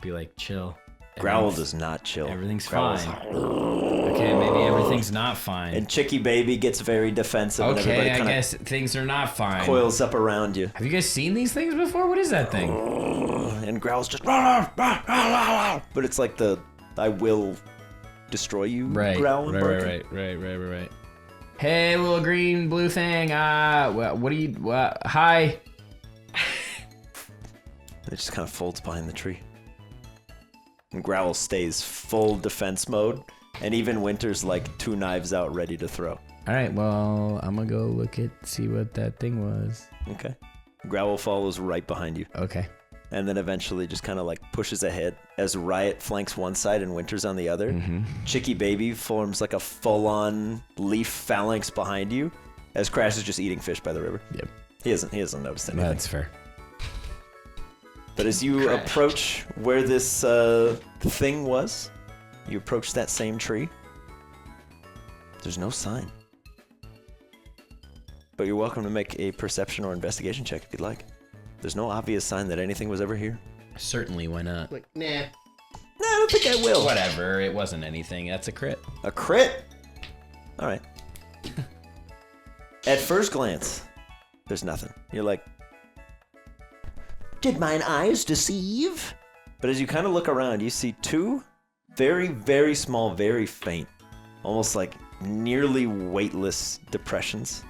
be like, chill. Growl Everything's- does not chill. Everything's Growl's- fine. Okay, maybe everything's not fine. And Chicky Baby gets very defensive, and Okay, everybody I kind guess things are not fine. of coils up around you. Have you guys seen these things before? What is that thing? And Growl's just, but it's like the I will destroy you growl and barking. Right. Hey, little green blue thing. What do you? Hi. It just kind of folds behind the tree. And Growl stays full defense mode, and even Winter's like 2 knives out, ready to throw. All right. Well, I'm gonna go see what that thing was. Okay. Growl follows right behind you, Okay. and then eventually just kind of like pushes ahead as Riot flanks one side and Winter's on the other. Mm-hmm. Chicky Baby forms like a full-on leaf phalanx behind you, as Crash is just eating fish by the river. Yep. He hasn't noticed anything. That's fair. But as you Crashed. approach where this thing was, you approach that same tree. There's no sign. But you're welcome to make a perception or investigation check if you'd like. There's no obvious sign that anything was ever here. Certainly. Why not? Like, nah. No, I don't think I will. Whatever. It wasn't anything. That's a crit. A crit? All right. At first glance, there's nothing. You're like, did mine eyes deceive? But as you kind of look around, you see 2 very, very small, very faint, almost like nearly weightless depressions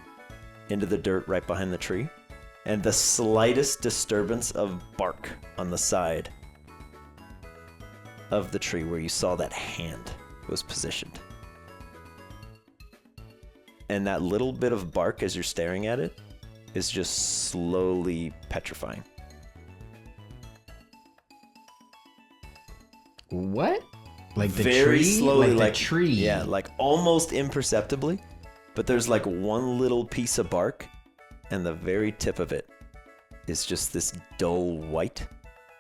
into the dirt right behind the tree, and the slightest disturbance of bark on the side of the tree where you saw that hand was positioned. And that little bit of bark as you're staring at it is just slowly petrifying. What? Like the Very tree? slowly, like the tree. Yeah, like almost imperceptibly, but there's like one little piece of bark, and the very tip of it is just this dull white,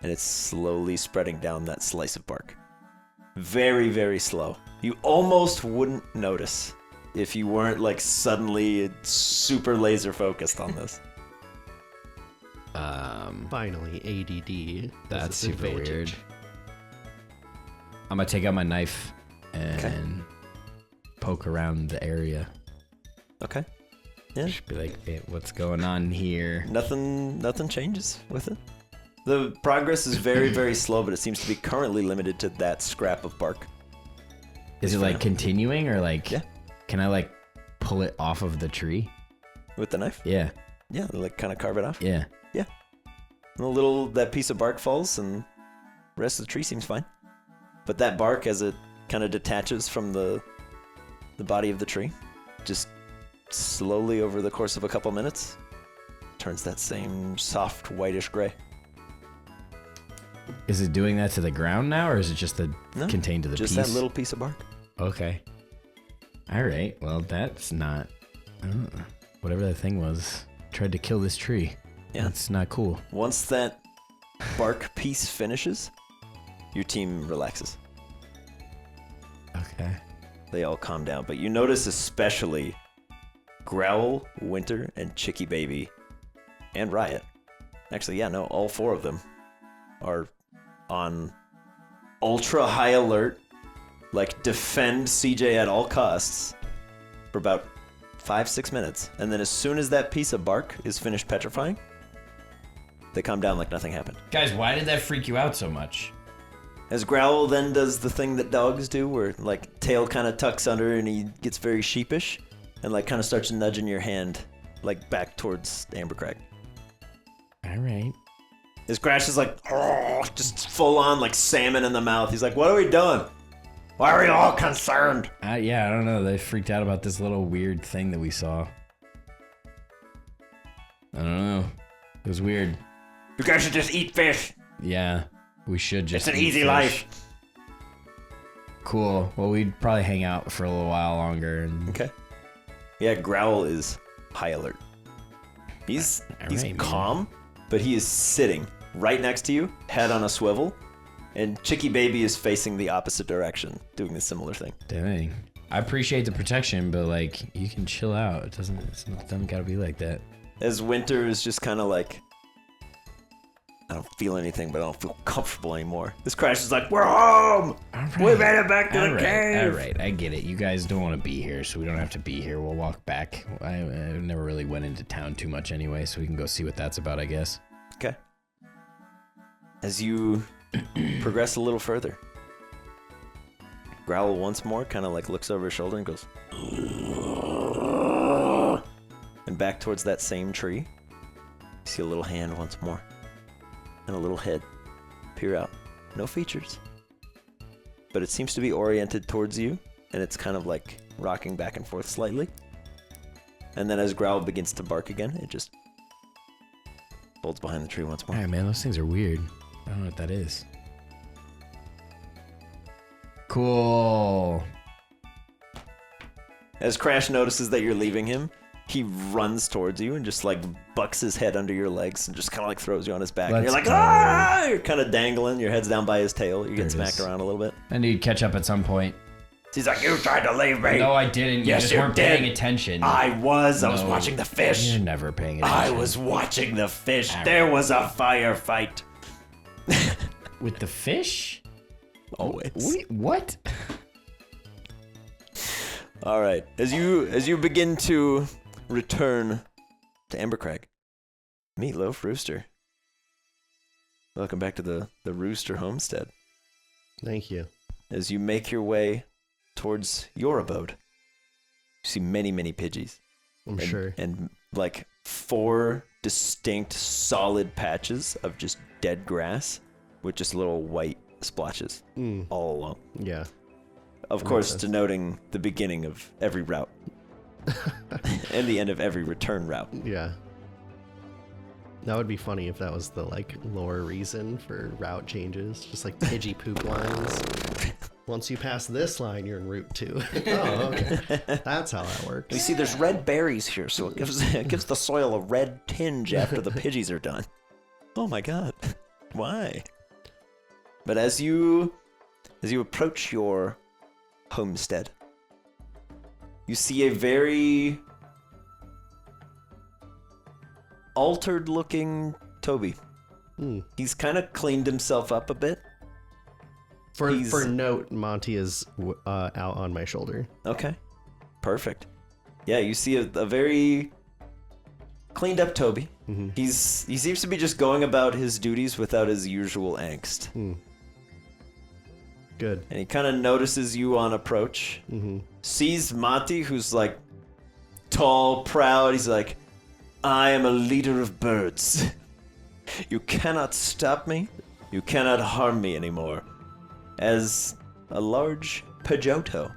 and it's slowly spreading down that slice of bark. Very, very slow. You almost wouldn't notice if you weren't like suddenly super laser focused on this. Finally, ADD. That's This is super advantage. weird. I'm gonna take out my knife and poke around the area. Okay. Yeah. Just be like, hey, what's going on here? Nothing changes with it. The progress is very, very slow, but it seems to be currently limited to that scrap of bark. Is it like continuing or like? Yeah. Can I like pull it off of the tree? With the knife? Yeah. Yeah, like kind of carve it off. Yeah. And that piece of bark falls, and the rest of the tree seems fine. But that bark, as it kind of detaches from the body of the tree, just slowly over the course of a couple minutes, turns that same soft whitish gray. Is it doing that to the ground now, or is it just contained to the just piece? that little piece of bark. Okay. All right. Well, that's not... whatever that thing was tried to kill this tree. Yeah. That's not cool. Once that bark piece finishes, your team relaxes. Okay. They all calm down, but you notice especially Growl, Winter, and Chicky Baby, and Riot. Actually, yeah, no, all 4 of them are on ultra high alert, like defend CJ at all costs for about 5-6 minutes. And then as soon as that piece of bark is finished petrifying, they calm down like nothing happened. Guys, why did that freak you out so much? As Growl then does the thing that dogs do, where like tail kind of tucks under and he gets very sheepish, and like kind of starts nudging your hand like back towards Ambercrag. All right. His Crash is like, oh, just full on like salmon in the mouth. He's like, what are we doing? Why are we all concerned? Yeah, I don't know. They freaked out about this little weird thing that we saw. I don't know. It was weird. You guys should just eat fish. Yeah, we should just. It's an eat easy fish. life. Cool. Well, we'd probably hang out for a little while longer. And... Okay. Yeah, Growl is high alert. He's right, calm, but he is sitting right next to you, head on a swivel, and Chicky Baby is facing the opposite direction, doing the similar thing. Dang. I appreciate the protection, but like, you can chill out. It doesn't gotta be like that. As Winter is just kind of like, I don't feel anything, but I don't feel comfortable anymore. This Crash is like, we're home! We made it back to the cave! All right, I get it. You guys don't want to be here, so we don't have to be here. We'll walk back. I never really went into town too much anyway, so we can go see what that's about, I guess. Okay. As you progress a little further, Growl once more kind of like looks over his shoulder and goes, and back towards that same tree. You see a little hand once more, and a little head peer out. No features, but it seems to be oriented towards you, and it's kind of like rocking back and forth slightly. And then as Growl begins to bark again, it just folds behind the tree once more. All right, man, those things are weird. I don't know what that is. Cool. As Crash notices that you're leaving him, he runs towards you and just like bucks his head under your legs and just kind of like throws you on his back. And you're like, ah! You're kind of dangling. Your head's down by his tail. You're getting smacked around a little bit. I need to catch up at some point. He's like, you tried to leave me. No, I didn't. Yes, you just you weren't did. paying attention. I was No. watching the fish. You're never paying attention. I was watching the fish. All There was a firefight. With the fish? Always. What? All right. As you begin to return to Ambercrag, Meatloaf Rooster. Welcome back to the Rooster Homestead. Thank you. As you make your way towards your abode, you see many, many Pidgeys. I'm sure. And like 4 distinct solid patches of just dead grass with just little white splotches all along. Yeah. Of course, denoting the beginning of every route and the end of every return route. Yeah. That would be funny if that was the like lore reason for route changes, just like Pidgey poop lines. Once you pass this line, you're in Route 2. Oh, okay. That's how that works. You see, there's red berries here, so it gives the soil a red tinge after the Pidgeys are done. Oh my god. Why? But as you approach your homestead, you see a very altered-looking Toby. He's kind of cleaned himself up a bit. For note, Monty is out on my shoulder. Okay, perfect. Yeah, you see a very cleaned up Toby. Mm-hmm. He seems to be just going about his duties without his usual angst. Good. And he kind of notices you on approach. Sees Monty, who's like tall, proud. He's like, I am a leader of birds. You cannot stop me. You cannot harm me anymore. As a large Pidgeotto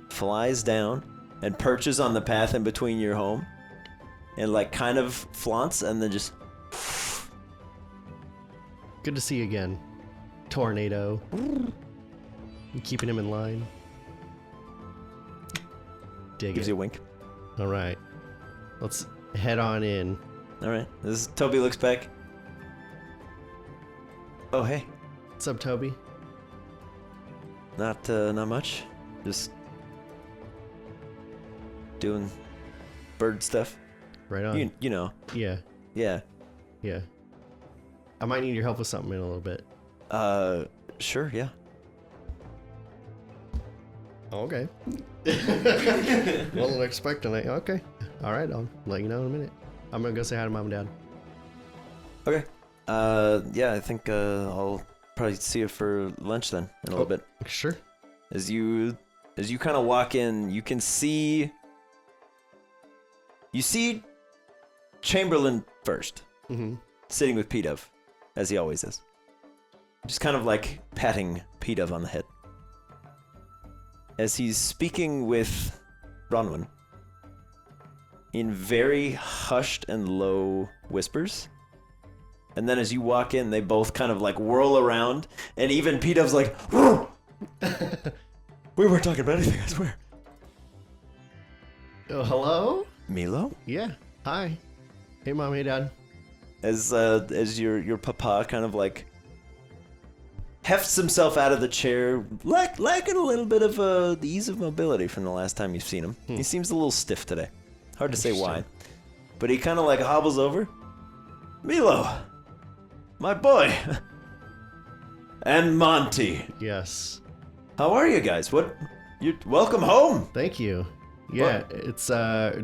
flies down and perches on the path in between your home and like kind of flaunts and then just Good to see you again. Tornado. You keeping him in line. Dig gives it. you a wink. All right. Let's head on in. All right. This is Toby looks back. Oh, hey. What's up, Toby? Not much. Just doing bird stuff. Right on. You know. Yeah. Yeah. Yeah. I might need your help with something in a little bit. Sure, yeah. Okay. Wasn't expecting it. Okay. All right, I'll let you know in a minute. I'm gonna go say hi to Mom and Dad. Okay. Yeah, I think I'll probably see you for lunch then in a little bit. Sure. As you kind of walk in, you can see Chamberlain first, Mm-hmm. sitting with P-Dove, as he always is. Just kind of like patting P-Dove on the head. As he's speaking with Bronwyn in very hushed and low whispers. And then as you walk in, they both kind of like whirl around, and even P-Dove's like, we weren't talking about anything, I swear. Oh, hello? Milo? Yeah. Hi. Hey, Mom. Hey, Dad. As your papa kind of like hefts himself out of the chair, lacking a little bit of the ease of mobility from the last time you've seen him. He seems a little stiff today. Hard to say why. But he kind of like hobbles over. Milo, my boy. And Monty. Yes. How are you guys? Welcome home. Thank you. Yeah, it's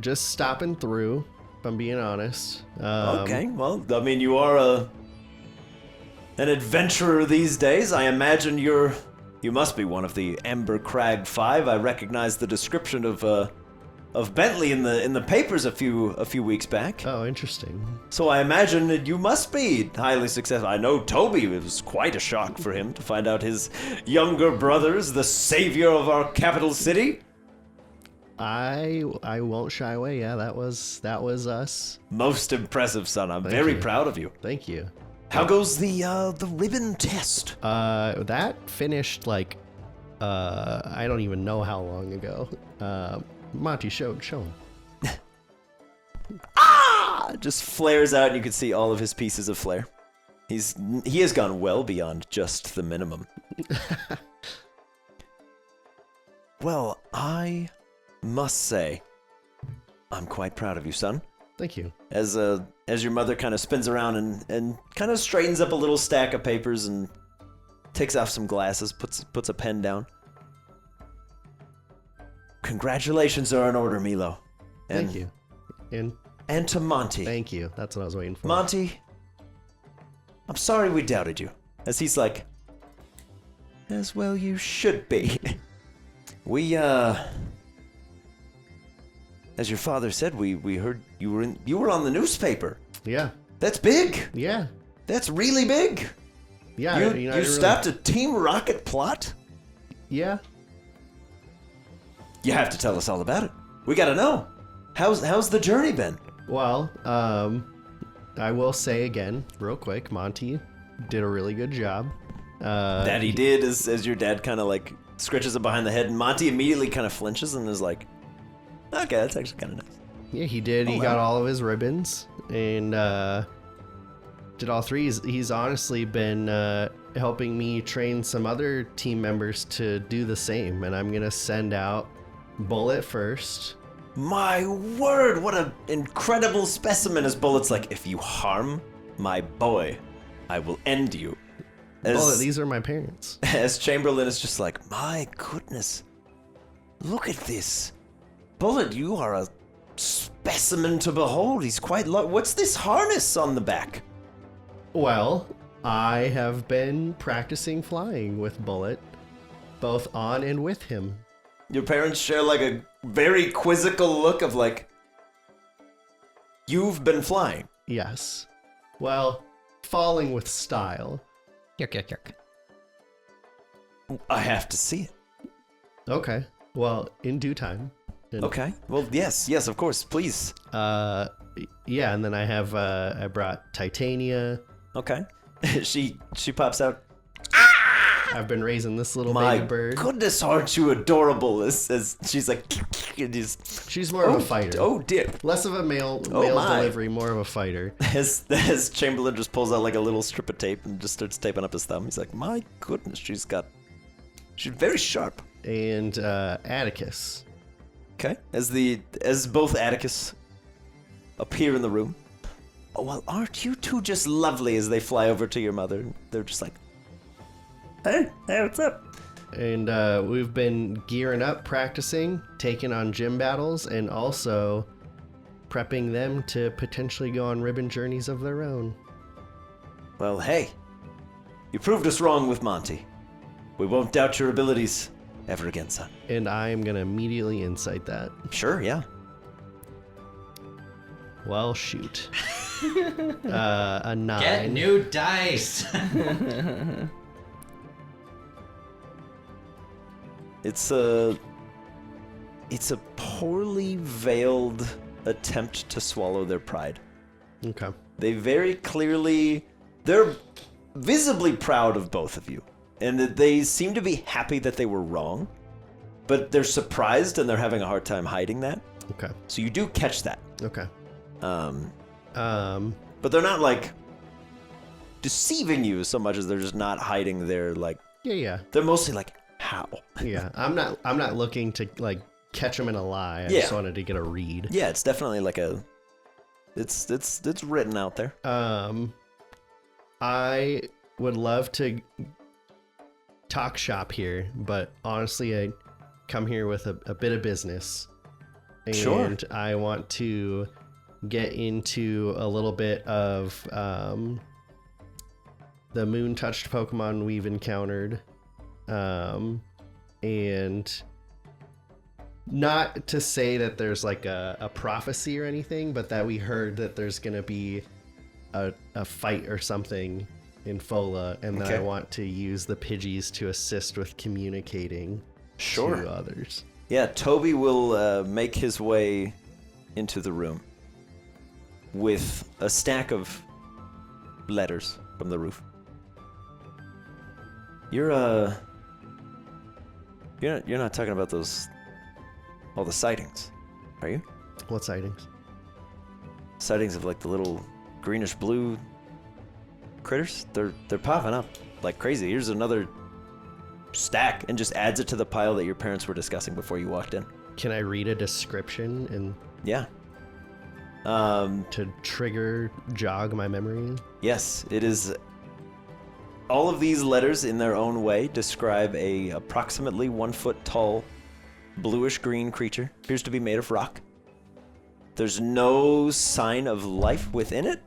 just stopping through, if I'm being honest. Okay, well, I mean, you are an adventurer these days. I imagine you must be one of the Amber Crag 5. I recognize the description of Bentley in the papers a few weeks back. Oh, interesting. So I imagine that you must be highly successful. I know Toby, it was quite a shock for him to find out his younger brother is the savior of our capital city. I won't shy away. Yeah, that was us. Most impressive, son. I'm Thank very you. proud of you. Thank you. How goes the ribbon test? That finished like I don't even know how long ago. Monty, show him. Just flares out, and you can see all of his pieces of flare. He has gone well beyond just the minimum. Well, I must say, I'm quite proud of you, son. Thank you. As your mother kind of spins around and kind of straightens up a little stack of papers and takes off some glasses, puts a pen down. Congratulations are in order, Milo. Thank you. And to Monty. Thank you. That's what I was waiting for. Monty, I'm sorry we doubted you. As he's like, as well you should be. We, as your father said, we heard you were on the newspaper. Yeah. That's big. Yeah. That's really big. Yeah. You stopped a Team Rocket plot? Yeah. You have to tell us all about it. We gotta know. How's the journey been? Well, I will say again, real quick, Monty did a really good job. That he did, as your dad kind of like scratches it behind the head, and Monty immediately kind of flinches and is like, okay, that's actually kind of nice. Yeah, he did. He got all of his ribbons and did all three. He's honestly been helping me train some other team members to do the same, and I'm gonna send out Bullet first. My word, what an incredible specimen. As Bullet's like, if you harm my boy, I will end you. Bullet, these are my parents. As Chamberlain is just like, my goodness, look at this. Bullet, you are a specimen to behold. He's quite what's this harness on the back? Well, I have been practicing flying with Bullet, both on and with him. Your parents share like a very quizzical look of like, you've been flying. Yes. Well, falling with style. Yuck, yuck, yuck. I have to see it. Okay. Well, in due time. And, Okay. Well, yes, of course, please. Yeah, and then I brought Titania. Okay. she pops out. I've been raising this little My baby bird. goodness, aren't you adorable? As she's like, and She's more of a fighter. Oh dear. Less of a male my. delivery, more of a fighter. As Chamberlain just pulls out like a little strip of tape and just starts taping up his thumb. He's like, my goodness, she's very sharp. And Atticus. Okay. As both Atticus appear in the room. Oh well, aren't you two just lovely? As they fly over to your mother, they're just like, hey, what's up? And we've been gearing up, practicing, taking on gym battles, and also prepping them to potentially go on ribbon journeys of their own. Well, hey, you proved us wrong with Monty. We won't doubt your abilities ever again, son. And I am going to immediately incite that. Sure, yeah. Well, shoot. A 9. Get new dice. It's a poorly veiled attempt to swallow their pride. Okay. They're visibly proud of both of you. And that they seem to be happy that they were wrong, but they're surprised and they're having a hard time hiding that. Okay. So you do catch that. Okay. But they're not like deceiving you so much as they're just not hiding their like. Yeah. They're mostly like, how? Yeah. I'm not looking to like catch them in a lie. I just wanted to get a read. Yeah, it's definitely like it's written out there. I would love to talk shop here, but honestly, I come here with a bit of business. And Sure. I want to get into a little bit of the moon-touched Pokemon we've encountered. And not to say that there's like a prophecy or anything, but that we heard that there's going to be a fight or something in Fola, and that I want to use the Pidgeys to assist with communicating to others. Yeah, Toby will make his way into the room with a stack of letters from the roof. You're not talking about all the sightings, are you? What sightings? Sightings of like the little greenish blue critters. They're popping up like crazy. Here's another stack, and just adds it to the pile that your parents were discussing before you walked in. Can I read a description and Yeah. to jog my memory? Yes, it is. All of these letters, in their own way, describe a approximately 1 foot tall, bluish-green creature. Appears to be made of rock. There's no sign of life within it,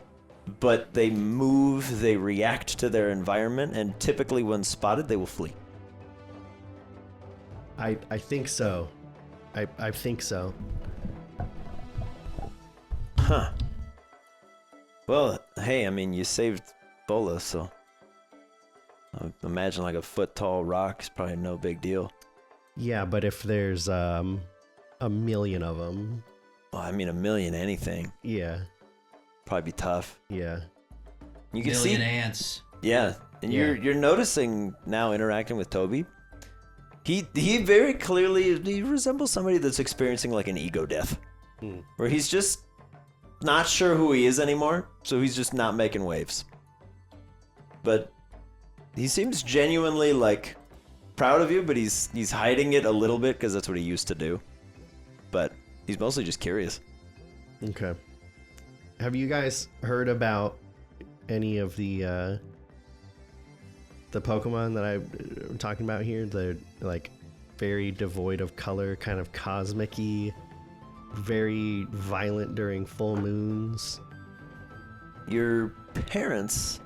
but they move, they react to their environment, and typically when spotted, they will flee. I think so. I think so. Huh. Well, hey, I mean, you saved Bola, so I imagine like a foot tall rock is probably no big deal. Yeah, but if there's a million of them. Well, I mean, a million anything. Yeah. Probably be tough. Yeah. You can Million see ants. Yeah, and Yeah. you're noticing now interacting with Toby. He very clearly he resembles somebody that's experiencing like an ego death, where he's just not sure who he is anymore, so he's just not making waves. But he seems genuinely like proud of you, but he's hiding it a little bit because that's what he used to do. But he's mostly just curious. Okay. Have you guys heard about any of the Pokemon that I'm talking about here? They're like very devoid of color, kind of cosmic-y, very violent during full moons. Your parents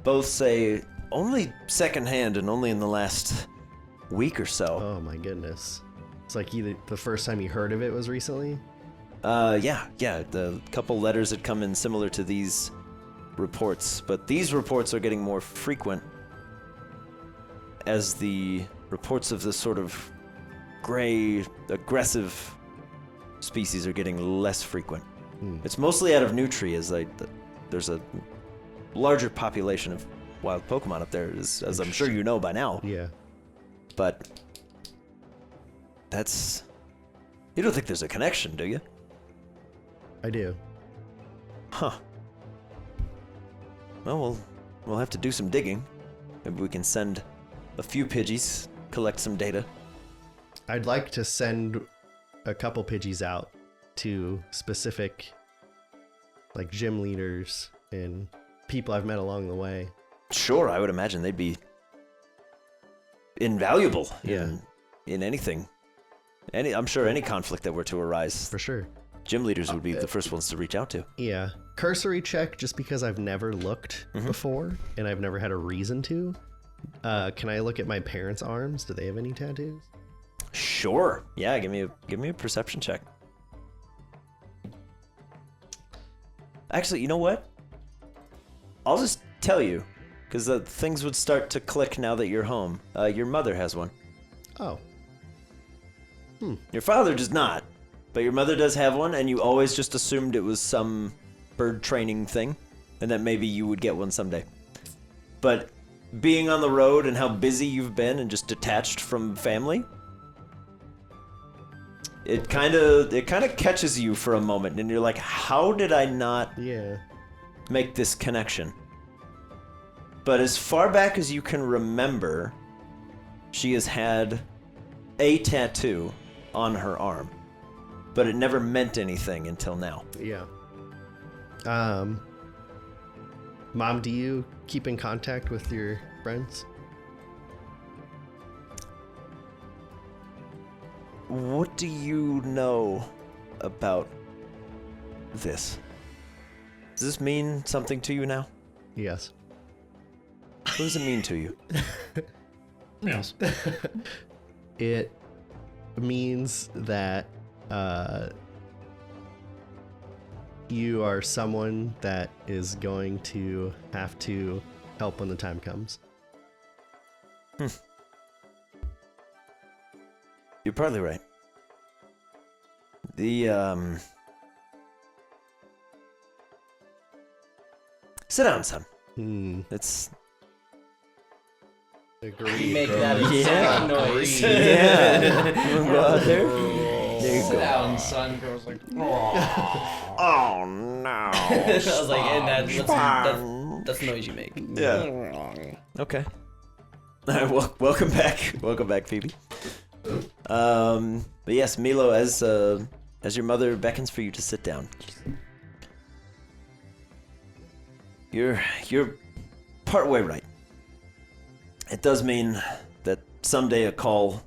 both say only secondhand and only in the last week or so. Oh my goodness. It's like either the first time you heard of it was recently? Yeah. The couple letters had come in similar to these reports, but these reports are getting more frequent as the reports of this sort of gray, aggressive species are getting less frequent. It's mostly out of Nutri, as there's a larger population of wild Pokemon up there, as I'm sure you know by now. Yeah. But you don't think there's a connection, do you? I do. Huh. Well, we'll have to do some digging. Maybe we can send a few Pidgeys, collect some data. I'd like to send a couple Pidgeys out to specific, like, gym leaders and people I've met along the way. Sure, I would imagine they'd be invaluable Yeah. in anything. I'm sure any conflict that were to arise, For sure. gym leaders would be the first ones to reach out to. Yeah. Cursory check, just because I've never looked before and I've never had a reason to. Can I look at my parents' arms? Do they have any tattoos? Sure. Yeah, give me a perception check. Actually, you know what? I'll just tell you, because things would start to click now that you're home. Your mother has one. Oh. Your father does not, but your mother does have one, and you always just assumed it was some bird training thing, and that maybe you would get one someday. But being on the road and how busy you've been and just detached from family, it kind of catches you for a moment, and you're like, how did I not make this connection? But as far back as you can remember, she has had a tattoo on her arm, but it never meant anything until now. Yeah. Mom, do you keep in contact with your friends? What do you know about this? Does this mean something to you now? Yes. What does it mean to you? Yes. It means that you are someone that is going to have to help when the time comes. You're probably right. Sit down, son. It's... Agreed. Make that exact noise. Yeah. Go out there. There you Sit go. down, son. Girl's like, oh. Oh, no. I was like, and that's the noise you make. Yeah. Okay. All right, welcome back. Welcome back, Phoebe. But yes, Milo, as your mother beckons for you to sit down. You're partway right. It does mean that someday a call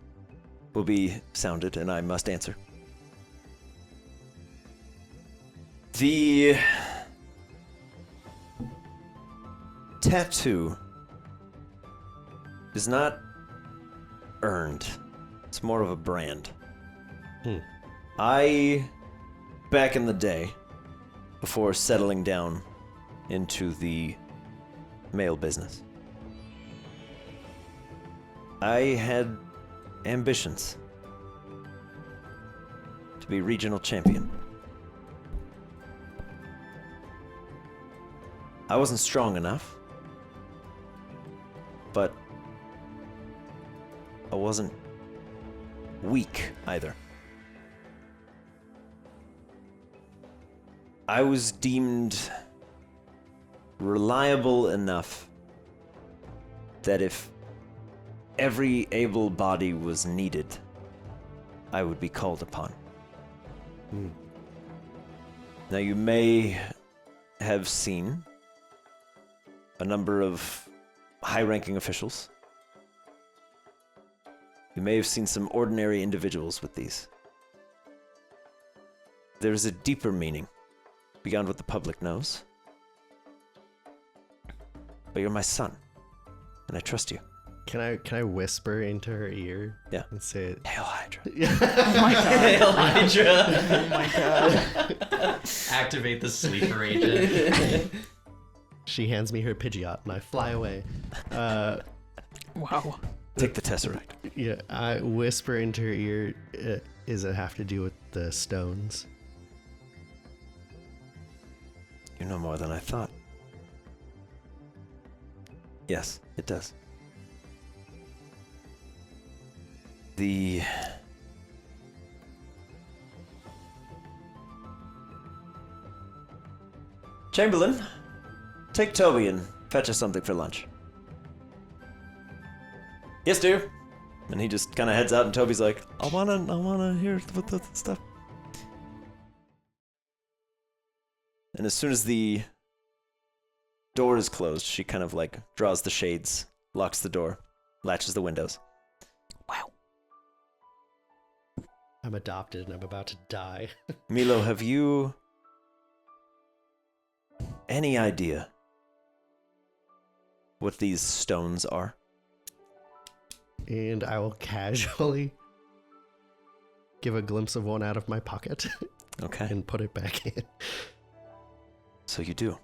will be sounded and I must answer. The tattoo is not earned. It's more of a brand. I, back in the day, before settling down into the mail business, I had ambitions to be regional champion. I wasn't strong enough, but I wasn't weak either. I was deemed reliable enough that if every able body was needed, I would be called upon. Now you may have seen a number of high-ranking officials. You may have seen some ordinary individuals with these. There's a deeper meaning beyond what the public knows. But you're my son, and I trust you. Can I whisper into her ear? Yeah. And say it? Hail Hydra. Oh my god. Hail Hydra. Oh my god. Activate the sleeper agent. She hands me her Pidgeot, and I fly away. Wow. Take the Tesseract. Yeah, I whisper into her ear, does it have to do with the stones? You know more than I thought. Yes, it does. The... Chamberlain, take Toby and fetch us something for lunch. Yes, dear. And he just kind of heads out, and Toby's like, I wanna hear what the stuff. And as soon as the door is closed, she kind of like draws the shades, locks the door, latches the windows. Wow. I'm adopted and I'm about to die. Milo, have you any idea what these stones are? And I will casually give a glimpse of one out of my pocket Okay. and put it back in. So you do.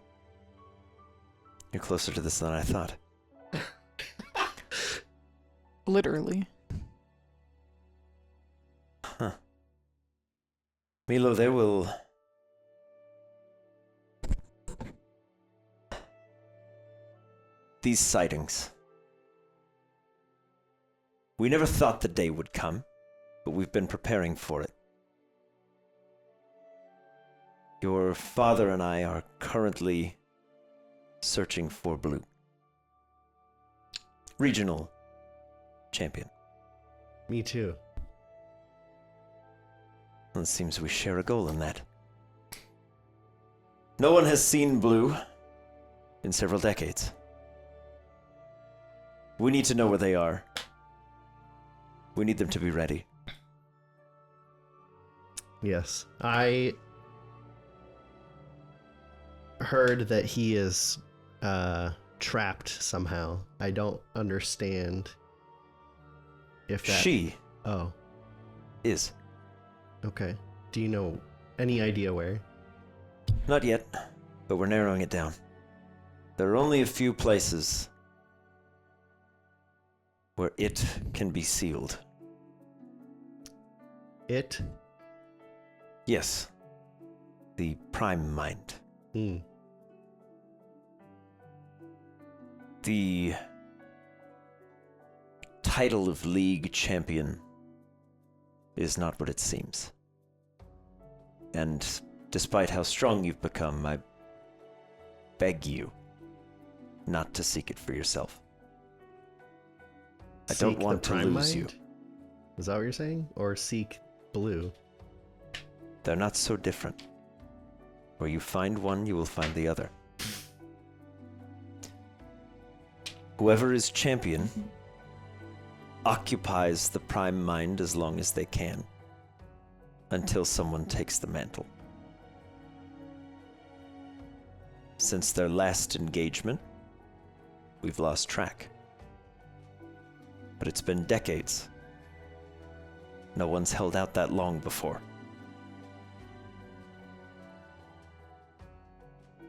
You're closer to this than I thought. Literally. Huh. Milo, there will... These sightings. We never thought the day would come, but we've been preparing for it. Your father and I are currently searching for Blue. Regional champion. Me too. Well, it seems we share a goal in that. No one has seen Blue in several decades. We need to know where they are. We need them to be ready. Yes. I heard that he is trapped somehow. I don't understand if that... She Oh, is. okay. Do you know any idea where? Not yet, but we're narrowing it down. There are only a few places where it can be sealed. It? Yes. The Prime Mind. Hmm. The title of League Champion is not what it seems. And despite how strong you've become, I beg you not to seek it for yourself. I don't Seek the want to Prime lose you. Mind? Is that what you're saying? Or seek Blue? They're not so different. Where you find one, you will find the other. Whoever is champion occupies the Prime Mind as long as they can, until someone takes the mantle. Since their last engagement, we've lost track. But it's been decades. No one's held out that long before.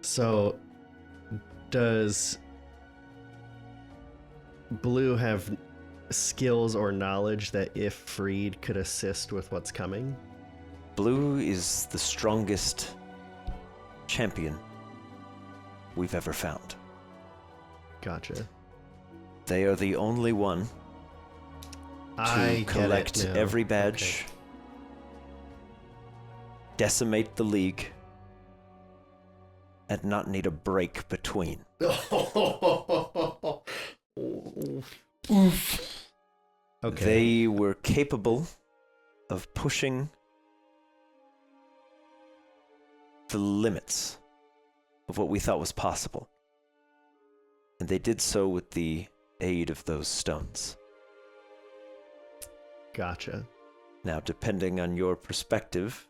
So, does Blue have skills or knowledge that, if freed, could assist with what's coming? Blue is the strongest champion we've ever found. Gotcha. They are the only one to collect every badge, decimate the league, and not need a break between. Okay. They were capable of pushing the limits of what we thought was possible. And they did so with the aid of those stones. Gotcha. Now, depending on your perspective,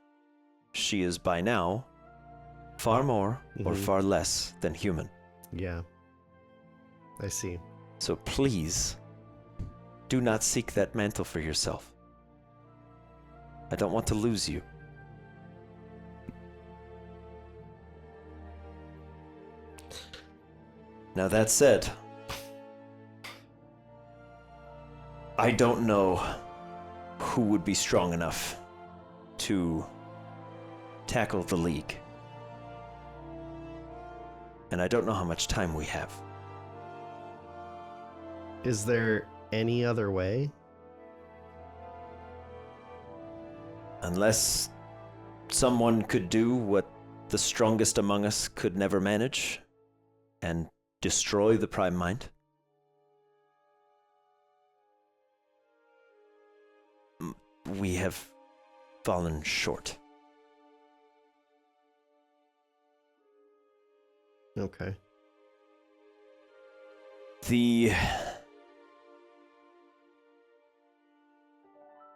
she is by now far more or Mhm. far less than human. Yeah. I see. So please, do not seek that mantle for yourself. I don't want to lose you. Now that said, I don't know who would be strong enough to tackle the League. And I don't know how much time we have. Is there any other way? Unless someone could do what the strongest among us could never manage and destroy the Prime Mind. We have fallen short. Okay.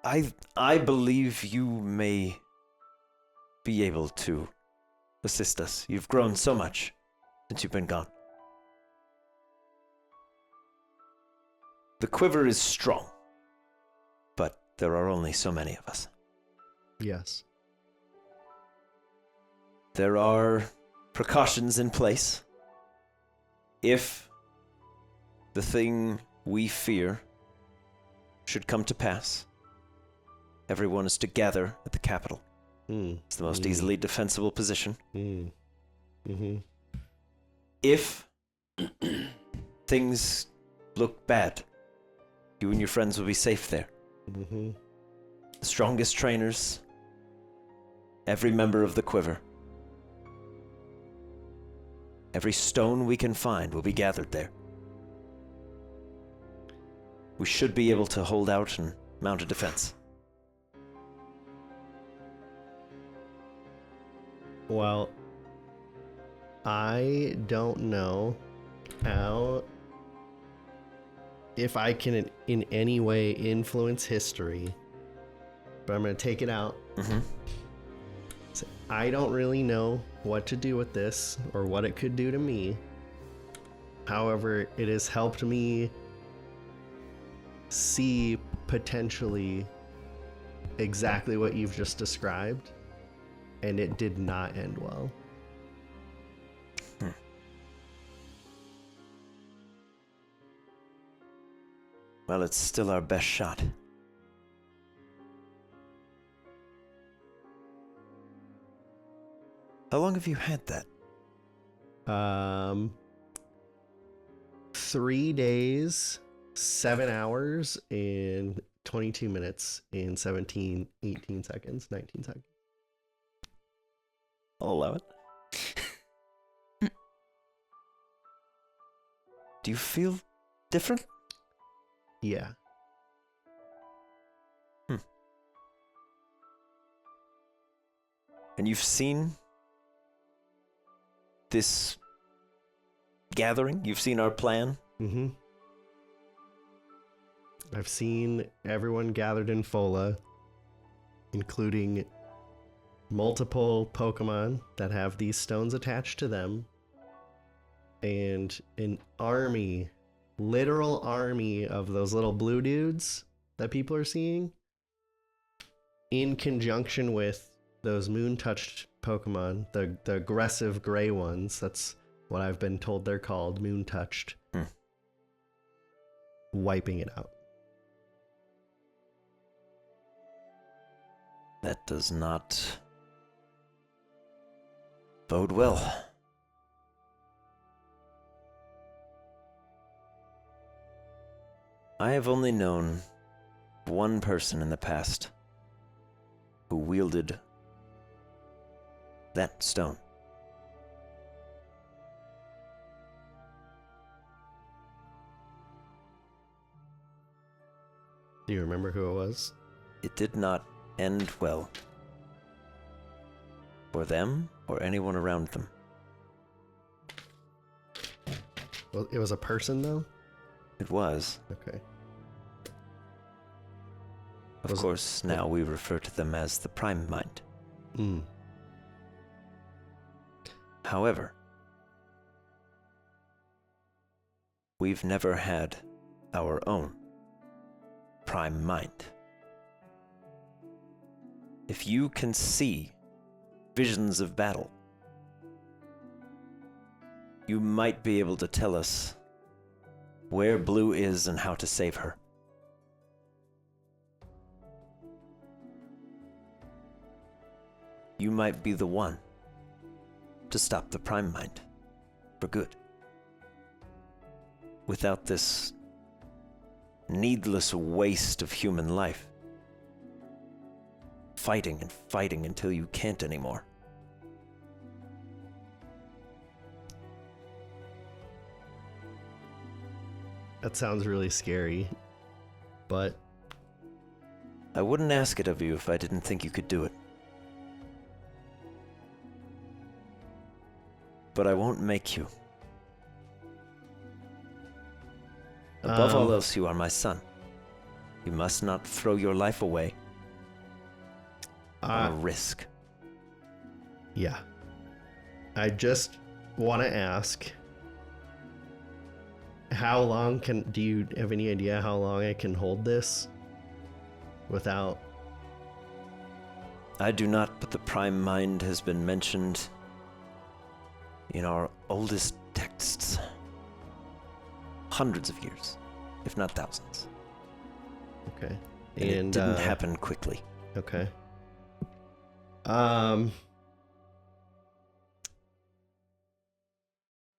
I believe you may be able to assist us. You've grown so much since you've been gone. The quiver is strong, but there are only so many of us. Yes. There are precautions in place. If the thing we fear should come to pass, everyone is to gather at the capital. It's the most easily defensible position. Mm-hmm. If things look bad, you and your friends will be safe there. Mm-hmm. The strongest trainers, every member of the quiver, every stone we can find will be gathered there. We should be able to hold out and mount a defense. Well, I don't know how, if I can in any way influence history, but I'm going to take it out. Mm-hmm. So I don't really know what to do with this or what it could do to me. However, it has helped me see potentially exactly what you've just described, and it did not end well. Well, it's still our best shot. How long have you had that? 3 days, 7 hours, and 22 minutes, and 18 seconds, 19 seconds. I'll allow it. Do you feel different? Yeah. And you've seen this gathering? You've seen our plan? Mm-hmm. I've seen everyone gathered in Fola, including multiple Pokemon that have these stones attached to them, and an army, literal army of those little blue dudes that people are seeing, in conjunction with those moon-touched Pokemon, the aggressive gray ones. That's what I've been told they're called, moon-touched. Wiping it out. That does not bode well. I have only known one person in the past who wielded that stone. Do you remember who it was? It did not end well for them or anyone around them. Well, it was a person, though? It was. Okay. Of course, now we refer to them as the Prime Mind. However, we've never had our own Prime Mind. If you can see visions of battle, You might be able to tell us where Blue is and how to save her. You might be the one to stop the Prime Mind for good. Without this needless waste of human life. Fighting and fighting until you can't anymore. That sounds really scary, but I wouldn't ask it of you if I didn't think you could do it. But I won't make you. Above all else, you are my son. You must not throw your life away on a risk. Yeah. I just want to ask, how long do you have any idea how long I can hold this without? I do not, but the Prime Mind has been mentioned in our oldest texts. Hundreds of years, if not thousands. Okay. And it didn't happen quickly. Okay.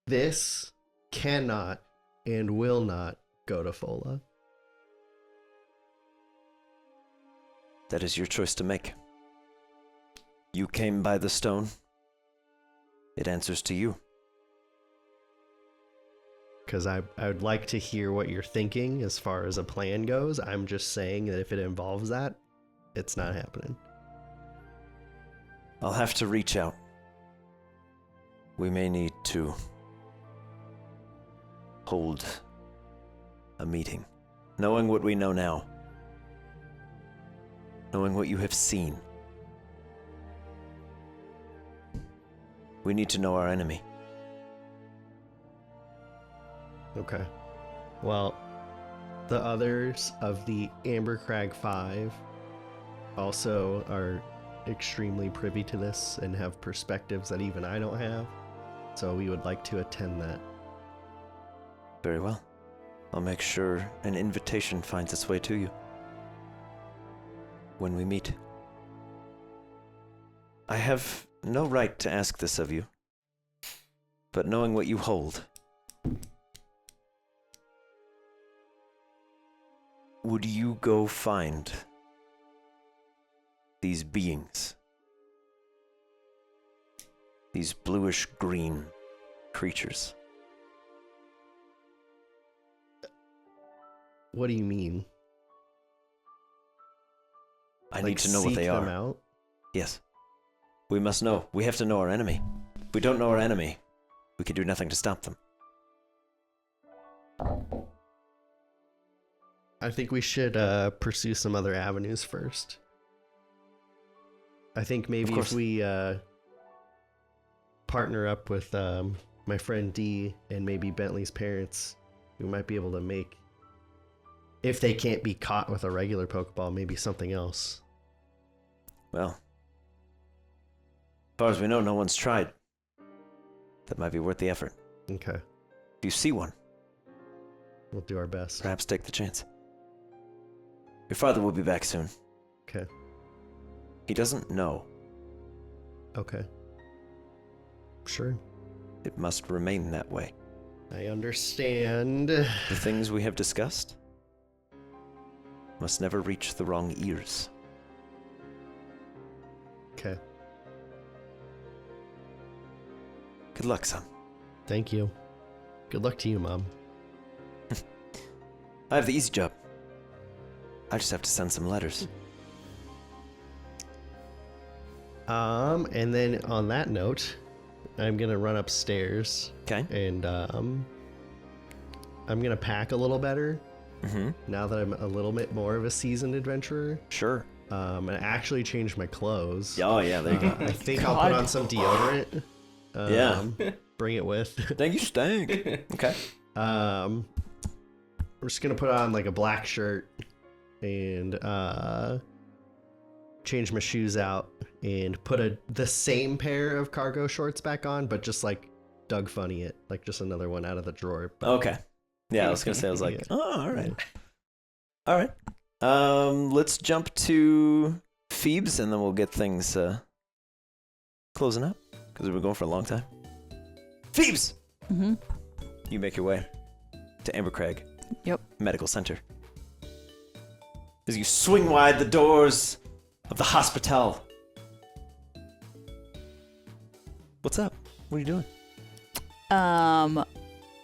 This cannot and will not go to Fola. That is your choice to make. You came by the stone. It answers to you. Because I would like to hear what you're thinking as far as a plan goes. I'm just saying that if it involves that, it's not happening. I'll have to reach out. We may need to hold a meeting. Knowing what we know now. Knowing what you have seen. We need to know our enemy. Okay. Well, the others of the Ambercrag 5 also are extremely privy to this and have perspectives that even I don't have. So we would like to attend that. Very well. I'll make sure an invitation finds its way to you. When we meet. I have no right to ask this of you. But knowing what you hold, would you go find these beings? These bluish-green creatures? What do you mean? I need to know what they seek them are. out? Yes. We must know. We have to know our enemy. If we don't know our enemy, we can do nothing to stop them. I think we should pursue some other avenues first. I think maybe if we partner up with my friend D and maybe Bentley's parents, we might be able to make, if they can't be caught with a regular Pokeball, maybe something else. Well, as far as we know, no one's tried. That might be worth the effort. Okay. If you see one, We'll do our best. perhaps take the chance. Your father will be back soon. Okay. He doesn't know. Okay. Sure. It must remain that way. I understand. The things we have discussed must never reach the wrong ears. Okay. Good luck, son. Thank you. Good luck to you, Mom. I have the easy job. I just have to send some letters. And then on that note, I'm gonna run upstairs. Okay. And I'm gonna pack a little better Mm-hmm. now that I'm a little bit more of a seasoned adventurer. Sure. And actually change my clothes. Oh, yeah, there you go. I think I'll put on some deodorant. Yeah. Bring it with. Thank you, Stank. Okay. I'm just gonna put on like a black shirt and change my shoes out and put the same pair of cargo shorts back on, but just like Doug Funny it, like just another one out of the drawer. But Okay. Yeah, I was gonna say. I was like, oh, all right, all right. Let's jump to Phoebes, and then we'll get things closing up because we've been going for a long time. Phoebes, you make your way to Ambercrag. Yep. Medical Center. As you swing wide the doors of the hospital. What's up? What are you doing? I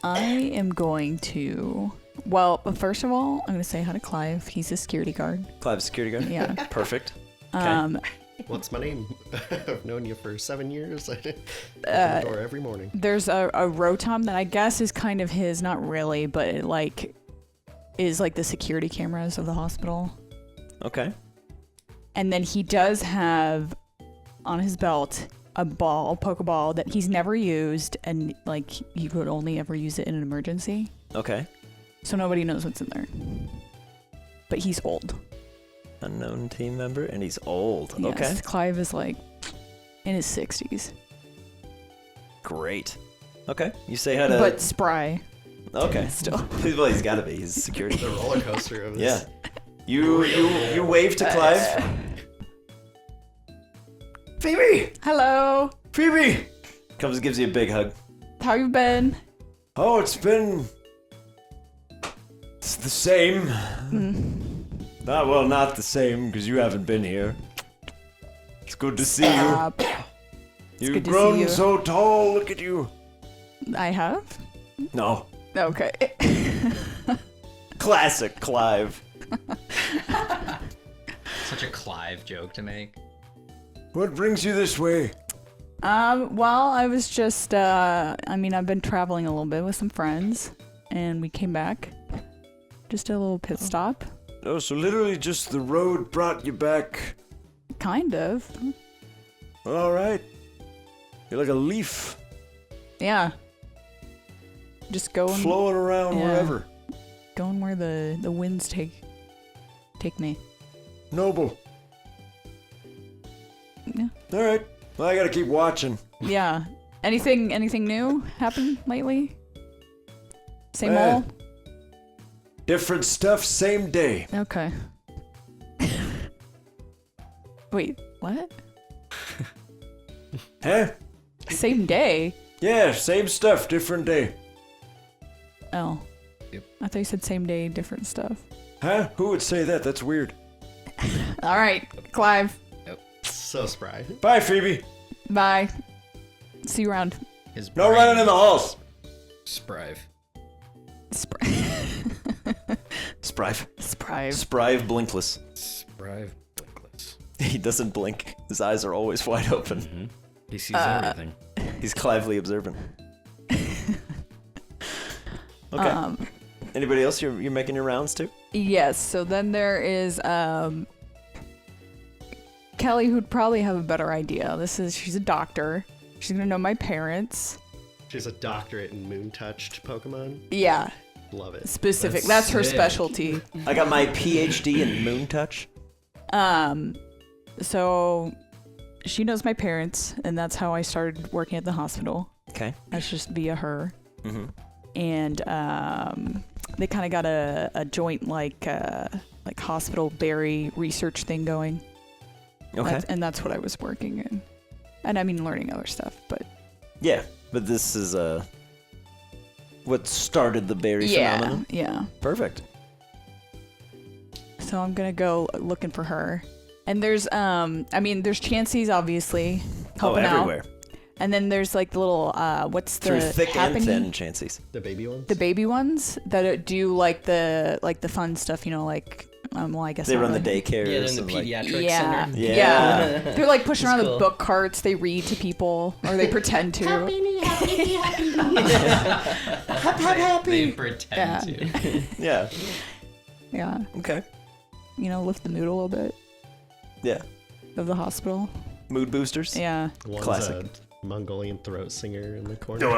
am going to. Well, first of all, I'm going to say hi to Clive. He's a security guard. Clive's security guard? Yeah. Perfect. what's my name? I've known you for 7 years. I open the door every morning. There's a Rotom that I guess is kind of his, not really, but it is like the security cameras of the hospital. Okay. And then he does have on his belt a Pokeball that he's never used, and like you could only ever use it in an emergency. Okay. So nobody knows what's in there. But he's old. Unknown team member, and he's old. Yes, Okay. Clive is like in his 60s. Great. Okay. You say hi to. But spry. Okay. Still. Well, he's got to be. He's security. The roller coaster of Yeah. this. You wave to Clive. Phoebe! Hello. Phoebe! Comes and gives you a big hug. How you been? Oh, it's the same. Not the same, because you haven't been here. It's good to see Stop. you. You've good to see grown you. so tall. Look at you. I have? No. Okay. Classic Clive. Such a Clive joke to make. What brings you this way? Well, I was just, I've been traveling a little bit with some friends, and we came back. Just a little pit stop. Oh, so literally just the road brought you back. Kind of. All right. You're like a leaf Yeah. Just going flowing around yeah. wherever. Going where the winds take me. Noble. Yeah. All right. Well, I gotta keep watching. Yeah. Anything new happened lately? Same Eh. old? Different stuff, same day. Okay. Wait, what? Huh? Same day? Yeah, same stuff, different day. Oh. Yep. I thought you said same day, different stuff. Huh? Who would say that? That's weird. All right, Clive. So spry. Bye, Phoebe. Bye. See you around. His No brain- running in the halls. Sprive. Sprive. Sprive. Sprive blinkless. Sprive blinkless. He doesn't blink. His eyes are always wide open. Mm-hmm. He sees everything. He's Clively observant. Okay. Anybody else you're making your rounds to? Yes, so then there is Kelly, who'd probably have a better idea. She's a doctor. She's gonna know my parents. She's a doctorate in moon-touched Pokemon. Yeah, Love it. specific. That's That's her sick. specialty. I got my PhD in Moon Touch. So she knows my parents, and that's how I started working at the hospital. Okay. That's just via her. Mm-hmm. And they kind of got a joint like hospital berry research thing going. Okay. That's what I was working in, and I mean learning other stuff, but Yeah, but this is what started the berry phenomenon. yeah. Perfect. So I'm gonna go looking for her, and there's there's Chansey's obviously helping out. Everywhere. And then there's like the little what's the Through thick Happiny? and thin, Chances. The baby ones? The baby ones that do like the fun stuff, like well, I guess They not run the really. daycares. Yeah, they're in the and, like, pediatric Yeah. center. Yeah. They're like pushing That's around cool. the book carts. They read to people, or they pretend to. They pretend Yeah. to. Yeah. Yeah, Okay. lift the mood a little bit Yeah. of the hospital. Mood boosters. Yeah. One's Classic. a Mongolian throat singer in the corner.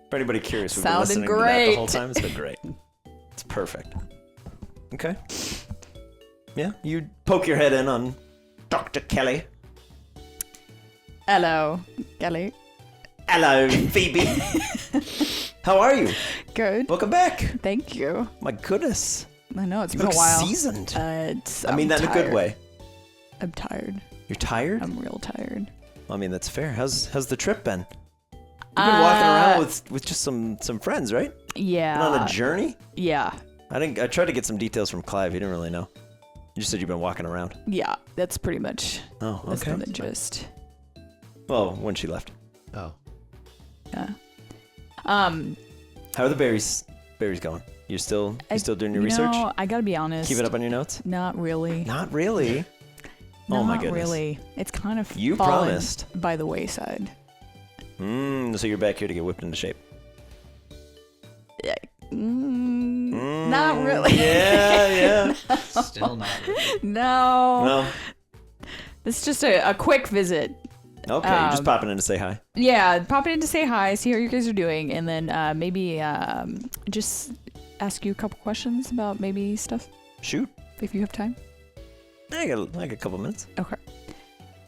For anybody curious, we've Sounded been listening to that the great. whole time. It's been great. It's perfect. Okay. Yeah, you poke your head in on Dr. Kelly. Hello, Kelly. Hello, Phoebe. How are you? Good. Welcome back. Thank you. My goodness. I know it's You been look a while. seasoned. I mean that in a good way. I'm tired. You're tired? I'm real tired. I mean, that's fair. How's the trip been? You've been walking around with just some friends, right? Yeah. Been on a journey? Yeah. I tried to get some details from Clive. He didn't really know. You just said you've been walking around. Yeah. That's pretty much. Oh, That's okay. kind of the gist. Well, when she left. Oh. Yeah. How are the berries going? You still doing your research? No, I gotta be honest. Keep it up on your notes? Not really. Not really. Oh my goodness. Not really. It's kind of You fallen promised. by the wayside. So you're back here to get whipped into shape. Not really. Yeah. Still not. No. Well, It's just a quick visit. okay. You're just popping in to say hi. Yeah, popping in to say hi, see how you guys are doing, and then maybe just ask you a couple questions about maybe stuff Shoot. if you have time. I got a couple minutes. Okay.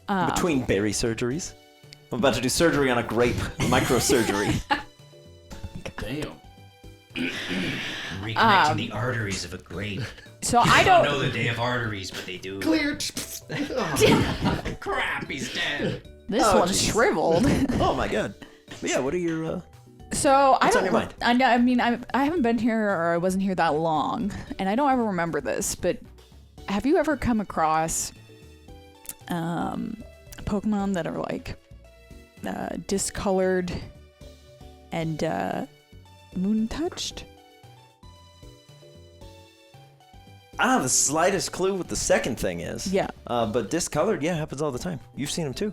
Between berry surgeries. I'm about to do surgery on a grape. Microsurgery. Damn. Reconnecting the arteries of a grape. So I don't know that they have arteries, but they do. Clear. Crap, he's dead. This Oh, one's jeez. shriveled. Oh my god. But yeah, what are your So I What's don't. on your mind? I mean, I haven't been here or I wasn't here that long, and I don't ever remember this. But have you ever come across Pokemon that are like discolored and moon touched? I don't have the slightest clue what the second thing is. Yeah. But discolored, yeah, happens all the time. You've seen them too.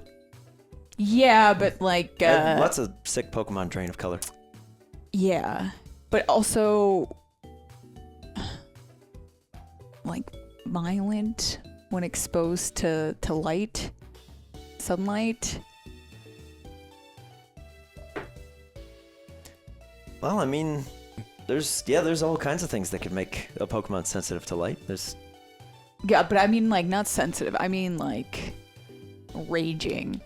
Yeah, but like Lots of sick Pokemon drain of color. yeah, but also like violent when exposed to light, sunlight. Well, I mean, there's all kinds of things that could make a Pokemon sensitive to light. There's Yeah, but I mean like not sensitive. I mean like raging.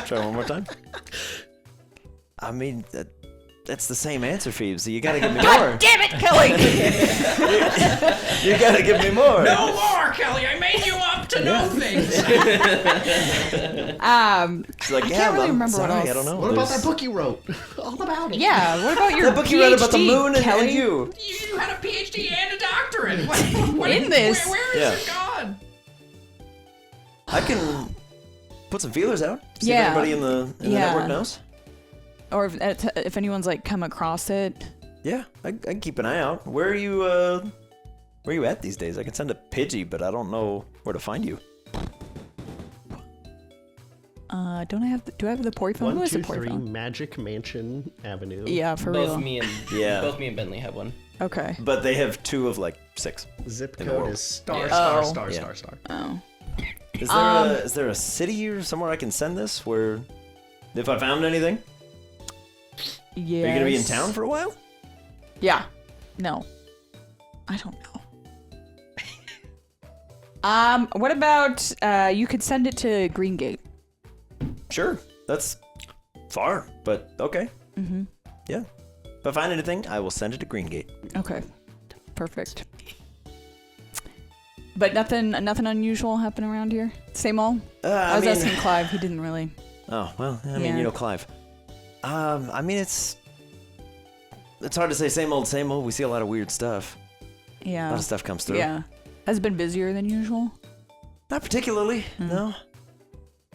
Try one more time. I mean, that's the same answer, Phoebe. So you gotta give me more. Damn it, Kelly! You gotta give me more. No more, Kelly. I made you up to know things. She's like, I yeah, can't really I'm remember what sorry, else. I don't know. What about There's- that book you wrote? All about it. Yeah, what about your The book you read about the PhD, moon and Kelly? you? You had a PhD and a doctorate. What In this. Where is Yeah. it gone? I can put some feelers out. See Yeah. if anybody in the Yeah. network knows. Or if anyone's like come across it. Yeah, I can keep an eye out. Where are you at these days? I can send a Pidgey, but I don't know where to find you. Do I have the Pori phone? Who 1, has the 2, Pori 3 phone? Magic Mansion Avenue. Yeah, for both real. me and Yeah. both me and Bentley have one. Okay. But they have 2 of like 6. Zip In the code world. is star Yeah. star Oh. star Yeah. star star. Oh. Is there a city or somewhere I can send this where if I found anything? Yeah. Are you gonna be in town for a while? Yeah. No. I don't know. What about you could send it to Greengate? Sure. That's far, but okay. Mm-hmm. Yeah. If I find anything, I will send it to Greengate. Okay. Perfect. But nothing unusual happened around here? Same old? I was asking Clive, he didn't really. Oh, well, I mean, Yeah. you know Clive. I mean, it's hard to say same old, same old. We see a lot of weird stuff. A Yeah. lot of stuff comes through. Yeah. Has it been busier than usual? Not particularly, Mm. no.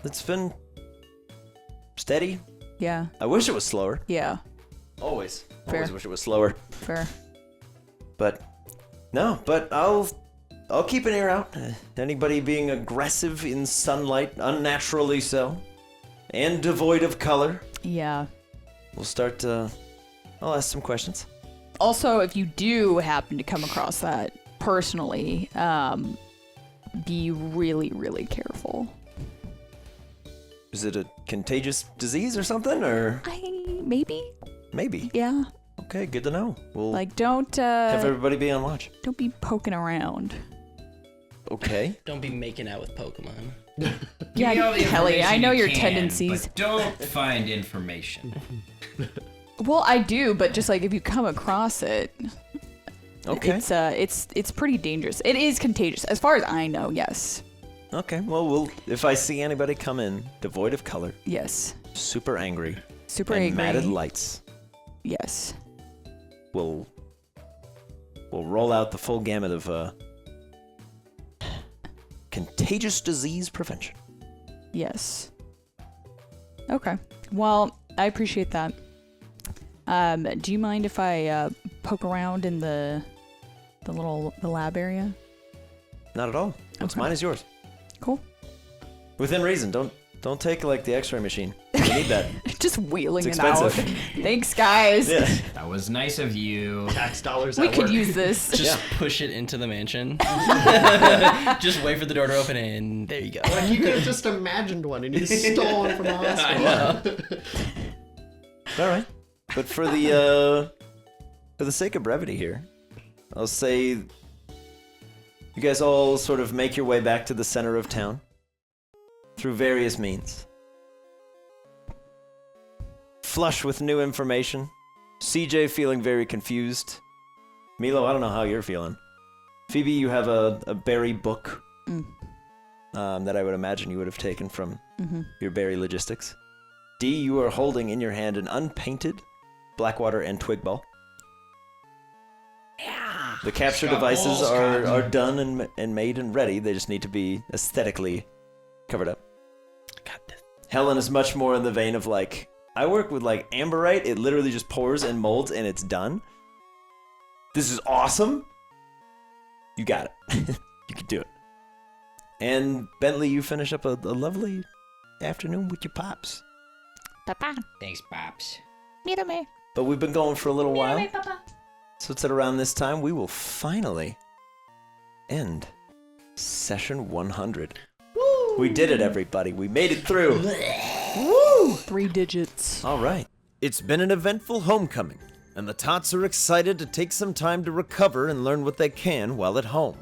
It's been steady. Yeah. I wish it was slower. Yeah. Always. Fair. Always wish it was slower. Fair. But no, but I'll keep an ear out. Anybody being aggressive in sunlight, unnaturally so, and devoid of color, Yeah. we'll start. I'll ask some questions. Also, if you do happen to come across that personally, be really, really careful. Is it a contagious disease or something, or Maybe. maybe? Yeah. Okay, good to know. We'll Like, don't have everybody be on watch. don't be poking around. Okay. Don't be making out with Pokemon. Yeah, me all the Kelly, I information know you your can, tendencies. But don't find information. Well, I do, but just like if you come across it, Okay. it's pretty dangerous. It is contagious, as far as I know. Yes, Okay. Well, if I see anybody come in devoid of color, yes, super angry, super and angry. matted lights, Yes, we'll roll out the full gamut of contagious disease prevention. yes. Okay. Well, I appreciate that. Do you mind if I poke around in the lab area? Not at all. What's Okay. mine is yours. Cool. Within reason. Don't take like the X-ray machine. You need that. Just wheeling It's it out. expensive. Thanks, guys. Yeah. That was nice of you. Tax dollars We at could work. use this. Just push it into the mansion. Just wait for the door to open, and there you go. Like, you could have just imagined one and you stole one from the hospital. All right. But for the sake of brevity here, I'll say you guys all sort of make your way back to the center of town through various means. Flush with new information. CJ feeling very confused. Milo, I don't know how you're feeling. Phoebe, you have a berry book that I would imagine you would have taken from your berry logistics. D, you are holding in your hand an unpainted Blackwater and Twig Ball. Yeah. The capture Got devices balls, are Cotton. done and made and ready. They just need to be aesthetically covered up. Got this. Helen is much more in the vein of like, I work with like amberite. It literally just pours and molds and it's done. This is awesome. You got it. You can do it. And Bentley, you finish up a lovely afternoon with your pops. Papa. Thanks, Pops. Mírame. But we've been going for a little while. So it's at around this time we will finally end session 100. Woo! We did it, everybody. We made it through. Woo! 3 digits. All right. It's been an eventful homecoming, and the Tots are excited to take some time to recover and learn what they can while at home.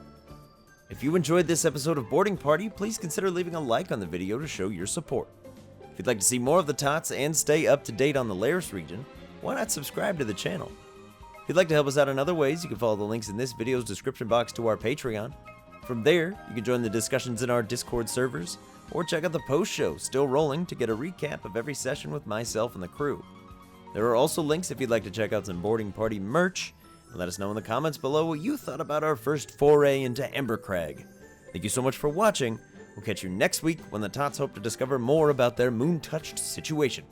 If you enjoyed this episode of Boarding Party, please consider leaving a like on the video to show your support. If you'd like to see more of the Tots and stay up to date on the Laris region, why not subscribe to the channel? If you'd like to help us out in other ways, you can follow the links in this video's description box to our Patreon. From there, you can join the discussions in our Discord servers, or check out the post show still rolling to get a recap of every session with myself and the crew. There are also links if you'd like to check out some Boarding Party merch, and let us know in the comments below what you thought about our first foray into Embercrag. Thank you so much for watching. We'll catch you next week when the Tots hope to discover more about their moon-touched situation.